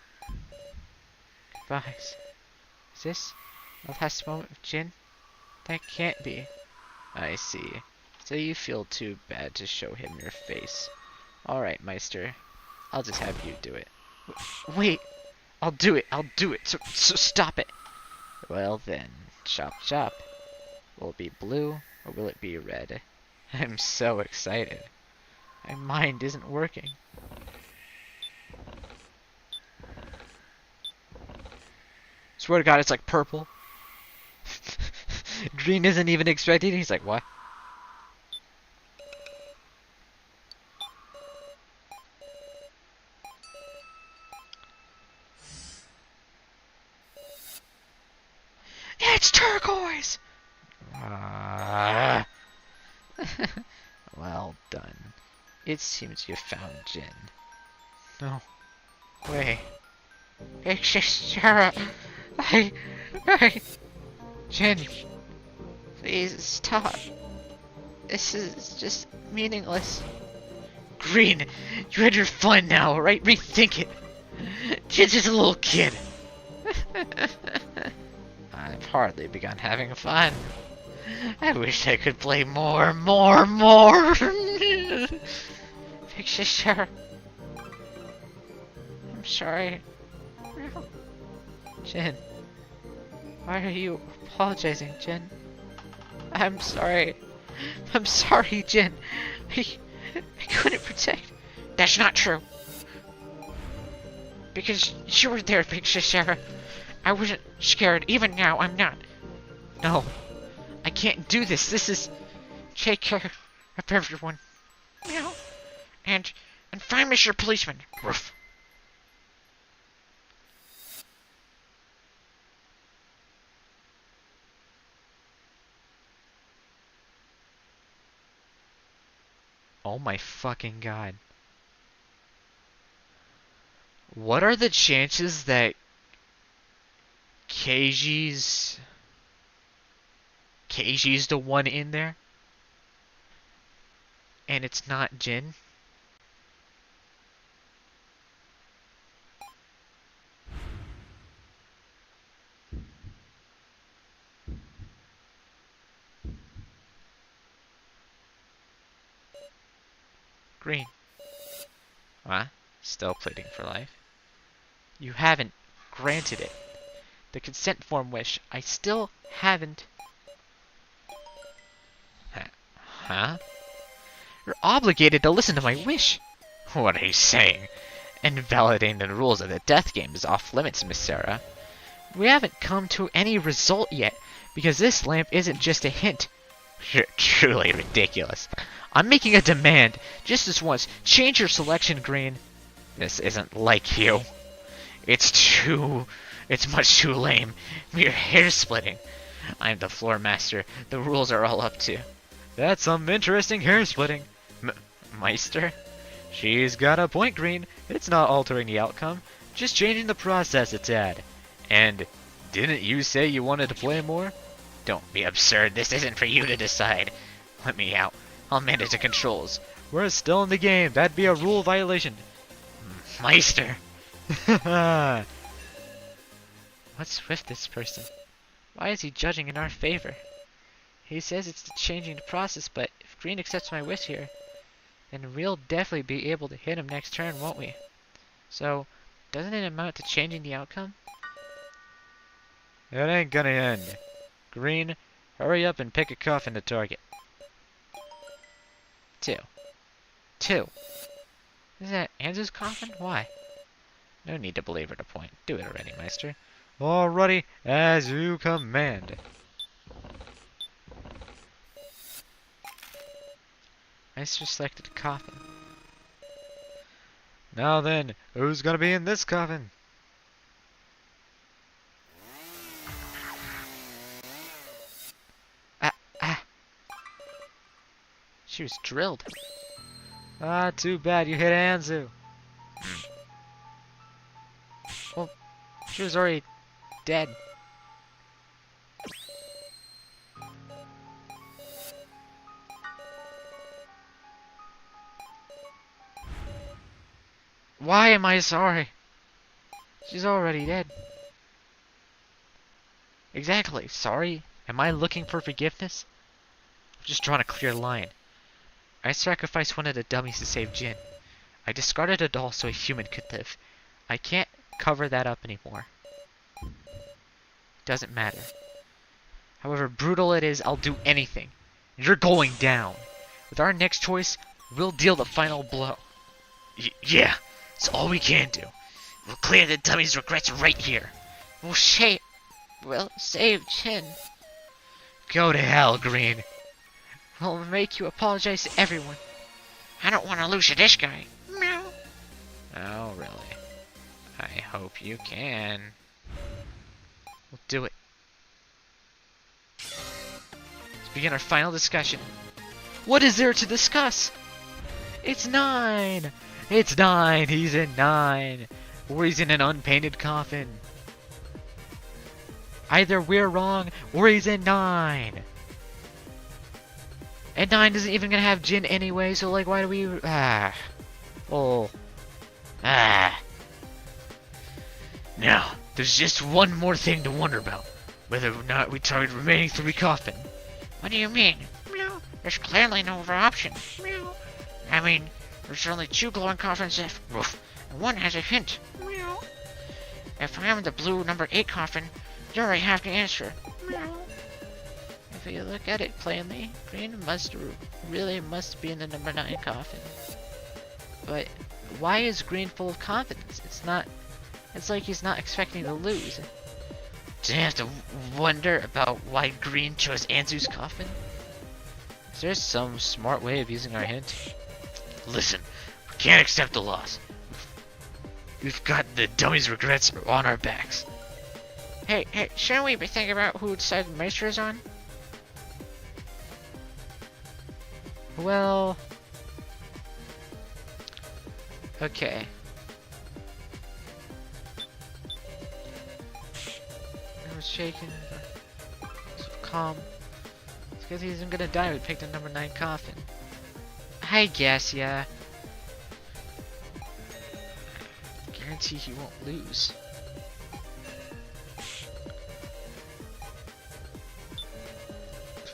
Goodbyes. Is this the last moment with Jin? That can't be. I see. So you feel too bad to show him your face. Alright, Meister. I'll just have you do it. Wait! I'll do it! I'll do it! So stop it! Well then, chop chop. Will it be blue, or will it be red? I'm so excited. My mind isn't working. Swear to God, it's like purple. Green isn't even expecting. He's like, what? It's turquoise! Well done. It seems you found Jin. No. Wait. It's just Sarah. I... Jin. Please stop. This is just meaningless. Green, you had your fun now, right? Rethink it. Jin's just a little kid. I've hardly begun having fun. I wish I could play more. Picture sure. I'm sorry. Jin. Why are you apologizing, Jin? I'm sorry. I'm sorry, Jin. I couldn't protect. That's not true. Because you were there, Picture Sarah. I wasn't scared. Even now, I'm not. No. I can't do this. This is... Take care of everyone. Meow. And find Mr. Policeman. Ruff. Oh my fucking god. What are the chances that Keiji's the one in there? And it's not Jin? Green. What? Still pleading for life? You haven't granted it. The consent form wish. I still haven't. Huh? You're obligated to listen to my wish. What are you saying? Invalidating the rules of the death game is off limits, Miss Sarah. We haven't come to any result yet, because this lamp isn't just a hint. You're truly ridiculous. I'm making a demand. Just this once. Change your selection, Green. This isn't like you. It's much too lame. Mere hair splitting. I'm the floor master. The rules are all up to. That's some interesting hair splitting. Meister? She's got a point, Green. It's not altering the outcome. Just changing the process a tad. And didn't you say you wanted to play more? Don't be absurd. This isn't for you to decide. Let me out. I'll manage the controls. We're still in the game. That'd be a rule violation. Meister. What's with this person? Why is he judging in our favor? He says it's changing the process, but if Green accepts my wish here, then we'll definitely be able to hit him next turn, won't we? So, doesn't it amount to changing the outcome? It ain't gonna end. Green, hurry up and pick a coffin to target. 2. Is that Anzu's coffin? Why? No need to belabor the point. Do it already, Meister. Alrighty, as you command. Meister selected a coffin. Now then, who's gonna be in this coffin? She was drilled. Ah, too bad you hit Anzu. Well, she was already dead. Why am I sorry? She's already dead. Exactly. Sorry? Am I looking for forgiveness? I'm just drawing a clear line. I sacrificed one of the dummies to save Jin. I discarded a doll so a human could live. I can't cover that up anymore. Doesn't matter. However brutal it is, I'll do anything. You're going down. With our next choice, we'll deal the final blow. Yeah, it's all we can do. We'll clear the dummy's regrets right here. We'll save Jin. Go to hell, Green. We'll make you apologize to everyone. I don't want to lose to this guy. Meow. Oh, really? I hope you can. We'll do it. Let's begin our final discussion. What is there to discuss? It's 9! It's 9! He's in 9! Or he's in an unpainted coffin. Either we're wrong, or he's in 9! And 9 isn't even gonna have Jin anyway, so like, why do we... Now, there's just one more thing to wonder about. Whether or not we target remaining 3 coffin. What do you mean? Meow. There's clearly no other option. Meow. I mean, there's only 2 glowing coffins left, and one has a hint. Meow. If I am the blue number 8 coffin, you already have the answer. Meow. If you look at it plainly, Green really must be in the number 9 coffin. But why is Green full of confidence? It's like he's not expecting to lose. Do you have to wonder about why Green chose Anzu's coffin? Is there some smart way of using our hint? Listen, we can't accept the loss. We've got the dummy's regrets on our backs. Hey, shouldn't we be thinking about who side Meister is on? Well... Okay. I was shaking, so calm. It's because he isn't gonna die. We picked a number 9 coffin. I guess, yeah. Guarantee he won't lose.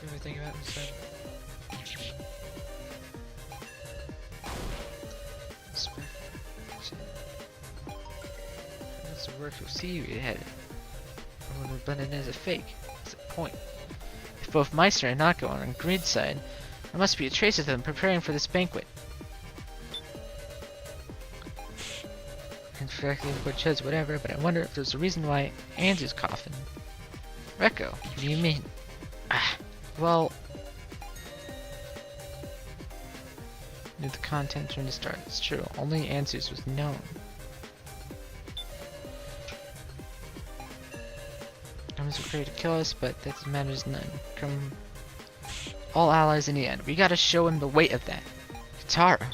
What do we think about instead? That's the work you'll see you had. I would have blended in as a fake. That's the point. If both Meister and Nako are on Green's side, there must be a trace of them preparing for this banquet. Incorrectly chose whatever, but I wonder if there's a reason why Anzu's coffin. Rekko, what do you mean? Well, knew the contents from the start. It's true. Only Anzu's was known. Dummies were created to kill us, but that matters none. Come, all allies in the end. We gotta show him the weight of that. Katara.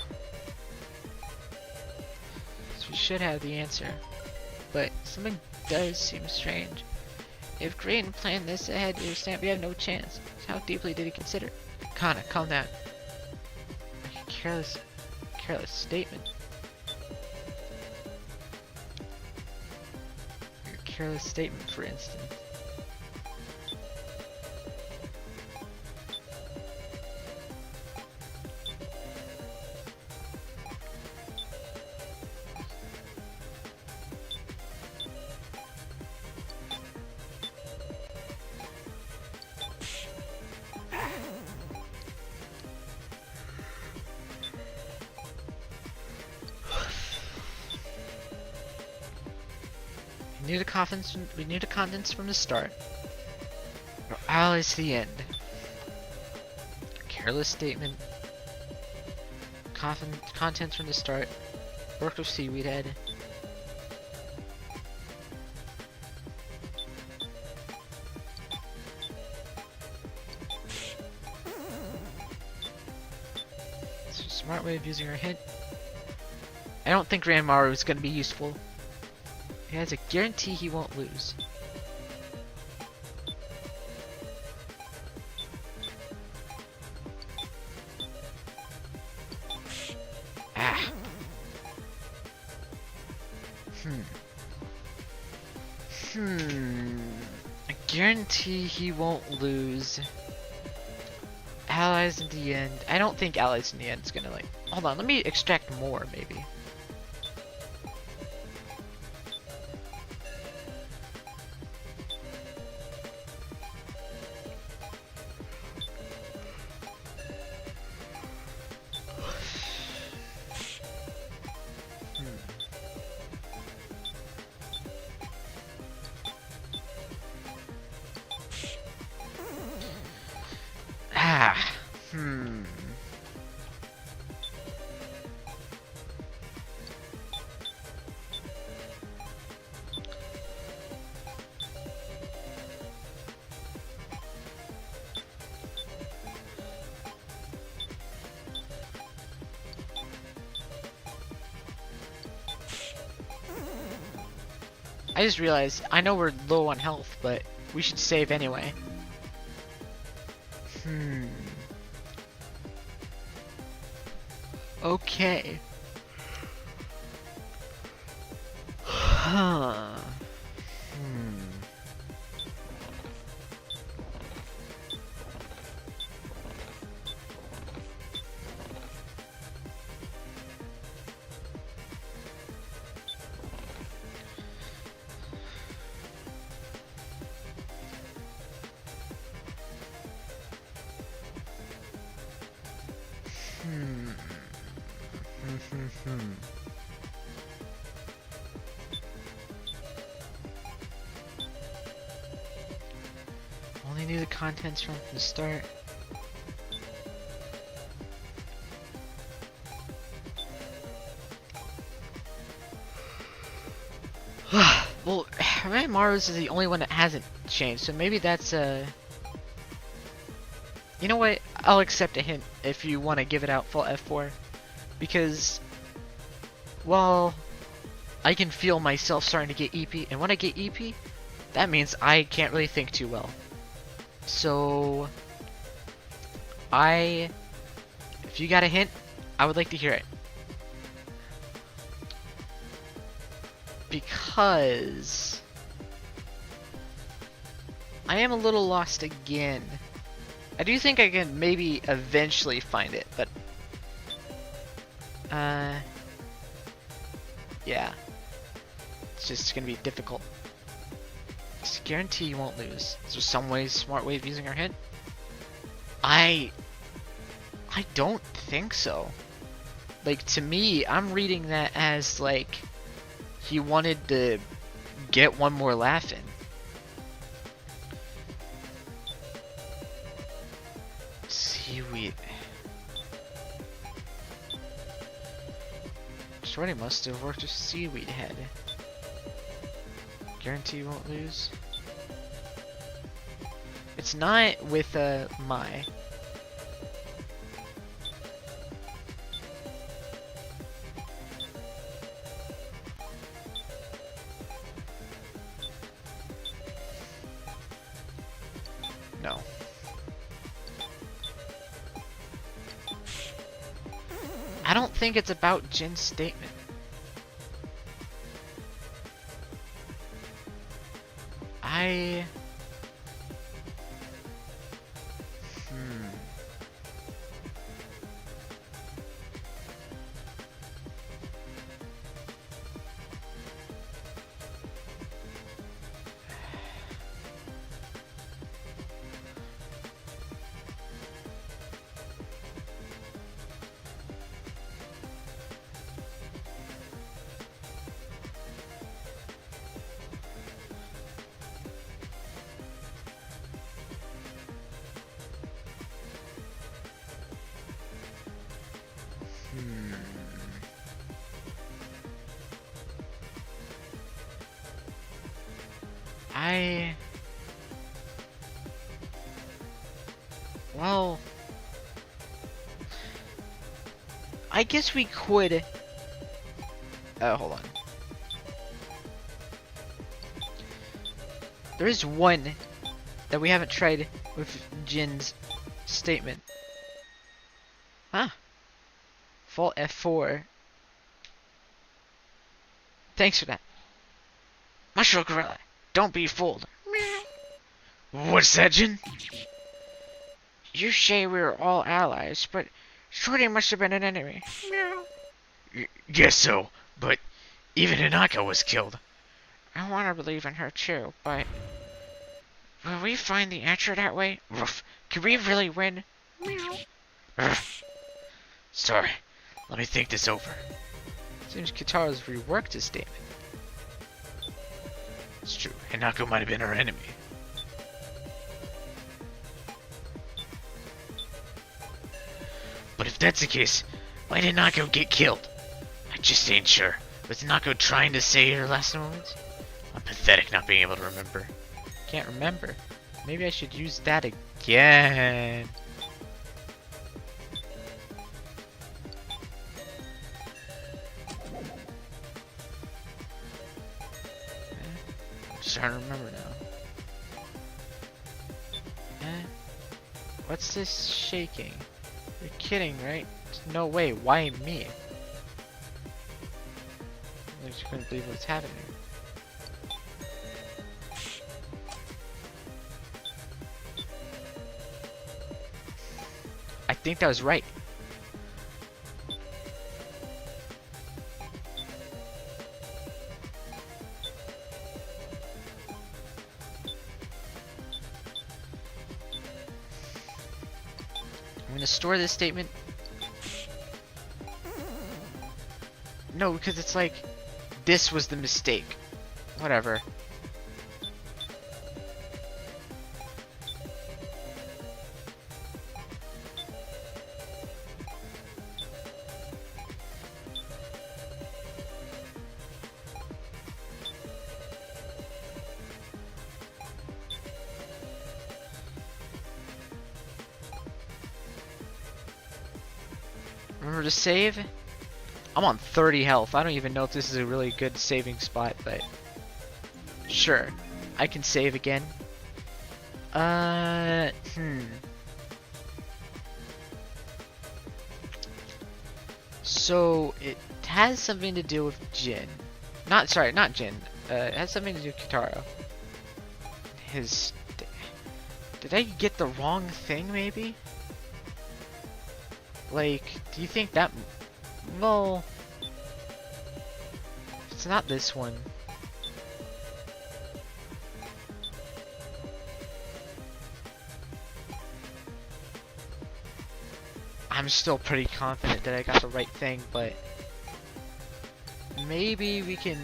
So we should have the answer, but something does seem strange. If Green planned this ahead, you understand we have no chance. How deeply did he consider? Kana, calm down. Careless statement. Your careless statement, for instance. We knew the contents from the start. We're allies to the end. Careless statement. Contents from the start. Worked with seaweed head. It's a smart way of using our hint. I don't think Ranmaru is going to be useful. He has a guarantee he won't lose. I guarantee he won't lose. Allies in the end. I don't think allies in the end is gonna like. Hold on, let me extract more maybe. Hmm. I just realized, I know we're low on health, but we should save anyway. Okay. Huh. Only knew the contents from the start. Well, Maru's is the only one that hasn't changed, so maybe that's you know what? I'll accept a hint if you want to give it out full F4. Because, well, I can feel myself starting to get EP, and when I get EP, that means I can't really think too well. So, if you got a hint, I would like to hear it. Because I am a little lost again. I do think I can maybe eventually find it, but yeah. It's just gonna be difficult. Just guarantee you won't lose. Is there some smart way of using our hint? I don't think so. Like, to me, I'm reading that as like he wanted to get one more laugh in. Seaweed. Shorty must have worked with Seaweed Head. Guarantee you won't lose. It's not with Mai. No. I don't think it's about Jin's statement. Well, I guess we could. Hold on. There is one that we haven't tried with Jin's statement. Huh. Fault F4. Thanks for that. Mushroom Gorilla, don't be fooled. What's that, Jin? You say we were all allies, but Shorty must have been an enemy. Guess so, but even Hinako was killed. I want to believe in her too, but will we find the answer that way? Roof. Can we really win? Sorry. Let me think this over. Seems Kitaro's reworked his statement. It's true. Hinako might have been our enemy. But if that's the case, why did Hinako get killed? I just ain't sure. Was Hinako trying to say her last moments? I'm pathetic not being able to remember. Can't remember. Maybe I should use that again. I'm starting to remember now. What's this shaking? You're kidding, right? No way. Why me? I just couldn't believe what's happening. I think that was right. I'm gonna store this statement. No, because it's like, this was the mistake. Whatever. Remember to save? I'm on 30 health. I don't even know if this is a really good saving spot, but sure. I can save again. So it has something to do with Jin. Not Jin. It has something to do with Kitaro. His... Did I get the wrong thing, maybe? Like, do you think that... Well... It's not this one. I'm still pretty confident that I got the right thing, but... Maybe we can...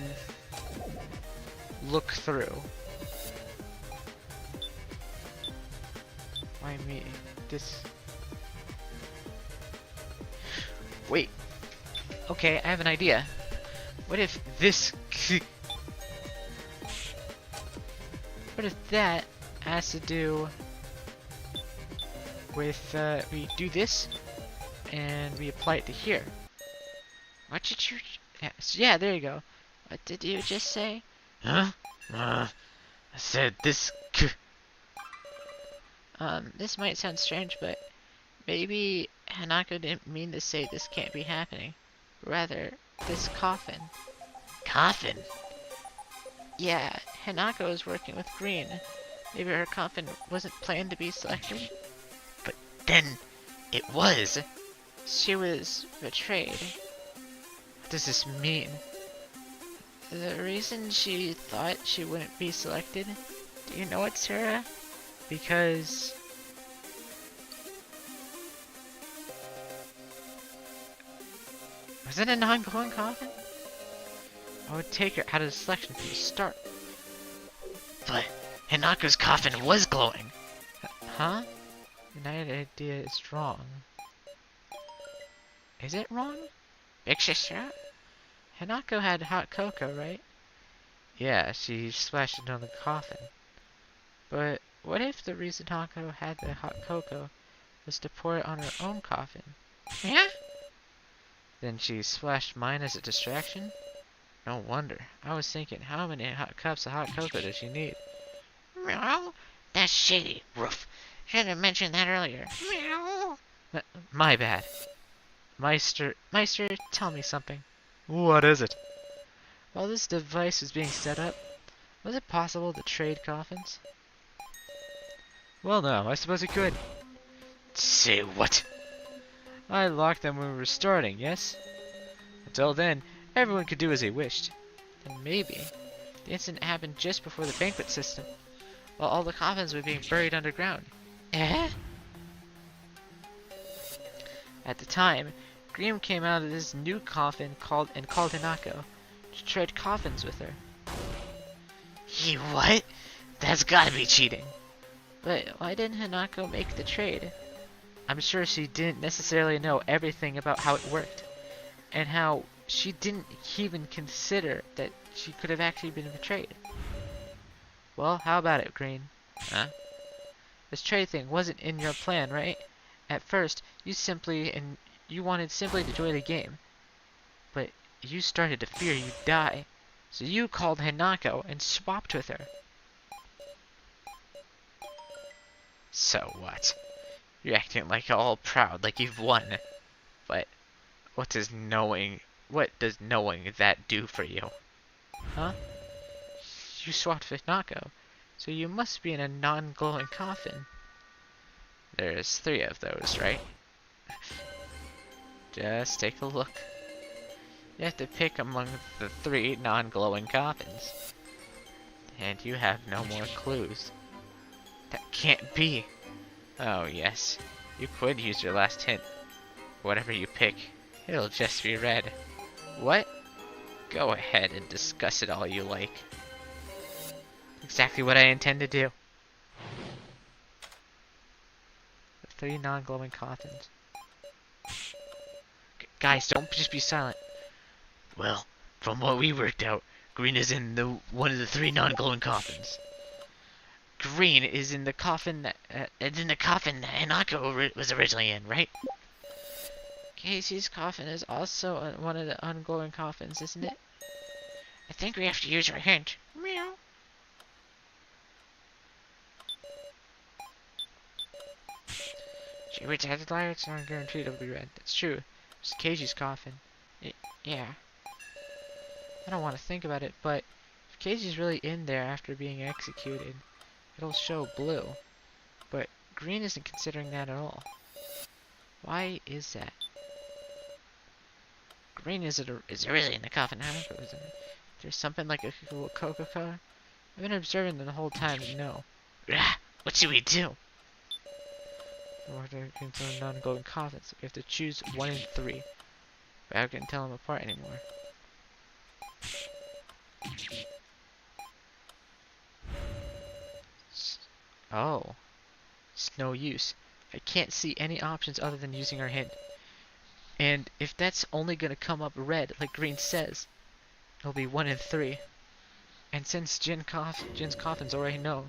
look through. Why me? This... Wait. Okay, I have an idea. What if this... What if that has to do with, we do this, and we apply it to here. What did you... Yeah, there you go. What did you just say? Huh? I said this... This might sound strange, but maybe Hanako didn't mean to say this can't be happening. Rather, this coffin. Coffin? Yeah, Hanako is working with Green. Maybe her coffin wasn't planned to be selected. But then, it was. She was betrayed. What does this mean? The reason she thought she wouldn't be selected, do you know it, Sarah? Because... Was it a non-glowing coffin? I would take her out of the selection from the start. But Hanako's coffin was glowing. Huh? My idea is wrong. Is it wrong? Big sister? Hanako had hot cocoa, right? Yeah, she splashed it on the coffin. But what if the reason Hanako had the hot cocoa was to pour it on her own coffin? Yeah? Then she splashed mine as a distraction? No wonder. I was thinking, how many hot cups of hot cocoa does she need? Meow. That's shady. Roof. Should have mentioned that earlier. Meow. My bad. Meister, tell me something. What is it? While this device was being set up, Was it possible to trade coffins? Well, no, I suppose we could. Say what? I locked them when we were starting, yes? Until then, everyone could do as they wished. Then maybe the incident happened just before the banquet system, while all the coffins were being buried underground. Eh? At the time, Green came out of this new coffin called Hinako to trade coffins with her. He what? That's gotta be cheating. But why didn't Hinako make the trade? I'm sure she didn't necessarily know everything about how it worked, and how she didn't even consider that she could have actually been betrayed. Well, how about it, Green? Huh? This trade thing wasn't in your plan, right? At first, you wanted simply to join the game, but you started to fear you'd die, so you called Hinako and swapped with her. So what? You're acting like all proud, like you've won. But what does knowing that do for you? Huh? You swapped with Hinako, so you must be in a non-glowing coffin. There's 3 of those, right? Just take a look. You have to pick among the 3 non-glowing coffins. And you have no more clues. That can't be. Oh yes, you could use your last hint. Whatever you pick, it'll just be red. What? Go ahead and discuss it all you like. Exactly what I intend to do. The 3 non-glowing coffins. Guys, don't just be silent. Well, from what we worked out, Green is in one of the 3 non-glowing coffins. Green is in the coffin that It's in the coffin that Hinako was originally in, right? Casey's coffin is also one of the unglowing coffins, isn't it? I think we have to use our hint. Meow. She reads the lights aren't guaranteed it'll be red. That's true. It's Casey's coffin. Yeah. I don't want to think about it, but if Casey's really in there after being executed, it'll show blue. But Green isn't considering that at all. Why is that? Green is really in the coffin, huh? There's something like a Coca-Cola? I've been observing them the whole time, no. What should we do? Or they're considered non-glowing coffins. We have to choose 1 in 3. But I can't tell them apart anymore. Oh. It's no use. I can't see any options other than using our hint. And if that's only gonna come up red, like Green says, it'll be 1 in 3. And since Jin's coffins already know,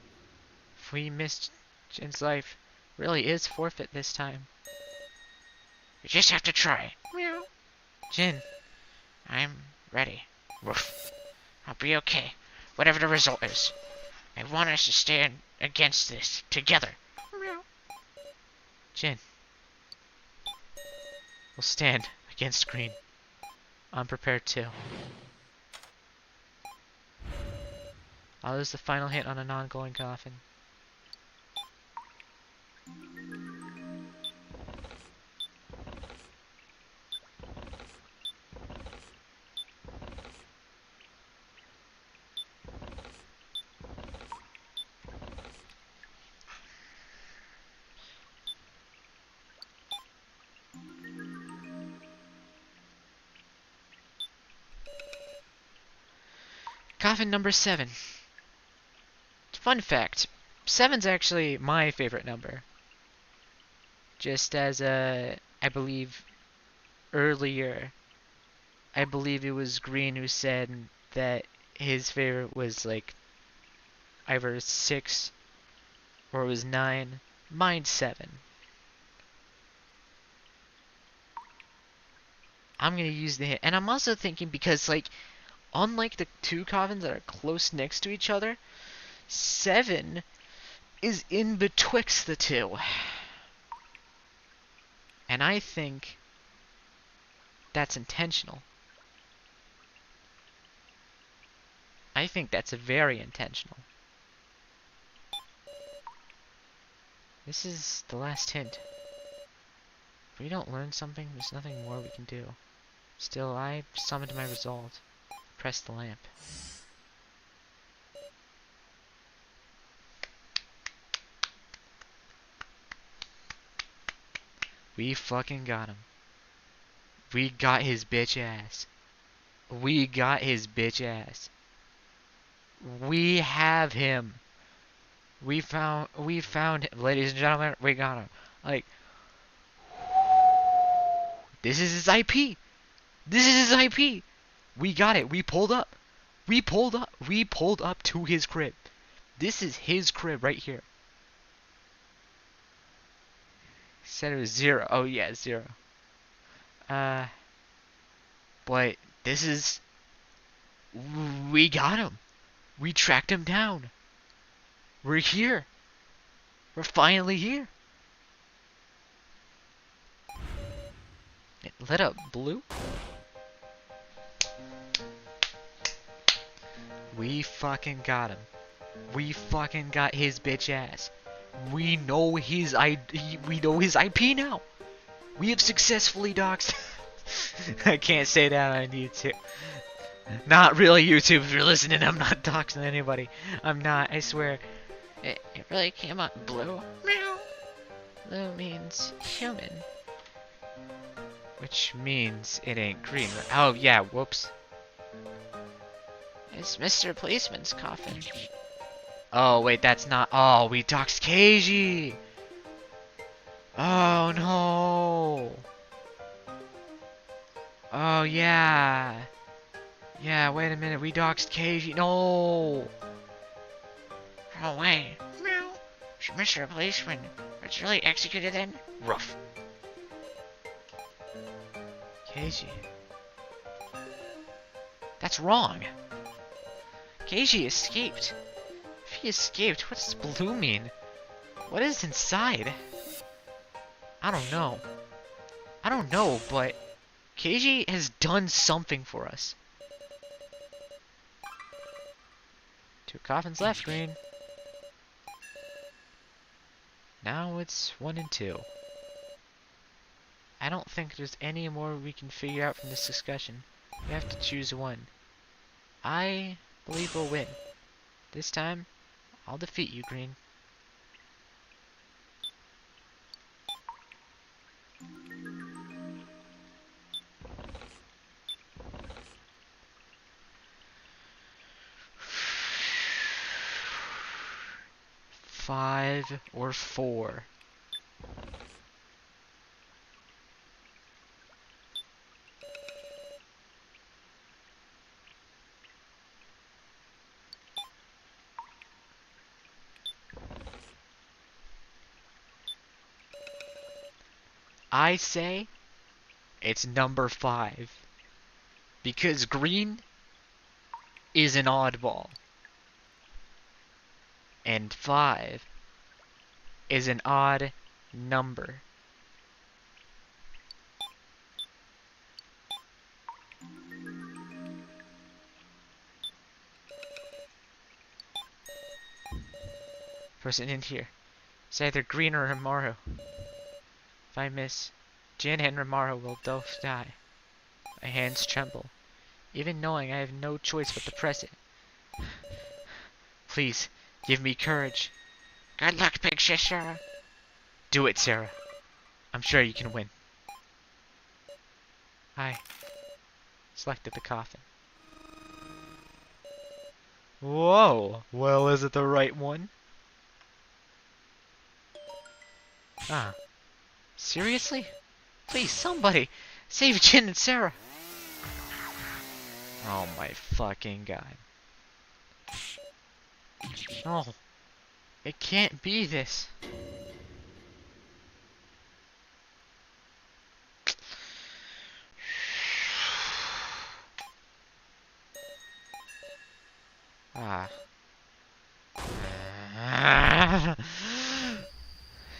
if we miss Jin's life, really is forfeit this time. We just have to try. Meow. Jin, I'm ready. Woof. I'll be okay, whatever the result is. I want us to stand against this together. Meow. Jin. We'll stand against Green. I'm prepared too. I'll use the final hit on a non-glowing coffin. Coffin number 7. Fun fact, 7's actually my favorite number. Just as I believe earlier, I believe it was Green who said that his favorite was like either 6 or it was 9. Mine's 7. I'm gonna use the hit, and I'm also thinking because like unlike the 2 coffins that are close next to each other, 7 is in betwixt the 2. And I think that's intentional. I think that's very intentional. This is the last hint. If we don't learn something, there's nothing more we can do. Still, I summoned my resolve. Press the lamp. We fucking got him. We got his bitch ass. We got his bitch ass. We have him. We found him. Ladies and gentlemen, we got him. Like, this is his IP. This is his IP. We got it. We pulled up. We pulled up. We pulled up to his crib. This is his crib right here. Said it was 0. Oh yeah, 0. But this is. We got him. We tracked him down. We're here. We're finally here. It lit up blue. We fucking got him. We fucking got his bitch ass. We know his IP now. We have successfully doxed. I can't say that on YouTube. Not really YouTube if you're listening. I'm not doxing anybody. I'm not, I swear. It really came up blue. Meow. Blue means human. Which means it ain't green. Oh yeah, whoops. It's Mr. Policeman's coffin. Oh wait, that's not. Oh, we doxed KG. Oh no. Oh yeah. Yeah, wait a minute. We doxed KG. No. Oh wait. Meow. Mr. Policeman. It's really executed then? Rough. KG. That's wrong. KG escaped. If he escaped, what does blue mean? What is inside? I don't know. I don't know, but KG has done something for us. 2 coffins left, green. Now it's 1 and 2. I don't think there's any more we can figure out from this discussion. We have to choose one. I believe we'll win. This time, I'll defeat you, green. Five or 4. I say it's number 5. Because green is an oddball. And 5 is an odd number. Person in here. It's either green or Hamaru. If I miss, Jin and Rimaro will both die. My hands tremble, even knowing I have no choice but to press it. Please, give me courage. Good luck, big sister. Do it, Sarah. I'm sure you can win. I selected the coffin. Whoa! Well, is it the right one? Ah. Seriously? Please, somebody! Save Jin and Sarah! Oh my fucking god. No. It can't be this. Ah.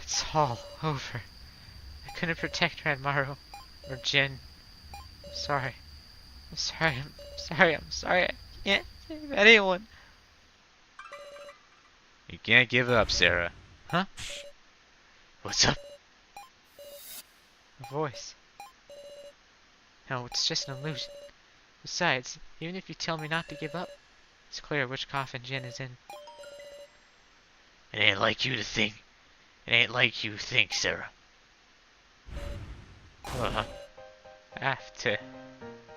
It's all over. I couldn't protect Ranmaru or Jin. I'm sorry. I'm sorry. I'm sorry. I'm sorry. I can't If anyone. You can't give up, Sarah. Huh? What's up? A voice. No, it's just an illusion. Besides, even if you tell me not to give up, it's clear which coffin Jin is in. It ain't like you to think. It ain't like you think, Sarah. I have to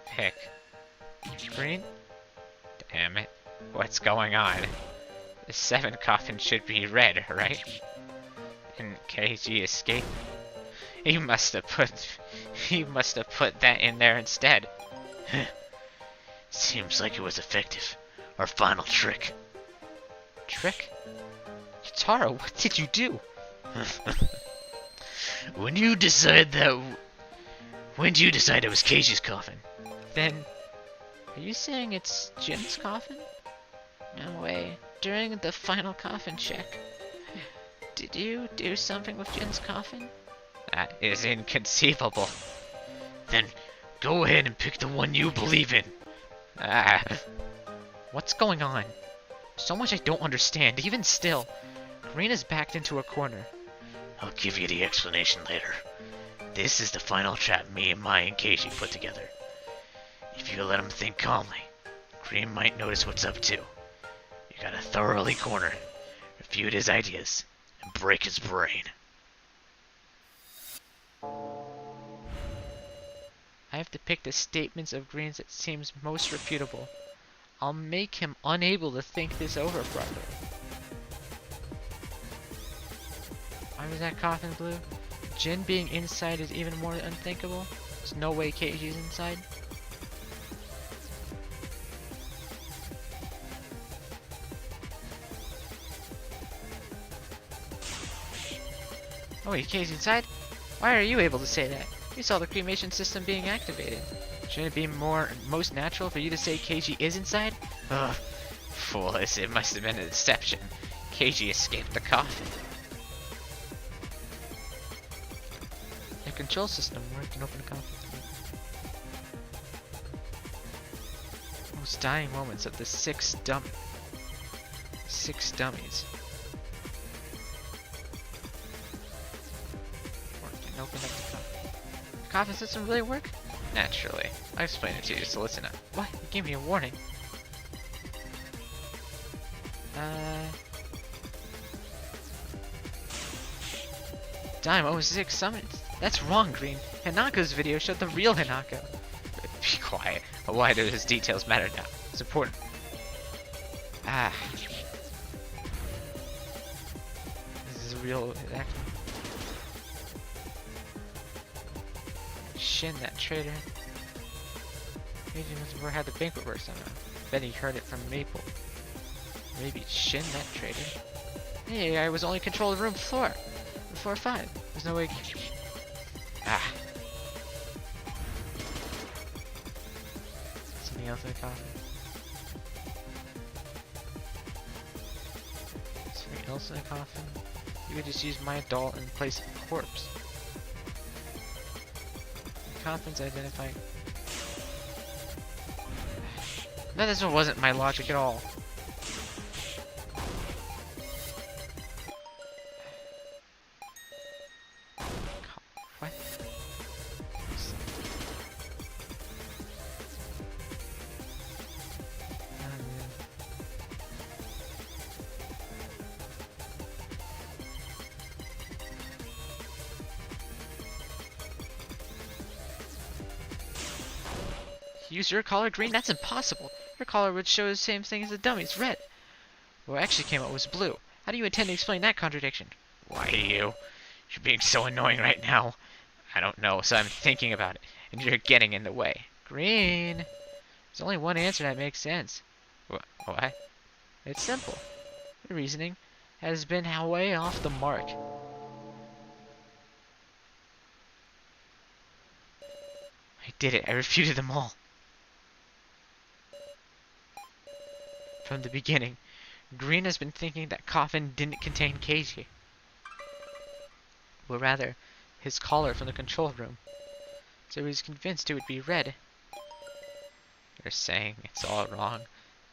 pick. Green? Damn it. What's going on? The 7 coffin should be red, right? Didn't KG escape? He must have put that in there instead. Seems like it was effective. Our final trick. Trick? Kitaro, what did you do? When you decide that... When do you decide it was Keiji's coffin? Then, are you saying it's Jin's coffin? No way. During the final coffin check, did you do something with Jin's coffin? That is inconceivable. Then go ahead and pick the one you believe in. Ah, What's going on? So much I don't understand. Even still, Green is backed into a corner. I'll give you the explanation later. This is the final trap me and Mai and Keiji put together. If you let him think calmly, Green might notice what's up too. You gotta thoroughly corner him, refute his ideas, and break his brain. I have to pick the statements of Green's that seems most reputable. I'll make him unable to think this over properly. Why was that coffin blue? Jin being inside is even more unthinkable. There's no way Keiji's inside. Oh wait, Keiji's inside? Why are you able to say that? You saw the cremation system being activated. Shouldn't it be most natural for you to say Keiji is inside? ugh. Foolish, it must have been a deception. KG escaped the coffin. The control system worked and opened a coffin. Most dying moments of the 6 dummies. Worked and opened up the coffin. The coffin system really work? Naturally. I explained it to you, so listen up. What? You gave me a warning. Dime 06 summons. That's wrong, Green. Hanaka's video showed the real Hanaka. Be quiet. Why do those details matter now? It's important. Ah. This is a real actor. Shin, that traitor. Maybe he must have had the banquet work somehow. Bet he heard it from Maple. Maybe it's Shin, that traitor. Hey, I was only controlling room 4. Floor 5. There's no way. Ah. Something else in the coffin. Something else in the coffin. You could just use my adult in place of a corpse. The coffin's identifying. No, this one wasn't my logic at all. What? Use your color green? That's impossible. Your color would show the same thing as the dummy's, red. What actually came out was blue. How do you intend to explain that contradiction? Why you? You're being so annoying right now. I don't know, so I'm thinking about it, and you're getting in the way. Green. There's only one answer that makes sense. What? It's simple. Your reasoning has been way off the mark. I did it. I refuted them all. From the beginning, Green has been thinking that coffin didn't contain Keiji, but rather his collar from the control room. So he was convinced it would be red. You're saying it's all wrong?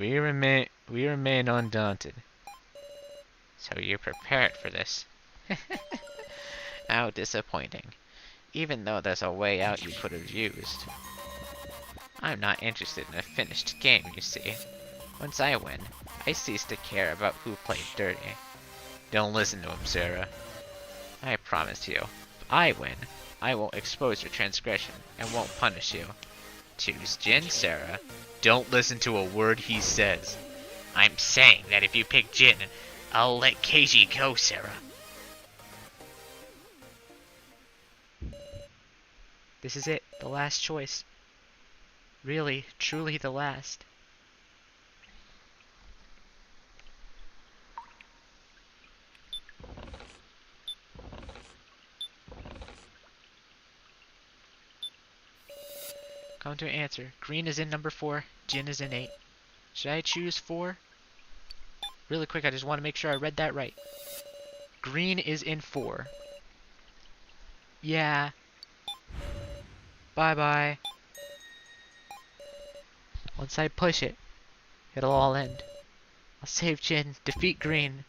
We remain undaunted. So you're prepared for this. How disappointing. Even though there's a way out you could have used. I'm not interested in a finished game, you see. Once I win, I cease to care about who played dirty. Don't listen to him, Sarah. I promise you, if I win, I won't expose your transgression and won't punish you. Choose Jin, Sarah. Don't listen to a word he says. I'm saying that if you pick Jin, I'll let Keiji go, Sarah. This is it, the last choice. Really, truly the last. Come to an answer. Green is in number 4, Jin is in 8. Should I choose 4? Really quick, I just want to make sure I read that right. Green is in 4. Yeah. Bye-bye. Once I push it, it'll all end. I'll save Jin, defeat Green,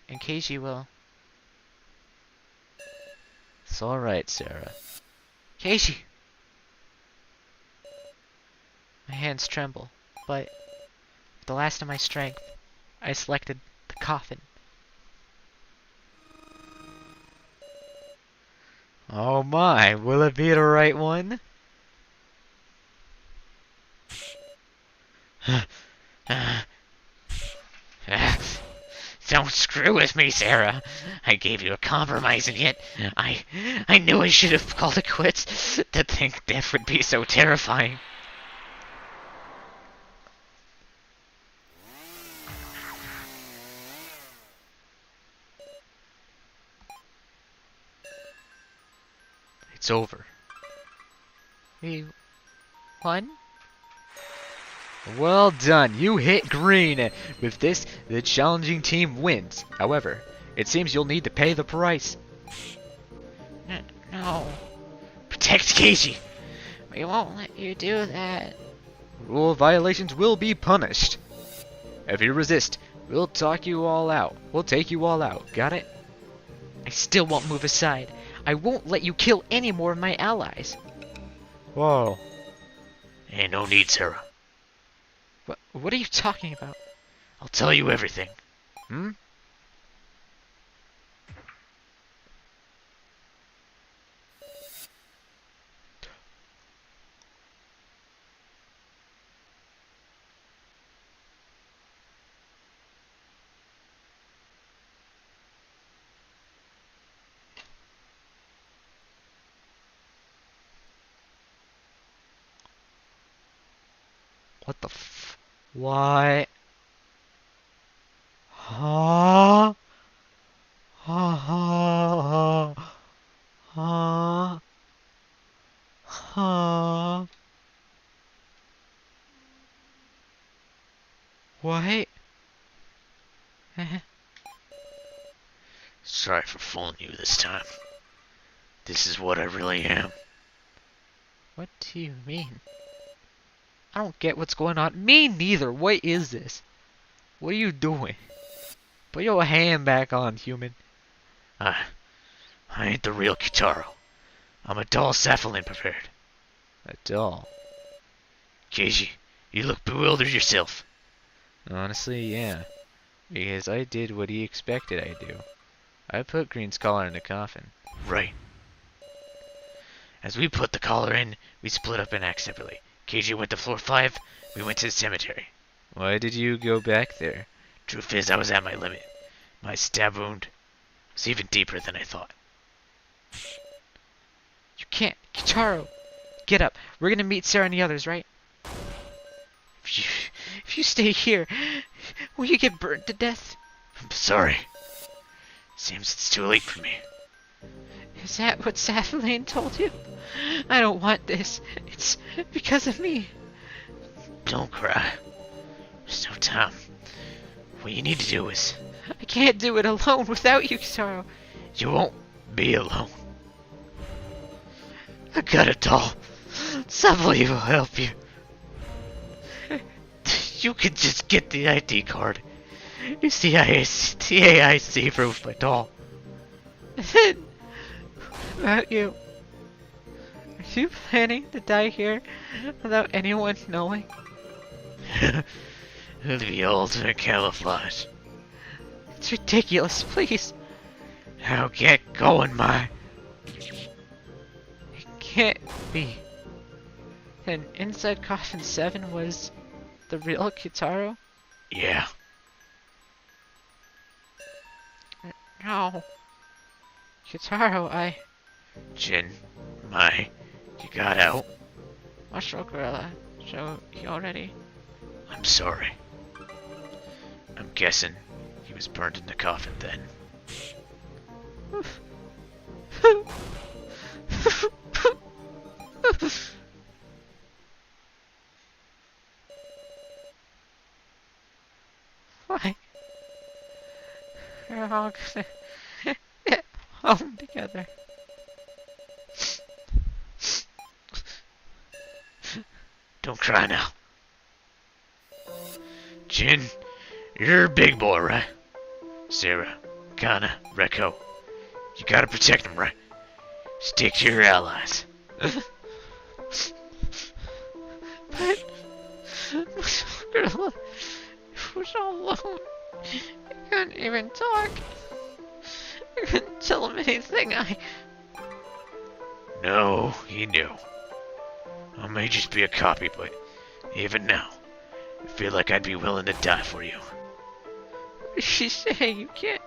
and Keiji will. It's alright, Sarah. Keiji! My hands tremble, but with the last of my strength, I selected the coffin. Oh my, will it be the right one? Don't screw with me, Sarah. I gave you a compromise, and yet I knew I should have called it quits. To think death would be so terrifying. It's over. We won? Well done, you hit green! With this, the challenging team wins. However, it seems you'll need to pay the price. No, Protect Keiji. we won't let you do that. Rule violations will be punished. If you resist, we'll talk you all out. We'll take you all out, got it? I still won't move aside. I won't let you kill any more of my allies. Whoa. Ain't no need, Sarah. What are you talking about? I'll tell you everything. Hmm? What the f... Why? Huh? Huh? Huh? Huh? What? Sorry for fooling you this time. This is what I really am. What do you mean? I don't get what's going on. Me neither. What is this? What are you doing? Put your hand back on, human. I ain't the real Kitaro. I'm a doll Cephalin prepared. A doll. Keiji, you look bewildered yourself. Honestly, yeah. Because I did what he expected I do. I put Green's collar in the coffin. Right. As we put the collar in, we split up and act separately. Keiji went to floor 5, we went to the cemetery. Why did you go back there? Truth is, I was at my limit. My stab wound was even deeper than I thought. You can't. Kitaro, get up. We're gonna meet Sarah and the others, right? If you stay here, will you get burned to death? I'm sorry. Seems it's too late for me. Is that what Cephalin told you? I don't want this. It's because of me. Don't cry. There's no time. What you need to do is... I can't do it alone without you, Kitaro. You won't be alone. I got a doll. Somebody will help you. You could just get the ID card. It's the AIC proof, my doll. About you. Are you planning to die here without anyone knowing? The ultimate camouflage. It's ridiculous, please. Now get going, my. It can't be. And inside coffin 7 was the real Kitaro? Yeah. No. Kitaro, Jin, my. You got out. Mushroom Gorilla. So, he already... I'm sorry. I'm guessing he was burned in the coffin then. Why? We're all gonna get home together. Don't cry now. Jin, you're a big boy, right? Sarah, Kana, Reko. You gotta protect them, right? Stick to your allies. But... Gorilla was all alone. I couldn't even talk. I couldn't tell him anything. No, he knew. I may just be a copy, but even now, I feel like I'd be willing to die for you. What did she say? You can't...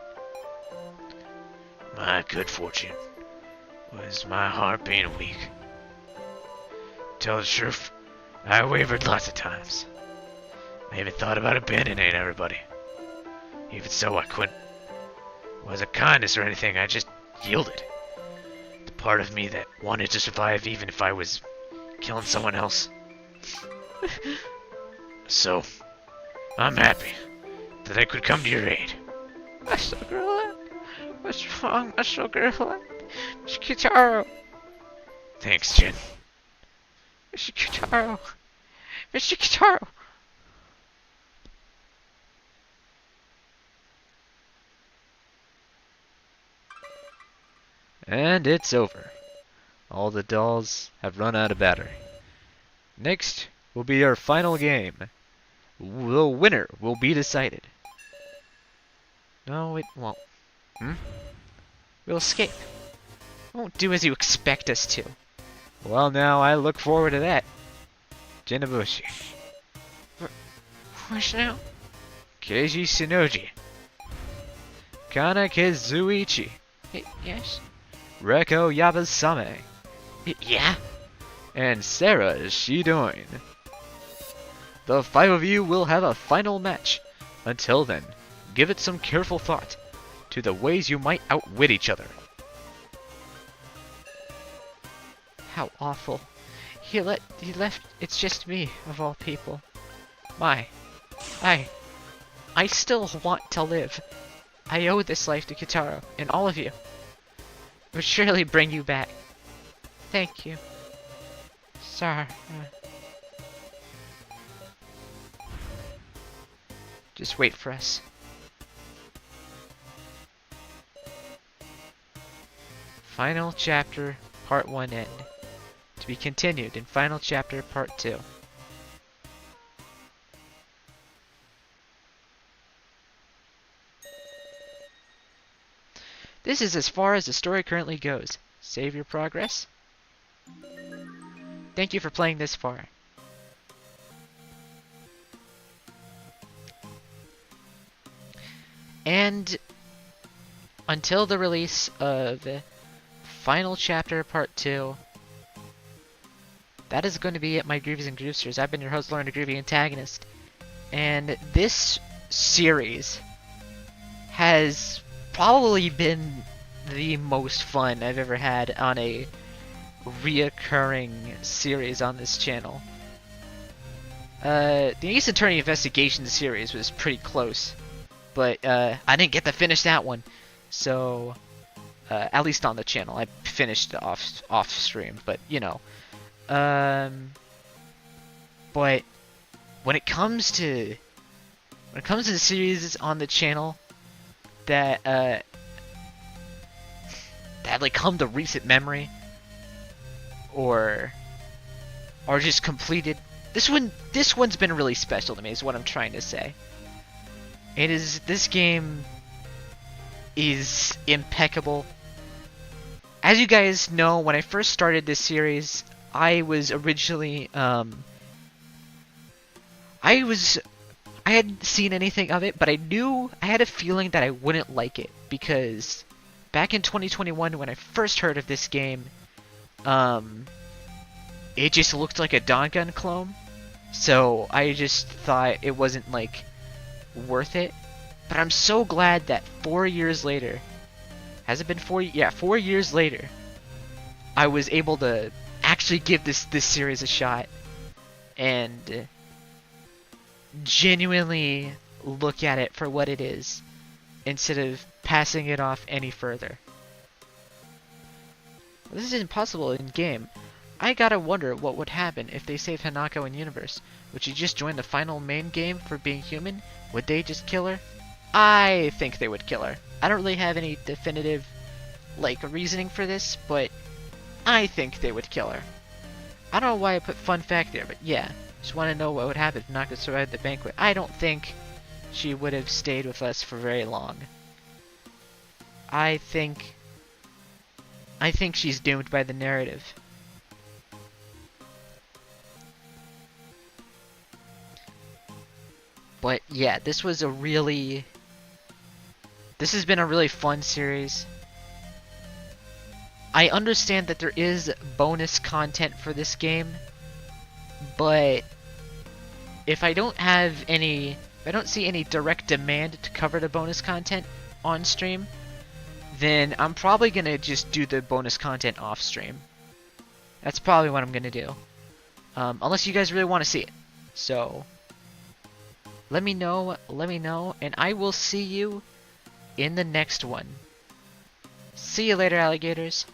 My good fortune was my heart being weak. Tell the truth, I wavered lots of times. I even thought about abandoning everybody. Even so, I couldn't. It wasn't kindness or anything, I just yielded. The part of me that wanted to survive even if I was killing someone else. So, I'm happy that I could come to your aid. Mushroom Gorilla? What's wrong, Mushroom Gorilla? Mr. Kitaro! Thanks, Jin. Mr. Kitaro! Mr. Kitaro! And it's over. All the dolls have run out of battery. Next will be our final game. The winner will be decided. No, it won't. We'll escape. We won't do as you expect us to. Well, now I look forward to that. Jinabushi, Where's now? Keiji Shinoji, Kana Kizuichi, Yes? Reko Yabasame, Yeah? and Sarah Shidoin. The 5 of you will have a final match. Until then, give it some careful thought to the ways you might outwit each other. How awful. He left, it's just me, of all people. I still want to live. I owe this life to Kitaro, and all of you. It would surely bring you back. Thank you. Sorry. Just wait for us. Final chapter, part 1 end. To be continued in final chapter, part 2. This is as far as the story currently goes. Save your progress. Thank you for playing this far. And until the release of Final Chapter Part 2, that is going to be it, my Groovies and Groovsters. I've been your host, Lauren, the Groovy Antagonist. And this series has probably been the most fun I've ever had on a reoccurring series on this channel. The Ace Attorney Investigation series was pretty close, but I didn't get to finish that one, so at least on the channel. I finished off stream, but you know. But when it comes to the series on the channel that that like come to recent memory or are just completed, this one's been really special to me is what I'm trying to say. This game is impeccable. As you guys know, when I first started this series, I was originally I hadn't seen anything of it, but I had a feeling that I wouldn't like it because back in 2021 when I first heard of this game, it just looked like a Dangan clone. So I just thought it wasn't like worth it. But I'm so glad that 4 years later, has it been 4? Yeah, 4 years later, I was able to actually give this series a shot and genuinely look at it for what it is instead of passing it off any further. This is impossible in game. I gotta wonder what would happen if they saved Hanako in universe. Would she just join the final main game for being human? Would they just kill her? I think they would kill her. I don't really have any definitive like reasoning for this, but I think they would kill her. I don't know why I put fun fact there, but yeah. Just want to know what would happen if Hanako survived the banquet. I don't think she would have stayed with us for very long. I think she's doomed by the narrative. But yeah, this has been a really fun series. I understand that there is bonus content for this game, but if I don't see any direct demand to cover the bonus content on stream, then I'm probably gonna just do the bonus content off stream. That's probably what I'm gonna do. Unless you guys really want to see it. So let me know, and I will see you in the next one. See you later, alligators.